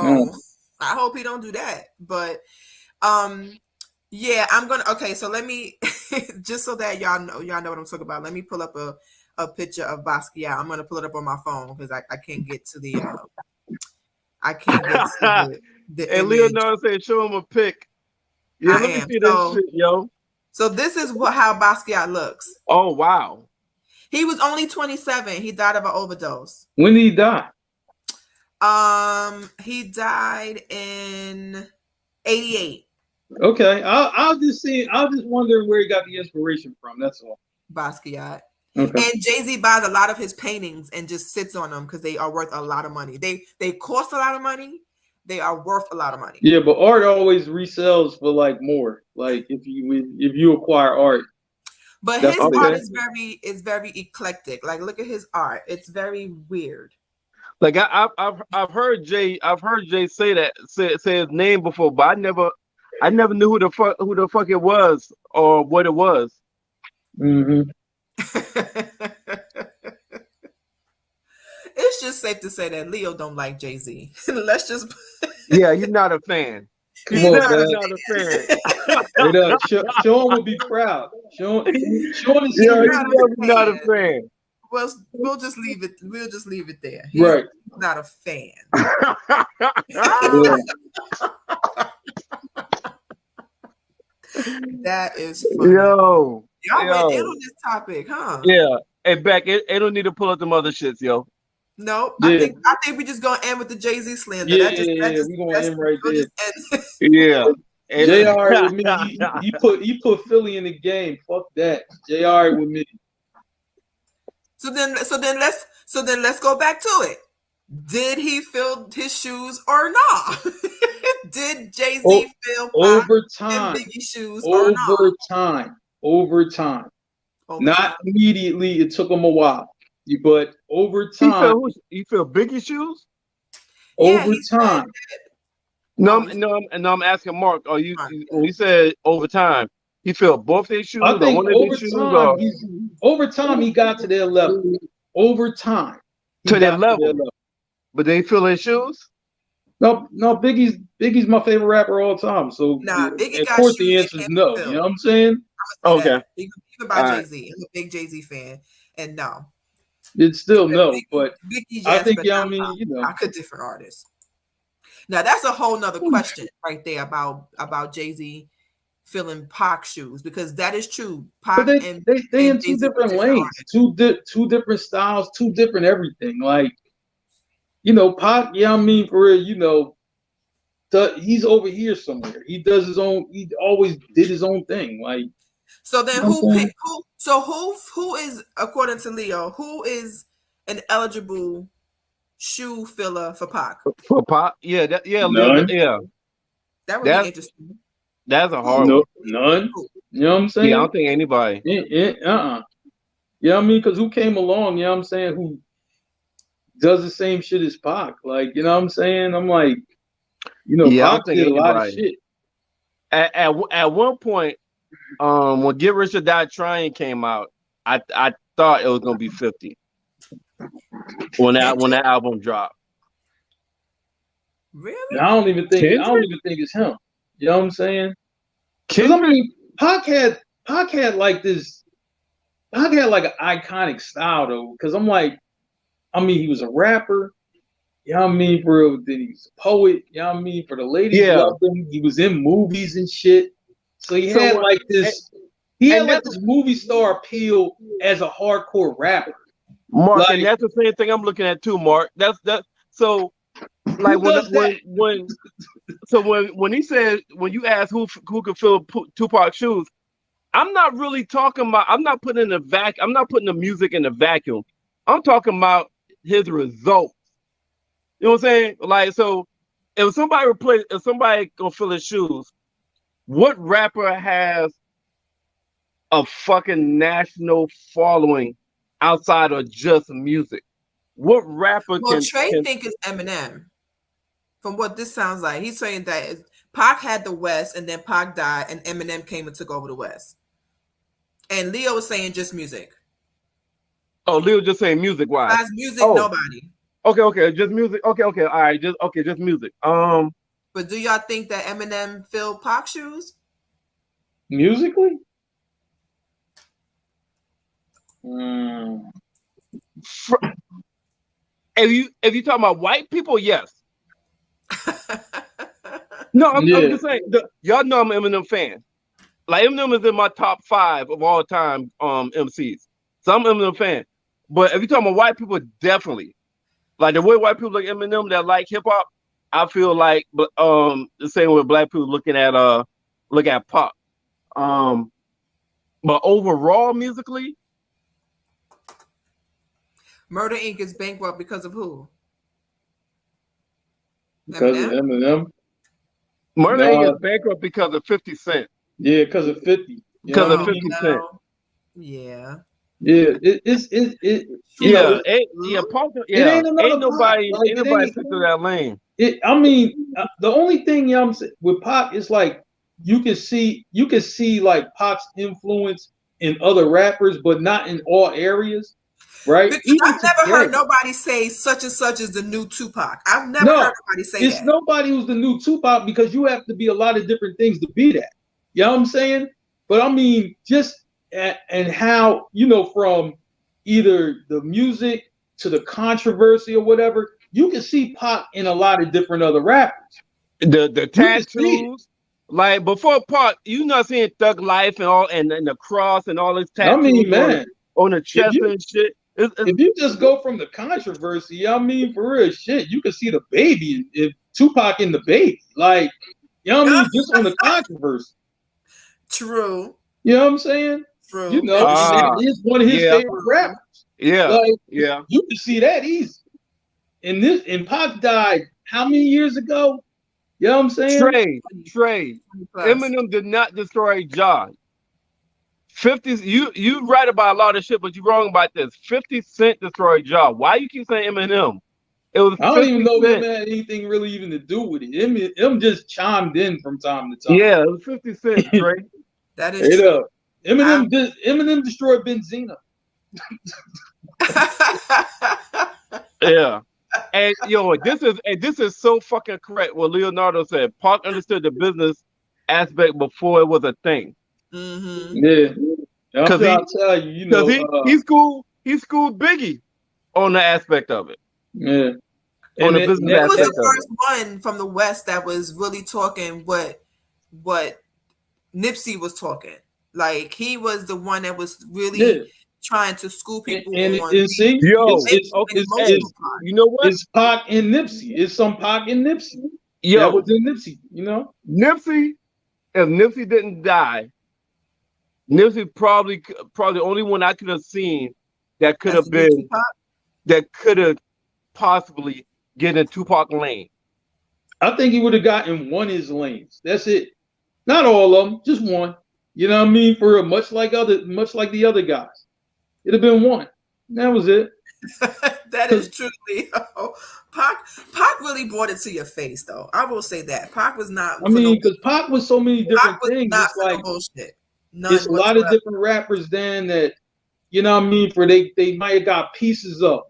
I hope he don't do that. But yeah, I'm gonna so let me just so that y'all know what I'm talking about. Let me pull up a picture of Basquiat. I'm gonna pull it up on my phone because I can't get to the and Leonardo said show him a pic. Yeah, let me see this shit, yo. So this is how Basquiat looks. Oh wow. He was only 27. He died of an overdose. When did he die? He died in 88. Okay, I was just wondering where he got the inspiration from. That's all. Basquiat. Okay. And Jay-Z buys a lot of his paintings and just sits on them because they are worth a lot of money. They cost a lot of money. They are worth a lot of money. Yeah, but art always resells for like more. Like if you acquire art. But his art is very eclectic. Like look at his art. It's very weird. Like I've heard Jay say his name before, but I never knew who the fuck it was or what it was. Mm-hmm. It's just safe to say that Leo don't like Jay-Z. Let's just yeah, he's not a fan. He's not a fan. Sean would be proud. Sean is not a fan. Well, we'll just leave it there. He's not a fan. That is funny. Y'all went in on this topic, huh? Yeah. Hey, Beck, it don't need to pull up them other shits, yo. No, I think we just gonna end with the Jay-Z slander. We're gonna end right there. Yeah. JR with me, he put Philly in the game. Fuck that. JR with me. So then let's go back to it. Did he fill his shoes or not? Did Jay-Z fill overtime Biggie's shoes or not? Overtime. Not immediately. It took him a while. But over time. You feel Biggie's shoes? Over time. I'm asking Mark. When you said over time, he feel both their shoes? I think over time he got to their level. Over time. To their level. But they feel their shoes? No, Biggie's my favorite rapper of all time. So Biggie of course the answer is no. You know what I'm saying? Okay. Even about Jay-Z. I'm a big Jay-Z fan. And no. It's still no, but I think I could different artists. Now that's a whole nother question right there about Jay-Z filling Pac shoes, because that is true. Pac but they in two different lanes, two different styles, two different everything. Like, Pac, for real, he's over here somewhere. He does his own. He always did his own thing. Like, so then who is, according to Leo, who is an eligible shoe filler for Pac? For Pac, yeah. That would be interesting. That's a hard one. None. You know what I'm saying? Yeah, I don't think anybody. You know what I mean? Because who came along? You know what I'm saying? Who does the same shit as Pac. Like, you know what I'm saying? I'm like, you know, Yeah, I Pac don't think did a lot of anybody. shit. At one point, when Get Rich or Die Trying came out, I thought it was gonna be 50 when that album dropped. Really? I don't even think Kendrick? it's him. You know what I'm saying? Because I Kendrick? mean, Pac had like this. Pac had like an iconic style though. Because I'm like, I mean, he was a rapper. You know what I mean? For real, then he was a poet. You know what I mean? For the ladies Yeah. loved him. He was in movies and shit. So he So had what- like this. He had and like that's- this movie star appeal as a hardcore rapper. Mark, Like- and that's the same thing I'm looking at too, Mark. That's so like Who does that? when he said, when you ask who could fill Tupac's shoes, I'm not really talking about. I'm not putting the music in the vacuum. I'm talking about his results. You know what I'm saying? Like, so if somebody gonna fill his shoes, what rapper has a fucking national following outside of just music? What rapper Well, can? Trey think it's Eminem. From what this sounds like, he's saying that Pac had the West, and then Pac died, and Eminem came and took over the West. And Leo was saying just music. Oh, Leo just saying music wise. Besides music, Oh. nobody. Okay, just music. Okay, all right, just music. But do y'all think that Eminem filled Pac's shoes? Musically? If you talking about white people, yes. No, I'm just saying. Y'all know I'm an Eminem fan. Like, Eminem is in my top 5 of all time MCs. So I'm an Eminem fan. But if you're talking about white people, definitely. Like the way white people like Eminem that like hip hop, I feel like the same way black people look at pop. But overall musically, Murder Inc. is bankrupt because of who? Because of Eminem? Murder Inc. is bankrupt because of 50 Cent. Yeah, because of 50. Because of 50 Cent. Yeah. Yeah, ain't nobody fit through that lane. I mean, the only thing I'm saying with Pac is like you can see like Pac's influence in other rappers, but not in all areas, right? Because I've never heard nobody say such and such is the new Tupac. I've never heard nobody say that. It's nobody who's the new Tupac, because you have to be a lot of different things to be that. You know what I'm saying? But I mean, just and how, you know, from either the music to the controversy or whatever, you can see Pac in a lot of different other rappers. The tattoos, like before Pac, you not seeing Thug Life and all, and the cross and all this tattoos. I mean, man, on the chest and shit. If you just go from the controversy, I mean, for real shit, you can see the baby, if Tupac in the baby, like, you know what I mean, just on the controversy. True. You know what I'm saying? True. You know, it's one of his favorite rappers. Yeah. Like, yeah. You can see that easy. And Pac died how many years ago? You know what I'm saying? Trey. Eminem did not destroy Ja. 50, you right about a lot of shit, but you're wrong about this. 50 Cent destroyed Ja. Why you keep saying Eminem? It was I don't even know if Cent. it had anything really even to do with it. Eminem just chimed in from time to time. Yeah, it was 50 Cent, Trey. That is true. Eminem destroyed Benzina. Yeah. And this is so fucking correct what Leonardo said. Pac understood the business aspect before it was a thing. Mm-hmm. Yeah. Because he schooled Biggie on the aspect of it. Yeah. On the business aspect. He was the first one from the West that was really talking what Nipsey was talking. Like, he was the one that was really trying to school people on. See, you know what? It's Pac and Nipsey. It's some Pac and Nipsey. Yo, that was in Nipsey, you know? Nipsey, if Nipsey didn't die, Nipsey probably the only one I could have seen that could have been Tupac? That could have possibly get in Tupac lane. I think he would have gotten one of his lanes. That's it. Not all of them, just one. You know what I mean? For much like the other guys. It'd have been one. That was it. That is truly. Pac really brought it to your face, though. I will say that Pac was not. I mean, because Pac was so many different Pac was things. not It's for like no bullshit. it's None a lot of whatsoever. different rappers then that, you know what I mean, for they might have got pieces of.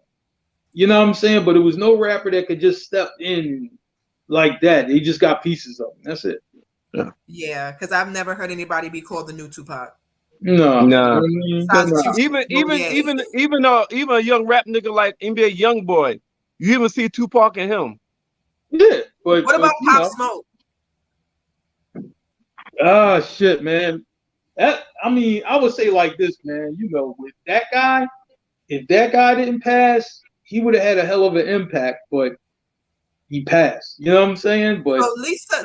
You know what I'm saying? But it was no rapper that could just step in like that. They just got pieces of them. That's it. Yeah, because I've never heard anybody be called the new Tupac. No. Nah. I mean, Besides no. Juicy Even a young rap nigga like NBA YoungBoy, you even see Tupac in him. Yeah, but What about you Pop know, Smoke? shit, man. That I mean, I would say like this, man. You know, with that guy, if that guy didn't pass, he would have had a hell of an impact. But he passed. You know what I'm saying? But So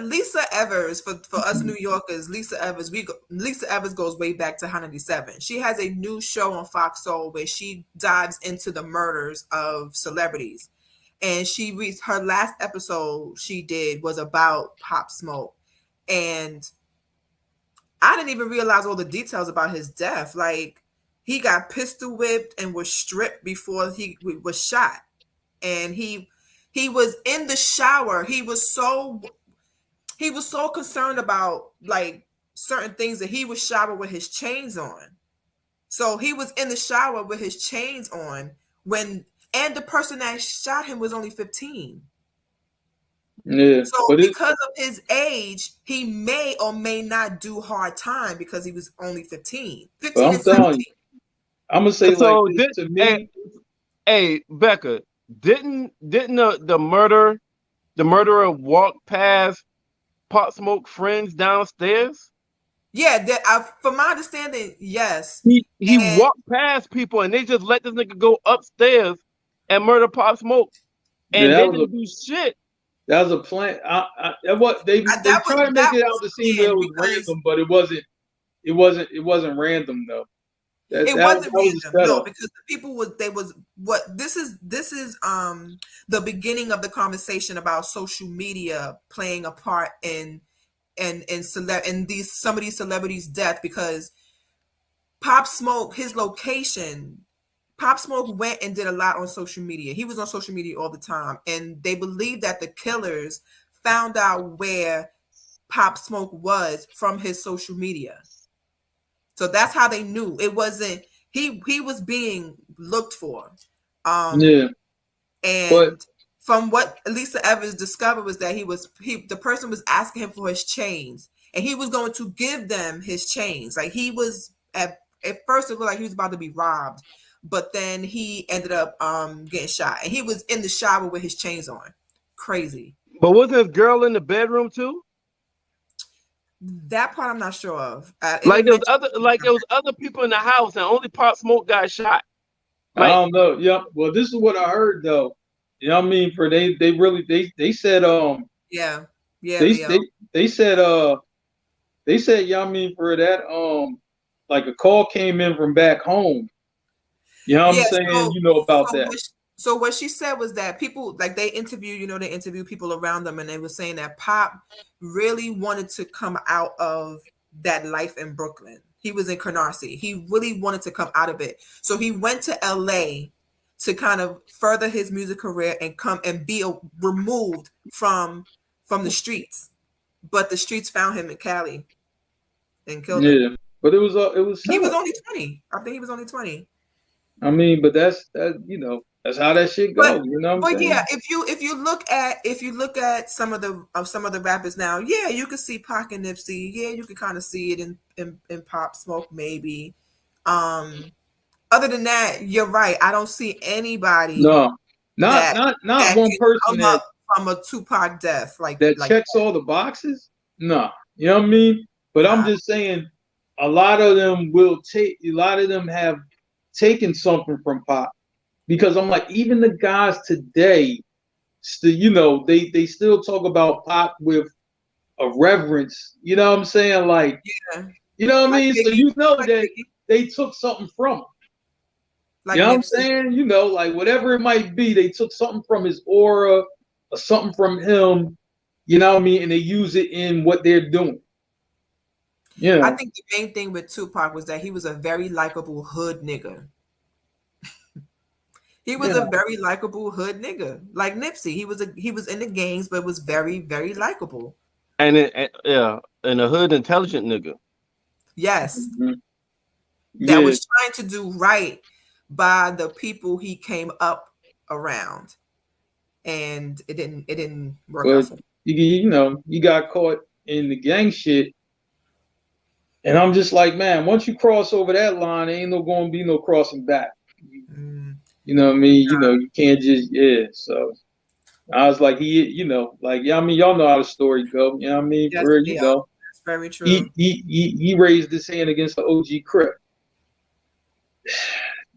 Lisa Evers, for us New Yorkers, Lisa Evers, Lisa Evers goes way back to 97. She has a new show on Fox Soul where she dives into the murders of celebrities. And her last episode she did was about Pop Smoke. And I didn't even realize all the details about his death. Like, he got pistol whipped and was stripped before he was shot. And he was in the shower. He was so concerned about like certain things that he would shower with his chains on. So he was in the shower with his chains on and the person that shot him was only 15. yeah, So because of his age, he may or may not do hard time because he was only 15. 15 I'm and 17. I'm gonna say So like this to me. Hey, Becca, didn't the murderer walk past Pop Smoke friends downstairs? Yeah, from my understanding, yes. He walked past people and they just let this nigga go upstairs and murder Pop Smoke, and they didn't do shit. That was a plan. They tried to make it out to seem that it was random, but it wasn't random though. It wasn't random, no, because the people this is the beginning of the conversation about social media playing a part in some of these celebrities' death, because Pop Smoke, his location, Pop Smoke went and did a lot on social media. He was on social media all the time, and they believe that the killers found out where Pop Smoke was from his social media. So that's how they knew. It wasn't he was being looked for. And from what Lisa Evers discovered was that the person was asking him for his chains, and he was going to give them his chains. Like, he was at first it looked like he was about to be robbed, but then he ended up getting shot, and he was in the shower with his chains on. Crazy. But was his girl in the bedroom too? That part I'm not sure of. There was other people in the house, and only Pop Smoke got shot. I don't know. Yeah. Well, this is what I heard though. You know what I mean? For they said they said, you know what I mean, for that like a call came in from back home. You know what I'm saying? You know about that. So what she said was that people, like, they interview people around them, and they were saying that Pop really wanted to come out of that life in Brooklyn. He was in Canarsie. He really wanted to come out of it. So he went to LA to kind of further his music career and come and be removed from the streets. But the streets found him in Cali and killed him. Yeah, but he was only 20. I think he was only 20. I mean, but that's that's how that shit goes, you know. But yeah, if you look at some of the rappers now, yeah, you can see Pac and Nipsey. Yeah, you can kind of see it in Pop Smoke maybe. Other than that, you're right. I don't see anybody. No, not one person that from a Tupac death that checks all the boxes. No, you know what I mean. But I'm just saying, a lot of them have taken something from Pop. Because I'm like, even the guys today, still, they still talk about Pop with a reverence. You know what I'm saying? Like, you know what I mean? So that they took something from him. You know what I'm saying? Like, whatever it might be, they took something from his aura or something from him. You know what I mean? And they use it in what they're doing. Yeah. I think the main thing with Tupac was that he was a very likable hood nigga. He was Yeah. a very likable hood nigga, like Nipsey. He was in the gangs, but was very, very likable. And and a hood intelligent nigga. Yes, Mhm. that Yeah, was trying to do right by the people he came up around, and it didn't work out but for him. you got caught in the gang shit, and I'm just like, man, once you cross over that line, ain't no going to be no crossing back. Mm, You know what I mean? You can't just So I was like, like, yeah, I mean, y'all know how the story go. You know what I mean? yes, For real, Leo, that's very true. he raised his hand against the OG Crip.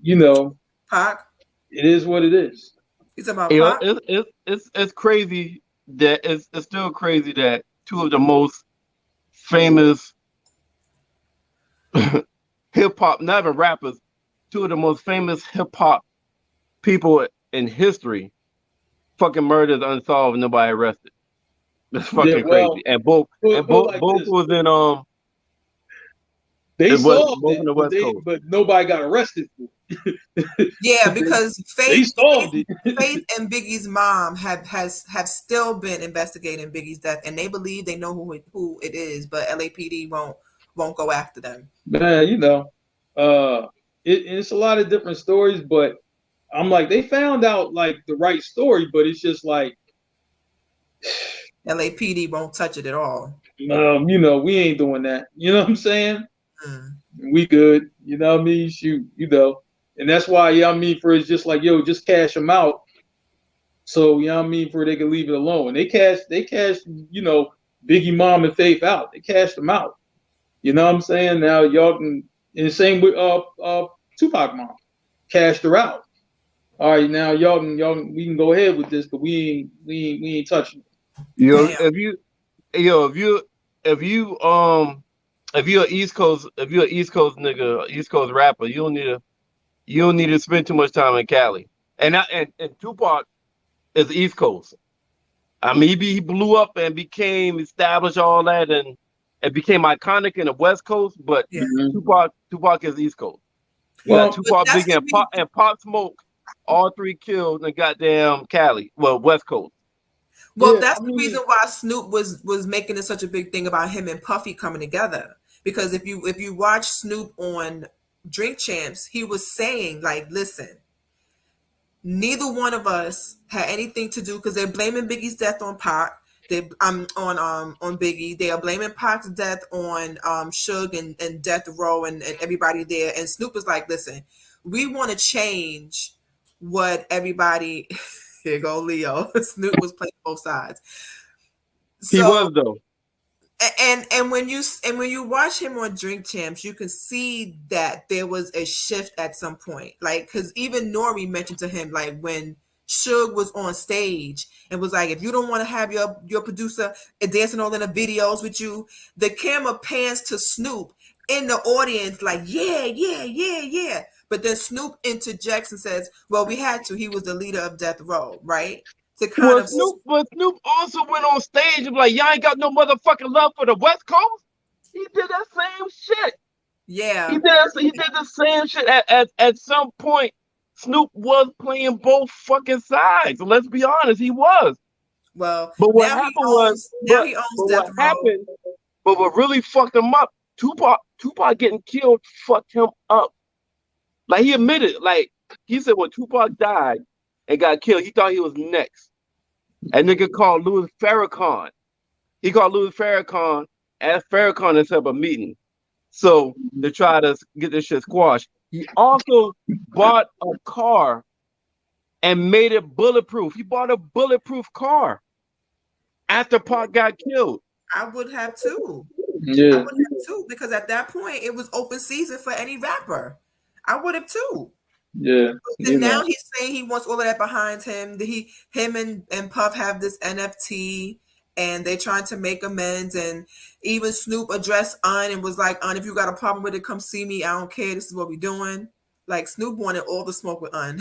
You know, Pac, it is what it is. he's about You know, Pac. it's crazy that it's still crazy that two of the most famous hip hop, not even rappers, two of the most famous hip hop people in history, fucking murders unsolved, and nobody arrested. That's Yeah, fucking well, crazy. And both put it like both this. was in They solved both on it, the West Coast. but nobody got arrested for it. Yeah, because They solved it. Faith and Biggie's mom have still been investigating Biggie's death, and they believe they know who it is, but LAPD won't go after them. Man, it's a lot of different stories, but I'm like, they found out like the right story, but it's just like, LAPD won't touch it at all. we ain't doing that. You know what I'm saying? Mm. We good. You know what I mean? Shoot, and that's why, for it's just like, just cash them out. So, for they can leave it alone. They cashed, Biggie Mom and Faith out. They cashed them out. You know what I'm saying? Now y'all can, and the same with Tupac Mom, cashed her out. All right, now we can go ahead with this, but we ain't touching it. You know, Damn. if you're an East Coast nigga, East Coast rapper, you don't need to spend too much time in Cali. And Tupac is East Coast. I mean, he blew up and became established, all that, and it became iconic in the West Coast. But Yeah. Tupac is East Coast. You Well, got Tupac, that's Biggie, and Pop Smoke, all three killed in goddamn Cali. Well, West Coast. Well, yeah, that's the reason why Snoop was making it such a big thing about him and Puffy coming together. Because if you watch Snoop on Drink Champs, he was saying like, listen, neither one of us had anything to do because they're blaming Biggie's death on Pac. They on Biggie. They are blaming Pac's death on Suge and Death Row and everybody there. And Snoop is like, listen, we want to change what everybody. Here go Leo. Snoop was playing both sides. He So was though. and when you watch him on Drink Champs, you can see that there was a shift at some point. Like, because even Nori mentioned to him, like when Suge was on stage and was like, if you don't want to have your producer dancing all in the videos with you, the camera pans to Snoop in the audience, like, yeah, yeah, yeah, yeah. But then Snoop interjects and says, well, we had to. He was the leader of Death Row, right? To kind of But Snoop also went on stage and be like, y'all ain't got no motherfucking love for the West Coast. He did that same shit. yeah. He did the same shit. At some point, Snoop was playing both fucking sides. Let's be honest, he was. Well, But what now happened he owns Death Row. But what really fucked him up, Tupac getting killed fucked him up. Like, he admitted, like, he said when Tupac died and got killed, he thought he was next. A nigga called Louis Farrakhan. He called Louis Farrakhan, asked Farrakhan to set up a meeting. So to try to get this shit squashed. He also bought a car and made it bulletproof. He bought a bulletproof car after Pac got killed. I would have too. yeah, I would have too, because at that point it was open season for any rapper. I would have too. yeah. And now he's saying he wants all of that behind him. Him and Puff have this NFT and they're trying to make amends. And even Snoop addressed Un and was like, Un, if you got a problem with it, come see me. I don't care. This is what we're doing. Like, Snoop wanted all the smoke with Un.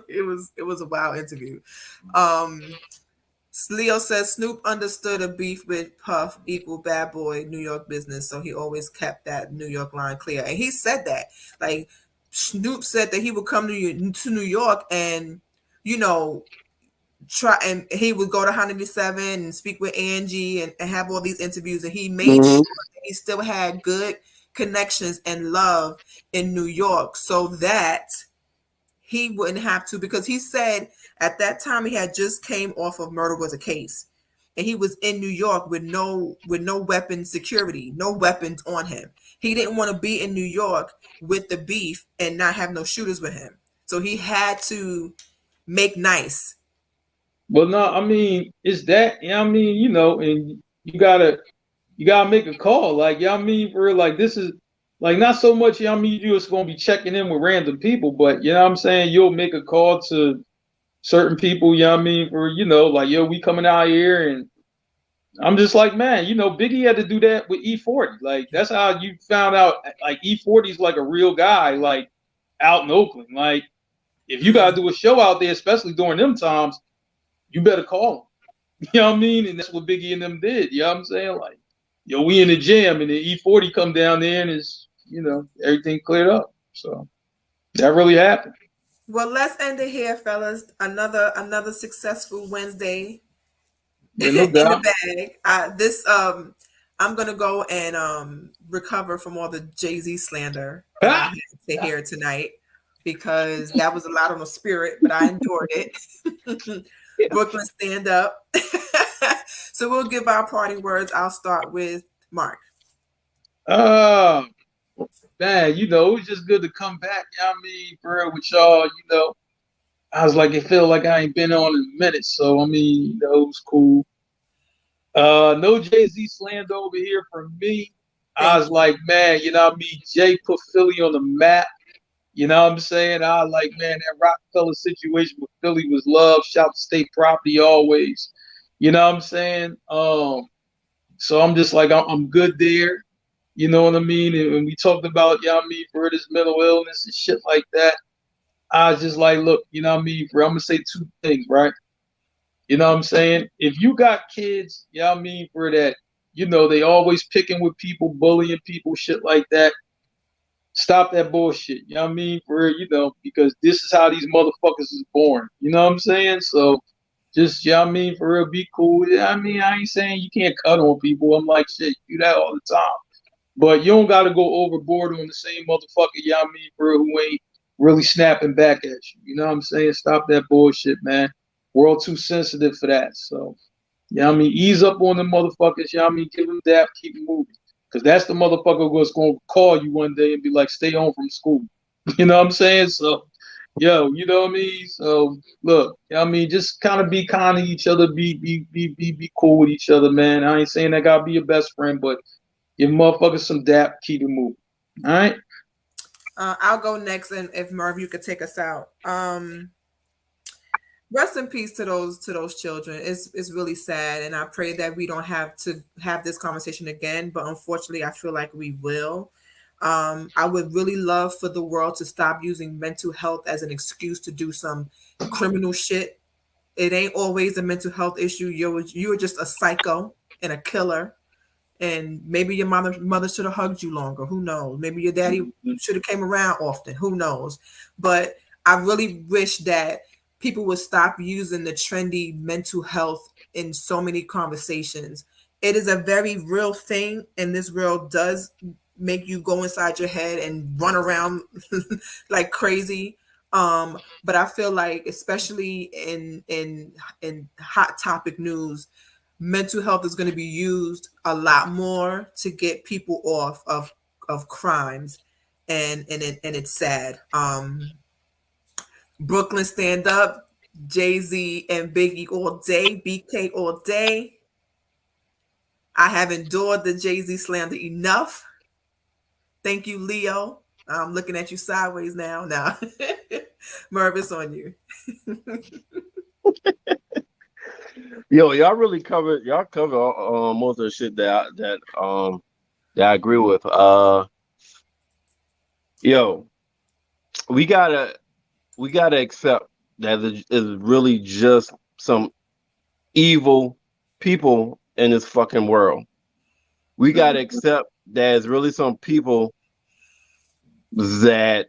It was a wild interview. Leo says Snoop understood a beef with Puff equal bad boy New York business, so he always kept that New York line clear. And he said that, like, Snoop said that he would come to New York and, you know, try, and he would go to 107 and speak with Angie and have all these interviews, and he made sure that he still had good connections and love in New York so that he wouldn't have to, because he said at that time he had just came off of Murder Was a Case, and he was in New York with no weapon security, no weapons on him. He didn't want to be in New York with the beef and not have no shooters with him, so he had to make nice. Well, no, I mean, it's that, you know what I mean, you know, and you gotta make a call. Like, you know what I mean, for real, like this is like not so much, you know what I mean, you're just gonna be checking in with random people, but you know what I'm saying, you'll make a call to certain people, you know what I mean, for, you know, like, yo, we coming out here, and I'm just like, man, you know, Biggie had to do that with E40. Like, that's how you found out, like, E40 is like a real guy, like, out in Oakland. Like, if you gotta do a show out there, especially during them times, you better call him. You know what I mean? And that's what Biggie and them did. You know what I'm saying? Like, yo, we in the jam, and the E40 come down there, and it's, you know, everything cleared up. So that really happened. Well, let's end it here, fellas. Another successful Wednesday Yeah, no in doubt. the bag. I'm gonna go and recover from all the Jay-Z slander that I had to hear tonight, because that was a lot on the spirit, but I enjoyed it. Brooklyn, stand up. So we'll give our parting words. I'll start with Mark. Uh, man, you know, it was just good to come back. You know what I mean, for real with y'all. You know, I was like, it felt like I ain't been on in a minute. So I mean, you know, it was cool. No Jay-Z slander over here from me. I was like, man, you know what I mean? Jay put Philly on the map. You know what I'm saying? I like, man, that Rockefeller situation with Philly was love. Shout to state property always. You know what I'm saying? So I'm just like, I'm good there. You know what I mean? And when we talked about, you know what I mean, for this mental illness and shit like that, I was just like, look, you know what I mean? I'm going to say two things, right? You know what I'm saying? If you got kids, you know what I mean, for that, you know, they always picking with people, bullying people, shit like that. Stop that bullshit. You know what I mean? For, you know, because this is how these motherfuckers is born. You know what I'm saying? So just, you know what I mean, for real, be cool. Yeah, I mean, I ain't saying you can't cut on people. I'm like, shit, you do that all the time. But you don't got to go overboard on the same motherfucker, you know what I mean, for real, who ain't really snapping back at you. You know what I'm saying? Stop that bullshit, man. We're all too sensitive for that. So, you know what I mean? Ease up on the motherfuckers, you know what I mean? Give them that, keep them moving. Because that's the motherfucker who's going to call you one day and be like, stay home from school. You know what I'm saying? So, yo, you know what I mean? So, look, you know what I mean? Just kind of be kind to each other, be cool with each other, man. I ain't saying that got to be your best friend, but give motherfuckers some dap, keep it moving. All right? I'll go next, and if Merv, you could take us out. Rest in peace to those children. It's really sad, and I pray that we don't have to have this conversation again. But unfortunately, I feel like we will. I would really love for the world to stop using mental health as an excuse to do some criminal shit. It ain't always a mental health issue. You're just a psycho and a killer. And maybe your mother should have hugged you longer. Who knows? Maybe your daddy should have came around often. Who knows? But I really wish that people would stop using the trendy mental health in so many conversations. It is a very real thing, and this world does make you go inside your head and run around like crazy. But I feel like, especially in hot topic news, mental health is going to be used a lot more to get people off of crimes, and it's sad. Brooklyn, stand up. Jay-Z and Biggie all day. BK all day. I have endured the Jay-Z slander enough. Thank you, Leo. I'm looking at you sideways now. Now, Merv, it's on you. Yo, y'all really covered most of the shit that I agree with. Yo, we gotta accept that it is really just some evil people in this fucking world. We gotta accept that it's really some people that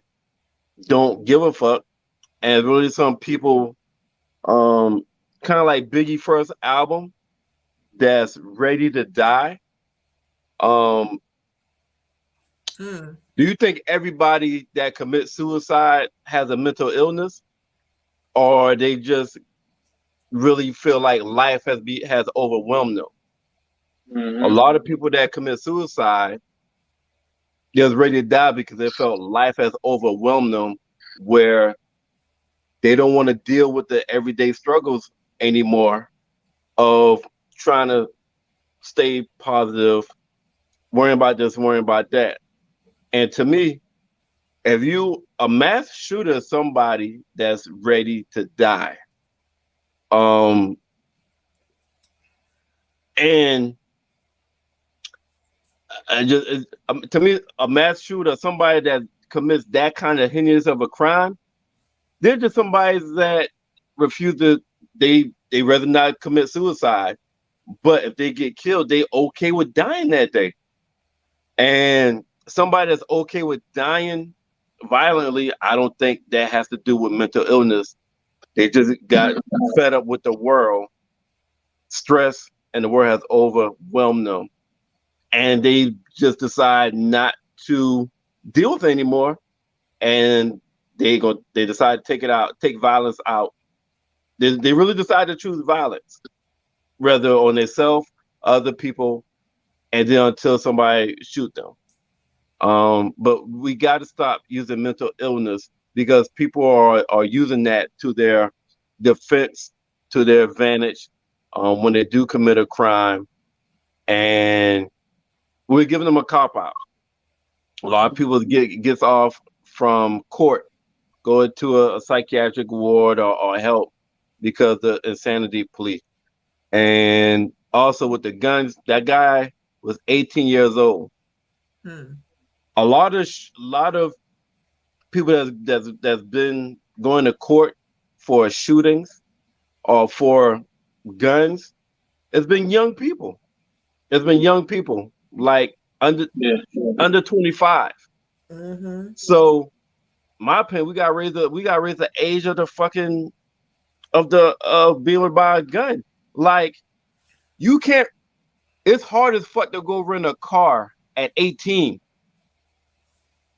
don't give a fuck, and really some people, kind of like Biggie first album, that's ready to die. Um, Hmm. do you think everybody that commits suicide has a mental illness, or they just really feel like life has overwhelmed them? A Mm-hmm. lot of people that commit suicide just ready to die because they felt life has overwhelmed them, where they don't want to deal with the everyday struggles anymore of trying to stay positive, worrying about this, worrying about that. And to me, if you a mass shooter is somebody that's ready to die. Um and to me, a mass shooter, somebody that commits that kind of heinous of a crime, they're just somebody that refuse to. They rather not commit suicide, but if they get killed, they okay with dying that day. And somebody that's okay with dying violently, I don't think that has to do with mental illness. They just got fed up with the world, stress, and the world has overwhelmed them, and they just decide not to deal with it anymore, and they decide to take violence out. They really decide to choose violence, rather on themselves, other people, and then until somebody shoot them. But we got to stop using mental illness, because people are using that to their defense, to their advantage, when they do commit a crime, and we're giving them a cop out. A lot of people gets off from court, going to a psychiatric ward or help because of insanity plea. And also with the guns, that guy was 18 years old. Hmm. A lot of people that's been going to court for shootings or for guns, it's been young people. It's been young people like Yeah. under 25. Mm-hmm. So my opinion, we got to raise the age of the fucking of being able to buy a gun. Like, you can't. It's hard as fuck to go rent a car at 18.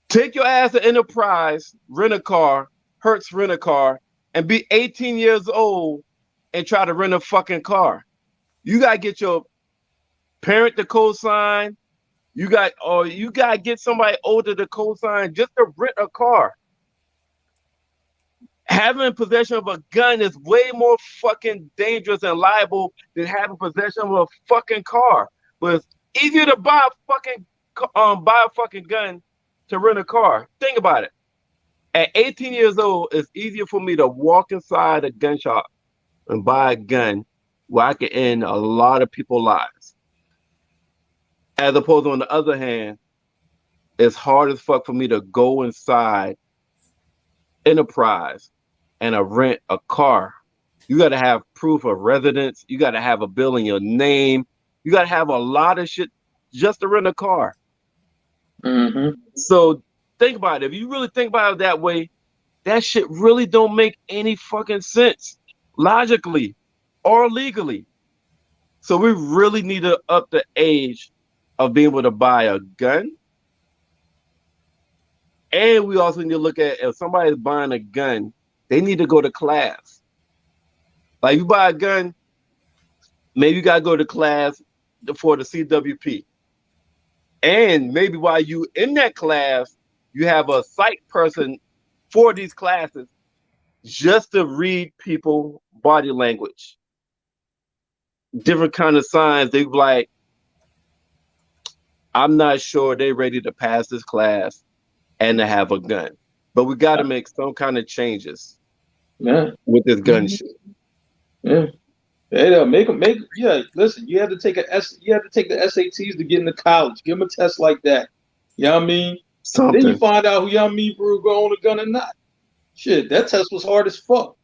Take your ass to Enterprise, rent a car, Hertz rent a car, and be 18 years old and try to rent a fucking car. You gotta get your parent to co-sign. You gotta get somebody older to co-sign just to rent a car. Having possession of a gun is way more fucking dangerous and liable than having possession of a fucking car. But it's easier to buy a fucking gun to rent a car. Think about it. At 18 years old, it's easier for me to walk inside a gun shop and buy a gun where I can end a lot of people's lives. As opposed to, on the other hand, it's hard as fuck for me to go inside Enterprise and rent a car. You got to have proof of residence. You got to have a bill in your name. You got to have a lot of shit just to rent a car. Mm-hmm. So think about it. If you really think about it that way, that shit really don't make any fucking sense logically or legally. So we really need to up the age of being able to buy a gun. And we also need to look at, if somebody's buying a gun, they need to go to class. Like, you buy a gun, maybe you gotta go to class for the CWP. And maybe while you in that class, you have a sight person for these classes just to read people body language, different kind of signs. They be like, I'm not sure they're ready to pass this class and to have a gun. But we got to make some kind of changes Yeah. with this gun shit. Yeah. Yeah, make yeah. Listen, you have to take you have to take the SATs to get into college. Give them a test like that. You know what I mean? Then you Something. find out who y'all mean for go on a gun or not. Shit, that test was hard as fuck.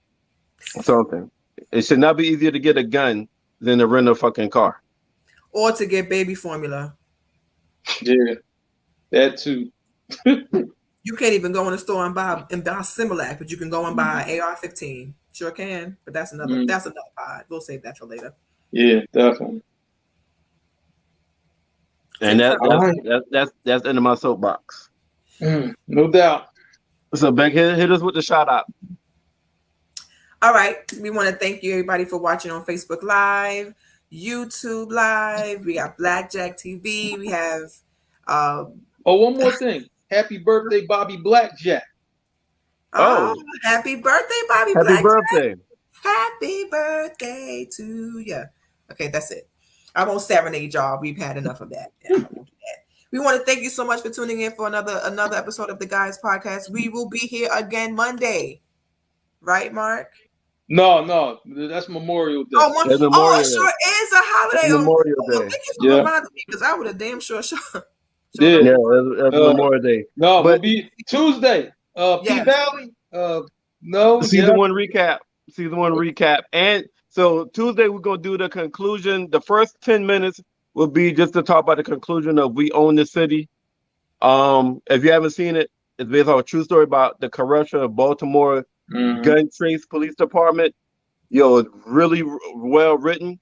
Something. It should not be easier to get a gun than to rent a fucking car. Or to get baby formula. Yeah, that too. You can't even go in the store and buy Similac, but you can go and buy AR-15. Sure can, but that's another pod. We'll save that for later. Yeah, definitely. And that's the end of my soapbox. No doubt. So Beck, hit us with the shout out. All right. We want to thank you everybody for watching on Facebook Live, YouTube Live. We got Blackjack TV. We have one more thing. Happy birthday, Bobby Blackjack. Happy birthday, Bobby Happy Blackjack. birthday. Happy birthday to you. Okay, that's it. I won't serenade y'all. We've had enough of that. Yeah, we want to thank you so much for tuning in for another episode of the Guys Podcast. We will be here again Monday. Right, Mark? No, that's Memorial Day. Memorial it sure is a holiday. Memorial Day. Thank you for reminding me, because I would have damn sure. That's Memorial Day. No, but be Tuesday. P-Valley. Season 1 recap. And so Tuesday we're gonna do the conclusion. The first 10 minutes will be just to talk about the conclusion of We Own the City. If you haven't seen it, it's based on a true story about the corruption of Baltimore Gun Trace Police Department. It's really well written.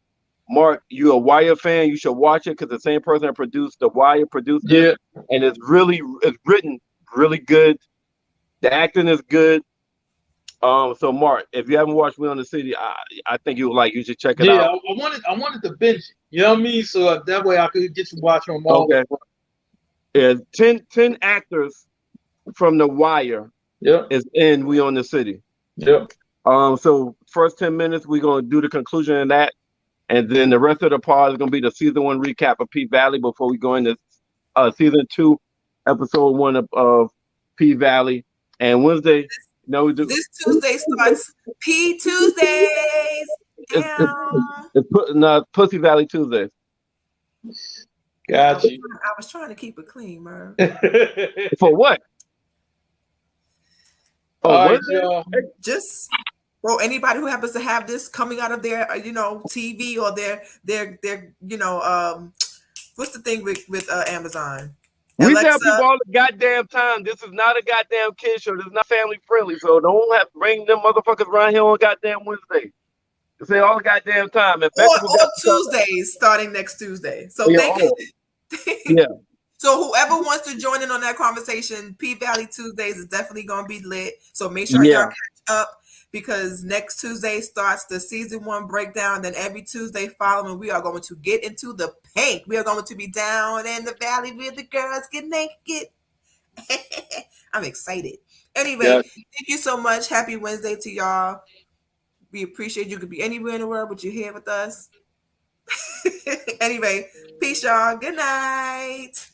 Mark, you're a Wire fan. You should watch it, because the same person that produced The Wire produced it, and it's written really good. The acting is good. So Mark, if you haven't watched We Own the City, I think you should check it out. I wanted to binge it. You know what I mean? So that way I could get you watching them all. Okay. Yeah, 10 actors from The Wire is in We Own the City. Yep. So first 10 minutes, we're gonna do the conclusion of that. And then the rest of the pod is going to be the season 1 recap of P-Valley before we go into season 2, episode 1 of P-Valley. And Wednesday, this Tuesday starts P Tuesdays. It's Pussy Valley Tuesdays. Gotcha. I was trying to keep it clean, man. For what? All right, y'all. Just anybody who happens to have this coming out of their TV or their what's the thing with Amazon? We Alexa. tell people all the goddamn time, this is not a goddamn kid show. This is not family friendly. So don't have to bring them motherfuckers around here on goddamn Wednesday. Say all the goddamn time. Or Tuesdays starting next Tuesday. So So whoever wants to join in on that conversation, P-Valley Tuesdays is definitely going to be lit. So make sure y'all catch up, because next Tuesday starts the season 1 breakdown. Then every Tuesday following, we are going to get into the paint. We are going to be down in the valley where the girls get naked. I'm excited. Anyway, thank you so much. Happy Wednesday to y'all. We appreciate you. Could be anywhere in the world, but you're here with us. Anyway, peace, y'all. Good night.